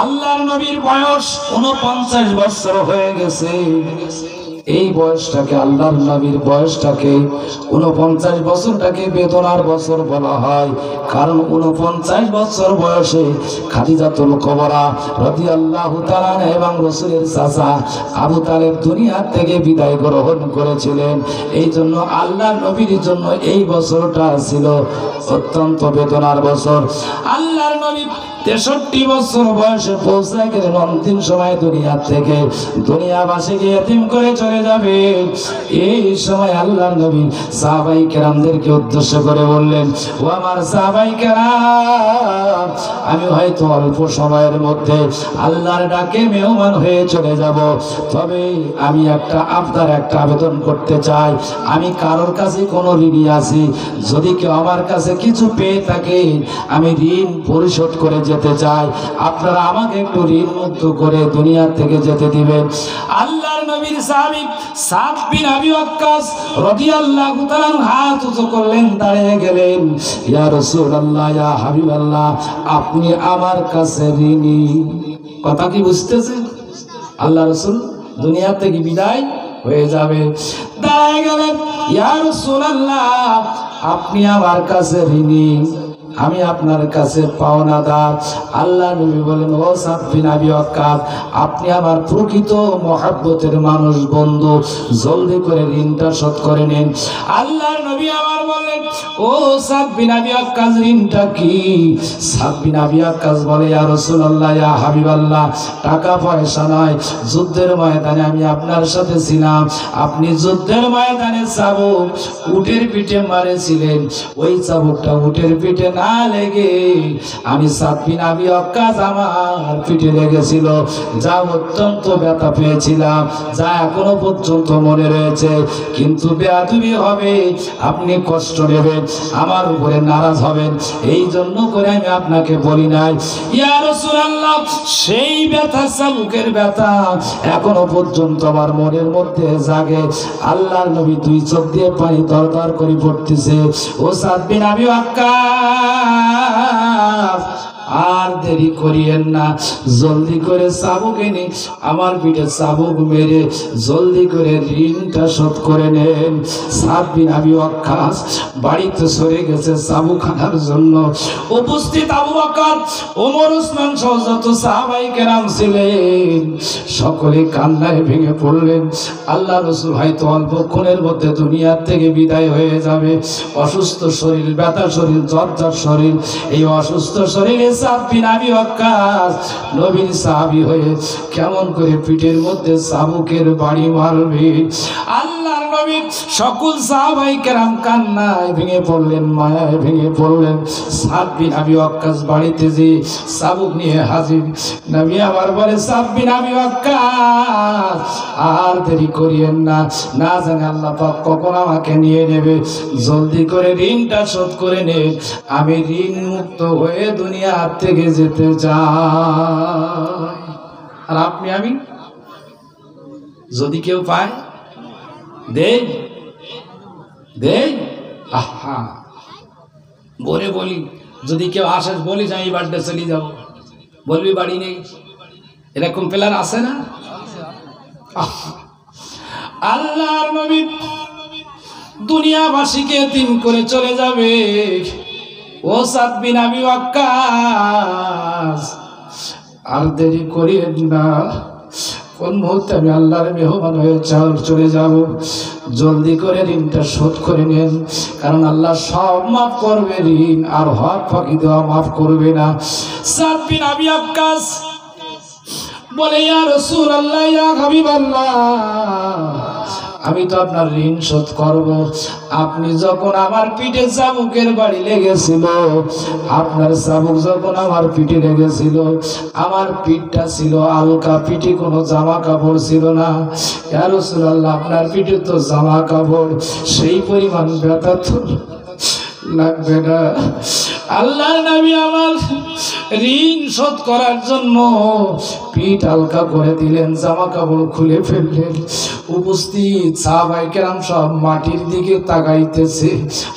Speaker 2: আল্লাহর নবীর বয়স 49 বছর হয়ে গেছে। এই বয়সটাকে, আল্লাহর নবীর বয়সটাকে, 49 বছরটাকে বেদনার বছর বলা হয়, কারণ 49 বছর বয়সে খাদিজাতুল কুবরা রাদিয়াল্লাহু তাআলা এবং রাসূলের চাচা আবু তালেব দুনিয়া থেকে বিদায় গ্রহণ করেছিলেন। এই জন্য আল্লাহর নবীর জন্য এই বছরটা ছিল অত্যন্ত বেদনার বছর। আল্লাহর নবী 63 বছর বয়সে পৌঁছে গেলেন। অন্তিম সময় দুনিয়া থেকে দুনিয়াবাসীকে এতিম করে চলে যাবে। এই সময় আল্লাহর নবী সাহাবায়ে কেরামদেরকে উদ্দেশ্য করে বললেন, ও আমার সাহাবায়ে কেরাম, আমি হয়তো অল্প সময়ের মধ্যে আল্লাহর ডাকে মেহমান হয়ে চলে যাব, তবে আমি একটা আবেদন করতে চাই। আমি কারোর কাছে কোনো ঋণী আছি, যদি কেউ আমার কাছে কিছু পেয়ে থাকে আমি ঋণ পরিশোধ করে যেতে চাই, আপনারা আমাকে একটু ঋণ মুক্ত করে দুনিয়া থেকে যেতে দিবেন। আল্লাহর নবীর সাহাবী সাদ বিন আবি ওয়াক্কাস রাদিয়াল্লাহু তাআলা হাত উঁচু করলেন, দাঁড়িয়ে গেলেন, ইয়া রাসূলুল্লাহ, ইয়া হাবিবাল্লাহ, আপনি আমার কাছে ঋণী। কথা কি বুঝতেছেন? আল্লাহ রাসূল দুনিয়া থেকে বিদায় হয়ে যাবে, দাঁড়িয়ে গেলেন, ইয়া রাসূলুল্লাহ, আপনি আমার কাছে ঋণী, আমি আপনার কাছে পাওনাদার। আল্লাহ নবী বলেন, ও সাদ বিন আবি ওয়াক্কাস, আপনি আমার প্রকৃত মহব্বতের মানুষ, বন্ধু, জলদি করে ঋণটা শোধ করে নিন। আল্লাহর নবী আমার বলেন, ও সাদ বিন আবি ওয়াক্কাস, ঋণটা কি? সাদ বিন আবি ওয়াক্কাস বলে, ইয়া রাসূলুল্লাহ, ইয়া হাবিবাল্লাহ, টাকা পয়সা নয়, যুদ্ধের ময়দানে আমি আপনার সাথে ছিলাম, আপনি যুদ্ধের ময়দানে চাবুক উটের পিঠে মারেছিলেন, ওই চাবুকটা উটের পিঠে না লেগে আমি সাদ বিন আবি ওয়াক্কাস আমার পিঠে লেগেছিল, যা অত্যন্ত ব্যথা পেয়েছিলাম, যা এখনো পর্যন্ত মনে রয়েছে। কিন্তু বেয়াদবি হবে, আপনি কষ্ট নেবেন, আমার উপরে নারাজ হবেন, এই জন্য করে আমি আপনাকে বলি নাই। ইয়া রাসূলুল্লাহ, সেই ব্যথা, চাবুকের ব্যথা এখনো পর্যন্ত আমার মনের মধ্যে জাগে। আল্লাহর নবী দুই চোখ দিয়ে পানি দরদর করে পড়তেছে। ও সাদ বিন আবি ওয়াক্কাস, আর দেরি করিয়েন না, জলদি করে চাবুক এনে আমার পিঠে চাবুক মেরে জলদি করে ঋণটা শোধ করে নেন। সাদ বিন আবি ওয়াক্কাস বাড়িতে সরে গেছে চাবুক আনার জন্য। উপস্থিত আবু বকর, ওমর, ওসমান সহ যত সাহাবায়ে কেরাম ছিলেন সকলে কান্নায় ভেঙে পড়লেন। আল্লাহ রাসূল হয়তো অল্পক্ষণের মধ্যে দুনিয়া থেকে বিদায় হয়ে যাবে। অসুস্থ শরীর, ব্যথা শরীর, জ্বর শরীর, এই অসুস্থ শরীরে সাদ বিন আবি ওয়াক্কাস নবীর সাহাবী হয়ে কেমন করে পিঠের মধ্যে চাবুকের বাড়ি মারবে। আল্লাহর নবী সকল সাহাবায়ে কেরাম কান্নায় ভেঙে পড়লেন, মায়ায় ভেঙে পড়লেন। সাদ বিন আবি ওয়াক্কাস বাড়িতে যে চাবুক নিয়ে হাজির। নবী আমার বলে, সাদ বিন আবি ওয়াক্কাস আর দেরি করিয়েন না, না জানি আল্লাহ পাক কখন আমাকে নিয়ে নেবে, জলদি করে ঋণটা শোধ করে নে, আমি ঋণ মুক্ত হয়ে দুনিয়া থেকে যেতে চাই। আর আপনি আমি যদি কেউ পায় দেই দেই, আহা বলে বলি, যদি কেউ আসে বলিস আমি বার্থডে চলে যাবো, বলবি বাড়ি নেই, এরকম প্ল্যান আছে না? আল্লাহর নবী দুনিয়াবাসীকে এতিম করে চলে যাবে। ও সাদ বিন আবি ওয়াক্কাস আর দেরি করিয়েন না, কোন মুহূর্তে আমি আল্লাহর মেহমান হয়ে চলে যাব, জলদি করে ঋণটা শোধ করে নেন, কারণ আল্লাহ সব মাফ করবে, ঋণ আর হক ফাঁকি দেওয়া মাফ করবে না। সাদ বিন আবি ওয়াক্কাস বলে, ইয়া রাসূলুল্লাহ, ইয়া হাবিবাল্লাহ, আমি তো আপনার ঋণ শোধ করব। আপনি যখন আমার পিঠে চাবুকের বাড়ি লেগেছিল, আপনার চাবুক যখন আমার পিঠে লেগেছিল, আমার পিঠটা ছিল আলকা, পিঠে কোনো জামা কাপড় ছিল না। ইয়া রাসূলুল্লাহ, আপনার পিঠে তো জামা কাপড়, সেই পরিমাণ ব্যথা তো লাগবে না। আল্লাহর নবী আমার ঋণ শোধ করার জন্য পিঠ হালকা করে দিলেন, জামা কাপড় খুলে ফেললেন। উপস্থিত সাহাবায়ে কেরাম সব মাটির দিকে তাকাইতেছে।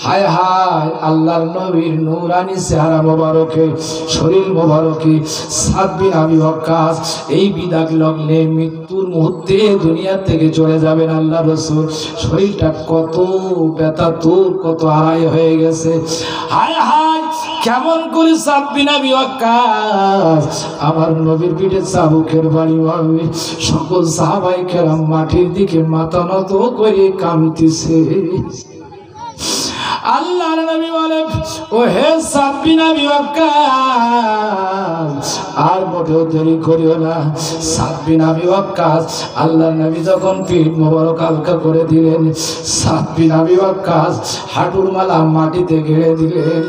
Speaker 2: হায় হায়, আল্লাহর নবীর নূরানি চেহারা মোবারকে, শরীর মোবারকে সাদ বিন আবি ওয়াক্কাস এই বিদাগ লগ্নে মৃত্যুর মুহূর্তে দুনিয়া থেকে চলে যাবেন আল্লাহ রাসূল। শরীরটা কত ব্যথা, তোর কত আড়াই হয়ে গেছে। হায় হায়, কেমন করে সাদ বিন আবি ওয়াক্কাস আমার নবীর পিঠে চাবুকের বাড়ি মারবে। সকল সাহাবায়ে কেরাম মাটির দিকে মাথা নত করে কাঁদতেছে। আল্লাহর নবী বলে, ও হে সাদ বিন আবি ওয়াক্কাস, আর মোটেও দেরি করিও না। সাদ বিন আবি ওয়াক্কাস আল্লাহর নবী যখন পিঠ মোবারক হালকা করে দিলেন, সাদ বিন আবি ওয়াক্কাস হাঁটুর মালা মাটিতে গেড়ে দিলেন,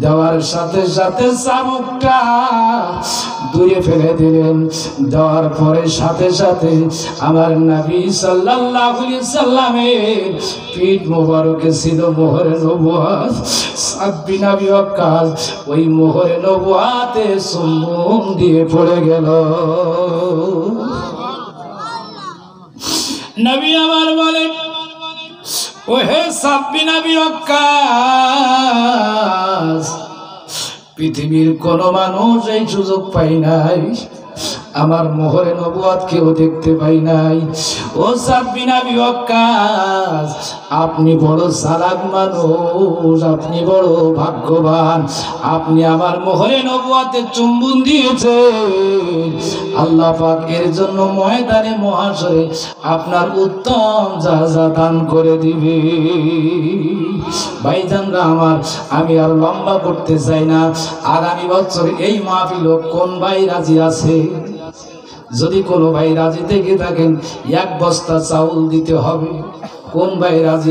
Speaker 2: দেওয়ার সাথে সাথে চাবুকটা দূরে ফেলে দিলেন। দেওয়ার পরে সাথে সাথে আমার নবী সাল্লাল্লাহু আলাইহি সাল্লামের পিঠ মোবারকে ছিল মোহরে নবুয়ত। সাদ বিন আবি ওয়াক্কাস ওই মোহরে নবুয়তে চুম্বন দিয়ে পড়ে গেল। নবী আমার বলে, ও হে সাদ বিন আবি ওয়াক্কাস, পৃথিবীর কোন মানুষ এই সুযোগ পাই নাই, আমার মোহরে নবুয়ত কেউ দেখতে পাই নাই। ও সাদ বিন আবি ওয়াক্কাস, আপনি বড় চালাক মানুষ, আপনি বড় ভাগ্যবান, আপনি আমার মোহরে নবুয়তে চুম্বন দিয়েছেন। আল্লাহ পাক এর জন্য ময়দানে মহাশরে আপনার উত্তম জাযা দান করে দিবে। ভাইজানরা আমার, আমি আর লম্বা করতে চাই না। আগামী বছর এই মাহফিল কোন ভাই রাজি আছে? যদি কোনো ভাই রাজি থেকে থাকেন, 1 বস্তা চাউল দিতে হবে। কোন ভাই রাজি?